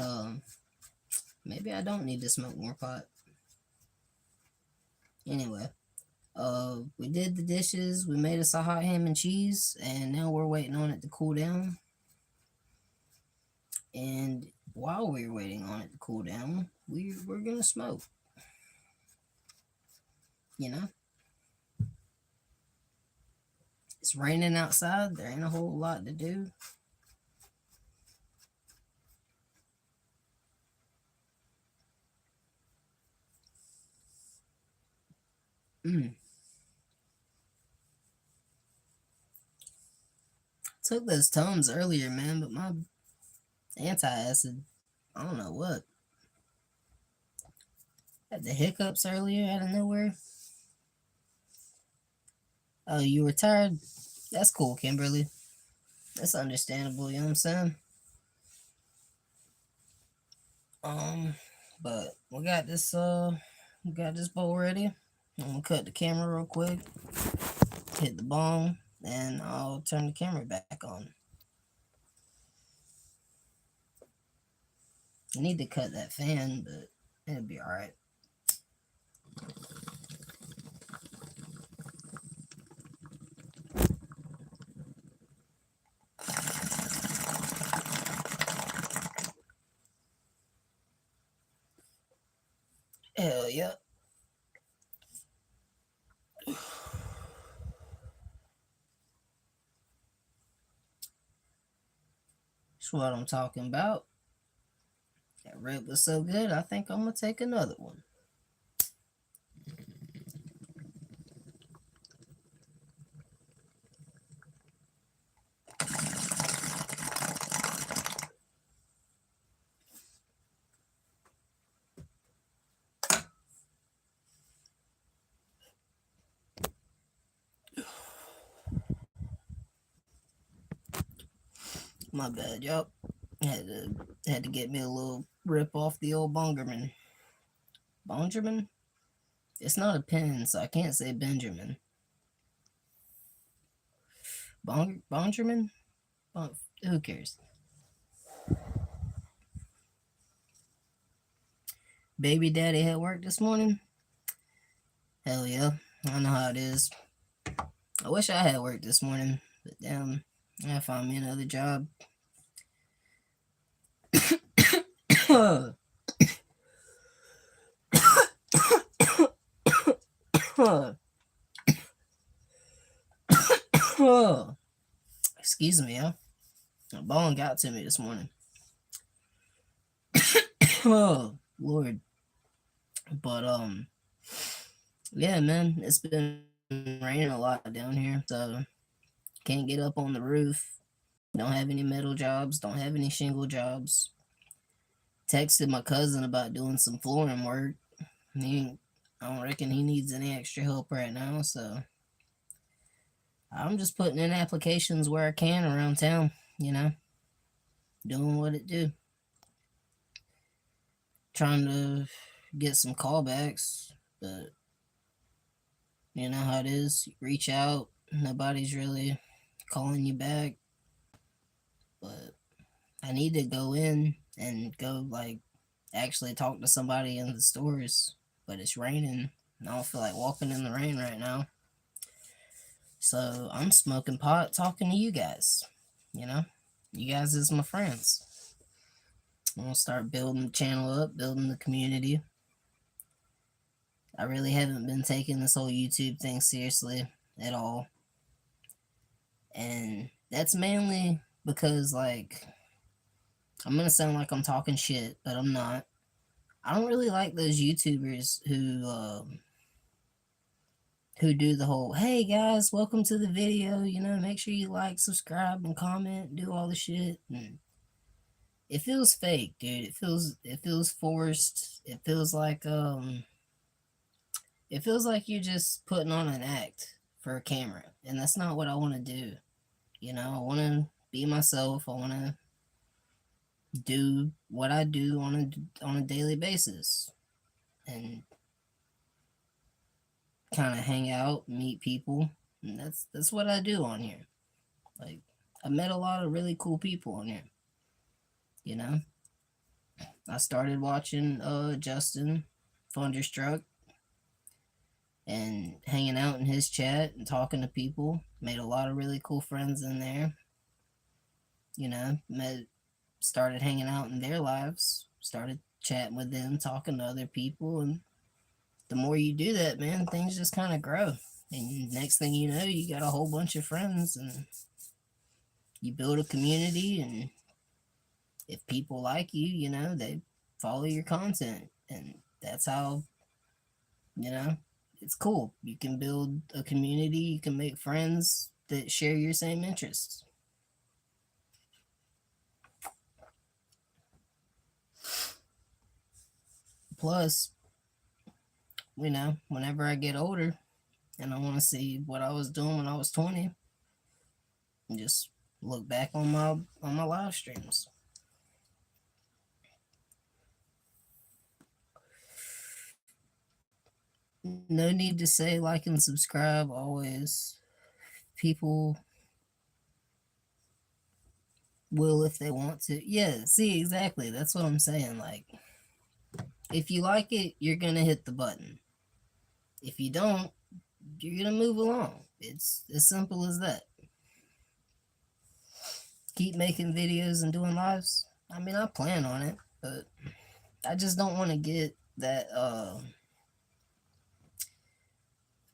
maybe I don't need to smoke more pot. Anyway, we did the dishes. We made us a hot ham and cheese, and now we're waiting on it to cool down. And while we're waiting on it to cool down, we're gonna smoke. It's raining outside. There ain't a whole lot to do. Took those Tums earlier, man, but my anti-acid, I don't know what. Had the hiccups earlier out of nowhere. Oh, you were tired? That's cool, Kimberly. That's understandable, you know what I'm saying? But we got this bowl ready. I'm gonna cut the camera real quick, hit the bong, and I'll turn the camera back on. I need to cut that fan, but it'll be alright. Hell yeah. That's what I'm talking about. That rib was so good, I think I'm gonna take another one. My bad, y'all. Had to get me a little rip off the old Bongerman. Bongerman? It's not a pen, so I can't say Benjamin. Bongerman? Who cares? Baby daddy had work this morning? Hell yeah. I know how it is. I wish I had work this morning, but damn, I gotta find me another job. Excuse me, huh? A bone got to me this morning. Oh, Lord. But, yeah, man, it's been raining a lot down here, so can't get up on the roof. Don't have any metal jobs, don't have any shingle jobs. Texted my cousin about doing some flooring work. I don't reckon he needs any extra help right now, so I'm just putting in applications where I can around town, doing what it do. Trying to get some callbacks, but you know how it is. Reach out, nobody's really calling you back. But I need to go in and go actually talk to somebody in the stores, but it's raining. I don't feel like walking in the rain right now. So I'm smoking pot talking to you guys. You guys is my friends. I'm gonna start building the channel up, building the community. I really haven't been taking this whole YouTube thing seriously at all. And that's mainly because I'm gonna sound like I'm talking shit, but I'm not. I don't really like those YouTubers who do the whole, hey guys, welcome to the video, make sure you like, subscribe, and comment, do all the shit. And it feels fake, dude. It feels forced. It feels like you're just putting on an act for a camera, and that's not what I want to do. I want to be myself. I want to do what I do on a daily basis, and kind of hang out, meet people, and that's what I do on here. Like, I met a lot of really cool people on here. I started watching Justin Thunderstruck and hanging out in his chat and talking to people. Made a lot of really cool friends in there. Started hanging out in their lives, started chatting with them, talking to other people, and the more you do that, man, things just kind of grow. And next thing you know, you got a whole bunch of friends, and you build a community, and if people like you, they follow your content, and that's how, it's cool. You can build a community, you can make friends that share your same interests. Plus, whenever I get older and I want to see what I was doing when I was 20, and just look back on my live streams. No need to say like and subscribe always. People will if they want to. Yeah, see, exactly. That's what I'm saying. Like, if you like it, you're gonna hit the button. If you don't, you're gonna move along. It's as simple as that. Keep making videos and doing lives. I mean, I plan on it, but I just don't want to get that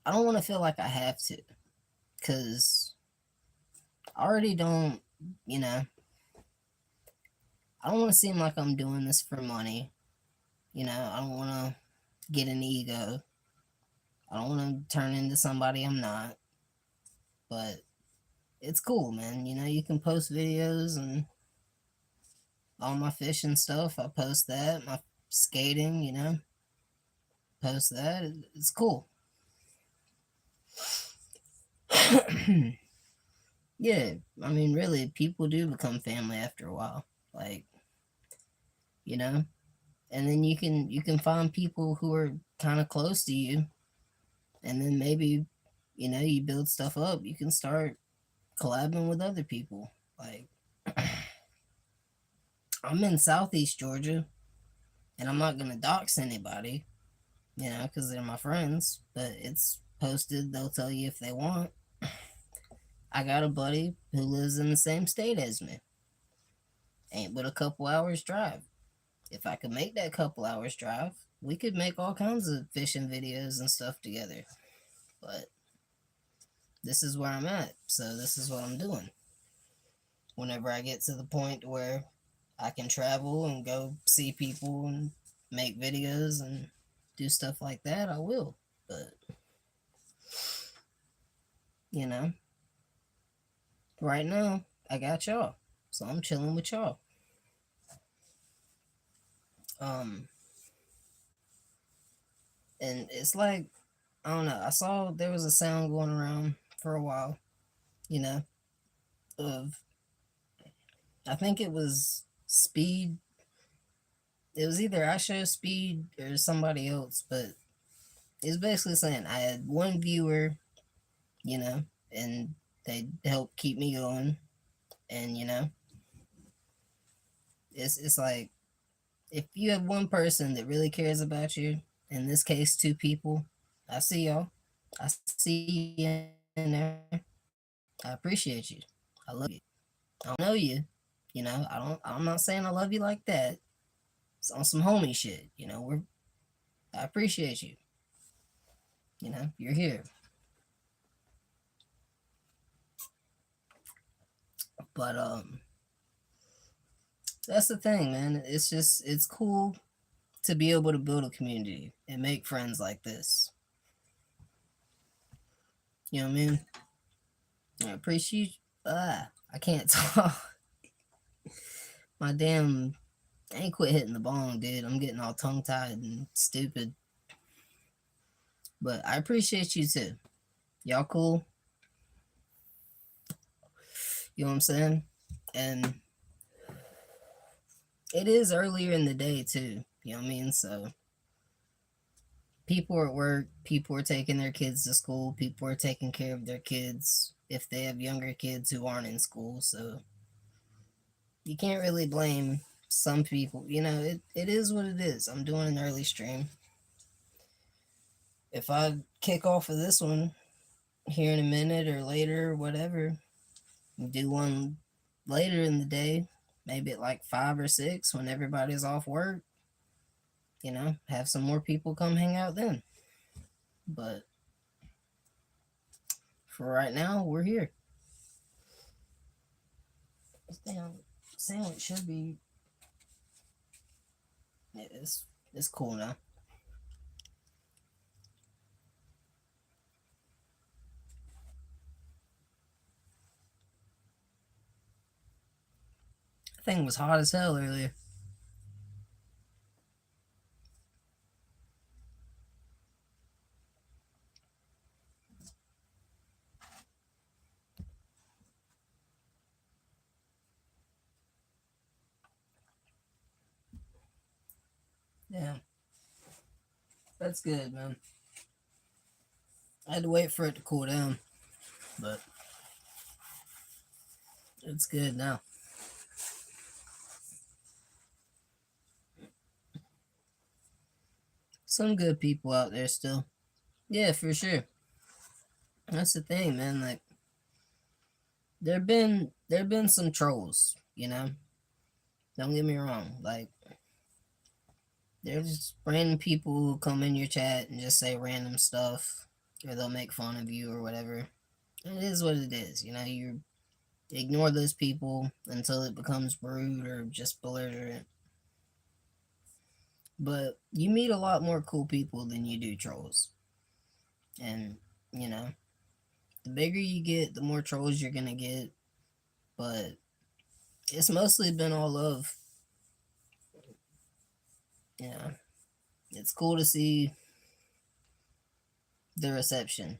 I don't want to feel like I have to, because I already don't, I don't want to seem like I'm doing this for money. I don't want to get an ego. I don't want to turn into somebody I'm not. But it's cool, man. You can post videos and all my fishing stuff. I post that. My skating, post that. It's cool. Yeah, I mean, really, people do become family after a while. Like, and then you can find people who are kind of close to you, and then maybe, you build stuff up. You can start collabing with other people. Like, I'm in Southeast Georgia, and I'm not gonna dox anybody, because they're my friends. But it's posted. They'll tell you if they want. I got a buddy who lives in the same state as me. Ain't but a couple hours drive. If I could make that couple hours drive, we could make all kinds of fishing videos and stuff together. But this is where I'm at, so this is what I'm doing. Whenever I get to the point where I can travel and go see people and make videos and do stuff like that, I will. But, you know, right now, I got y'all. So I'm chilling with y'all. Um, and it's like, I don't know, I saw there was a sound going around for a while, you know, of, I think it was Speed. It was either I Show Speed or somebody else, but it's basically saying I had one viewer, you know, and they help keep me going. And you know, it's like if you have one person that really cares about you, in this case, two people, I see y'all. I see you in there. I appreciate you. I love you. I don't know you. You know, I'm not saying I love you like that. It's on some homie shit. You know, I appreciate you. You know, you're here. But that's the thing, man. It's cool to be able to build a community and make friends like this. You know what I mean? I appreciate. I can't talk. My damn, I ain't quit hitting the bong, dude. I'm getting all tongue tied and stupid. But I appreciate you too. Y'all cool? You know what I'm saying? And it is earlier in the day too. You know what I mean? So people are at work, people are taking their kids to school, people are taking care of their kids if they have younger kids who aren't in school. So you can't really blame some people. You know, it is what it is. I'm doing an early stream. If I kick off of this one here in a minute or later or whatever, do one later in the day, maybe at like 5 or 6 when everybody's off work, you know, have some more people come hang out then. But for right now, we're here. This damn sandwich should be. Yeah, it's cool now. That thing was hot as hell earlier. Yeah, that's good, man. I had to wait for it to cool down, but it's good now. Some good people out there still. Yeah, for sure. That's the thing, man. Like there been some trolls, you know. Don't get me wrong. Like there's random people who come in your chat and just say random stuff, or they'll make fun of you or whatever. It is what it is, you know. You ignore those people until it becomes rude or just belligerent. But you meet a lot more cool people than you do trolls, and you know, the bigger you get, the more trolls you're gonna get. But it's mostly been all love. You know, it's cool to see the reception.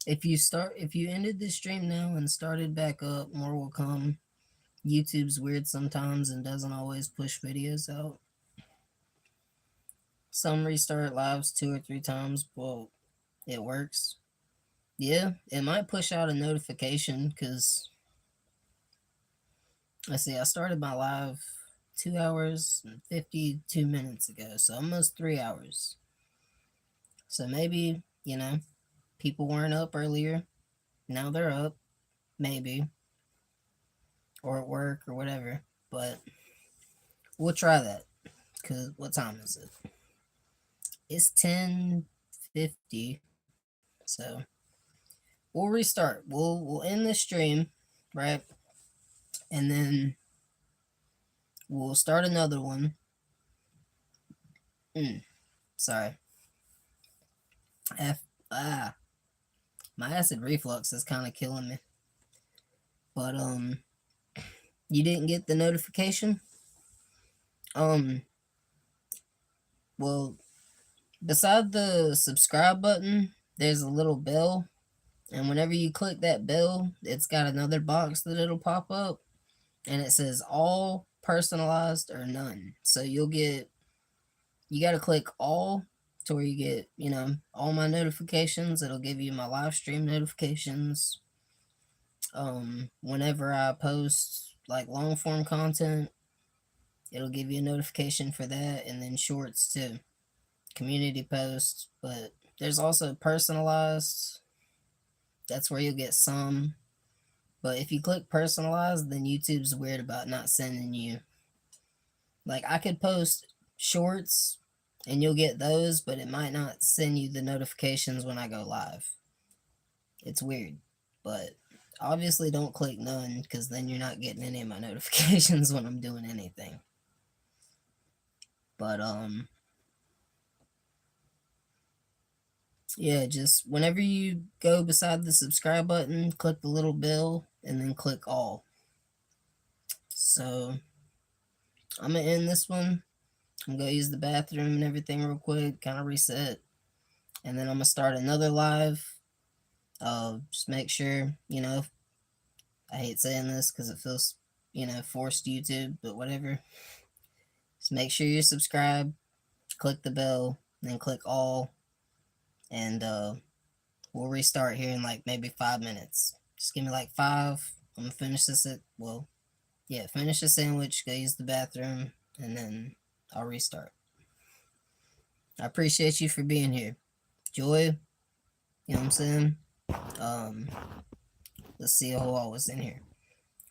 If you ended this stream now and started back up, more will come. YouTube's weird sometimes and doesn't always push videos out. Some restart lives 2 or 3 times, but it works. Yeah, it might push out a notification because let's see, I started my live 2 hours and 52 minutes ago, so almost 3 hours. So maybe, people weren't up earlier. Now they're up, maybe, or at work or whatever. But we'll try that. Because what time is it? It's 10:50. So we'll restart. We'll end this stream, right? And then we'll start another one. Sorry. My acid reflux is kind of killing me. But you didn't get the notification? Well, beside the subscribe button, there's a little bell, and whenever you click that bell, it's got another box that it'll pop up, and it says all, personalized, or none. So you got to click all to where you get, all my notifications. It'll give you my live stream notifications. Whenever I post like long form content, it'll give you a notification for that, and then shorts too, community posts. But there's also personalized. That's where you'll get some. But if you click personalized, then YouTube's weird about not sending you. Like, I could post shorts and you'll get those, but it might not send you the notifications when I go live. It's weird. But obviously don't click none, because then you're not getting any of my notifications when I'm doing anything. But yeah, just whenever you go beside the subscribe button, click the little bell and then click all. So I'm gonna end this one. I'm gonna use the bathroom and everything real quick, kind of reset, and then I'm gonna start another live. Just make sure, I hate saying this because it feels, forced YouTube, but whatever. Just make sure you're subscribed, click the bell, then click all, and we'll restart here in like maybe 5 minutes. Just give me like 5. I'm gonna finish this finish the sandwich, go use the bathroom, and then I'll restart. I appreciate you for being here. Joy, you know what I'm saying? Let's see who all was in here.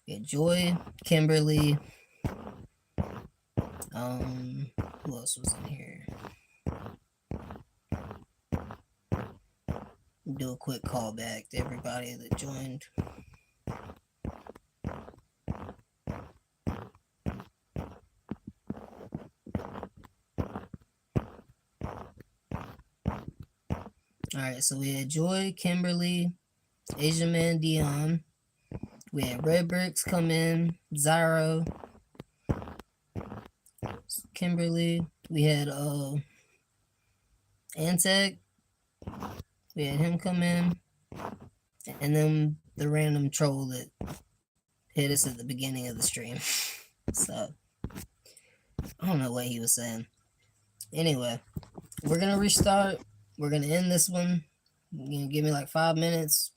Yeah, Joy, Kimberly, who else was in here? Do a quick callback to everybody that joined. Alright, so we had Joy, Kimberly, Asian Man Dion. We had Red Bricks come in, Zyro, Kimberly. We had Antec. We had him come in. And then the random troll that hit us at the beginning of the stream. So, I don't know what he was saying. Anyway, we're going to restart. We're going to end this one. You're going to give me like 5 minutes,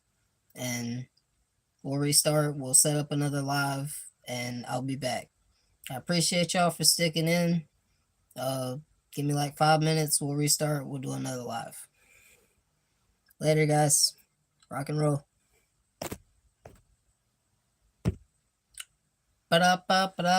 and we'll restart. We'll set up another live, and I'll be back. I appreciate y'all for sticking in. Give me like 5 minutes. We'll restart. We'll do another live. Later, guys. Rock and roll. Ba-da-ba-ba-da.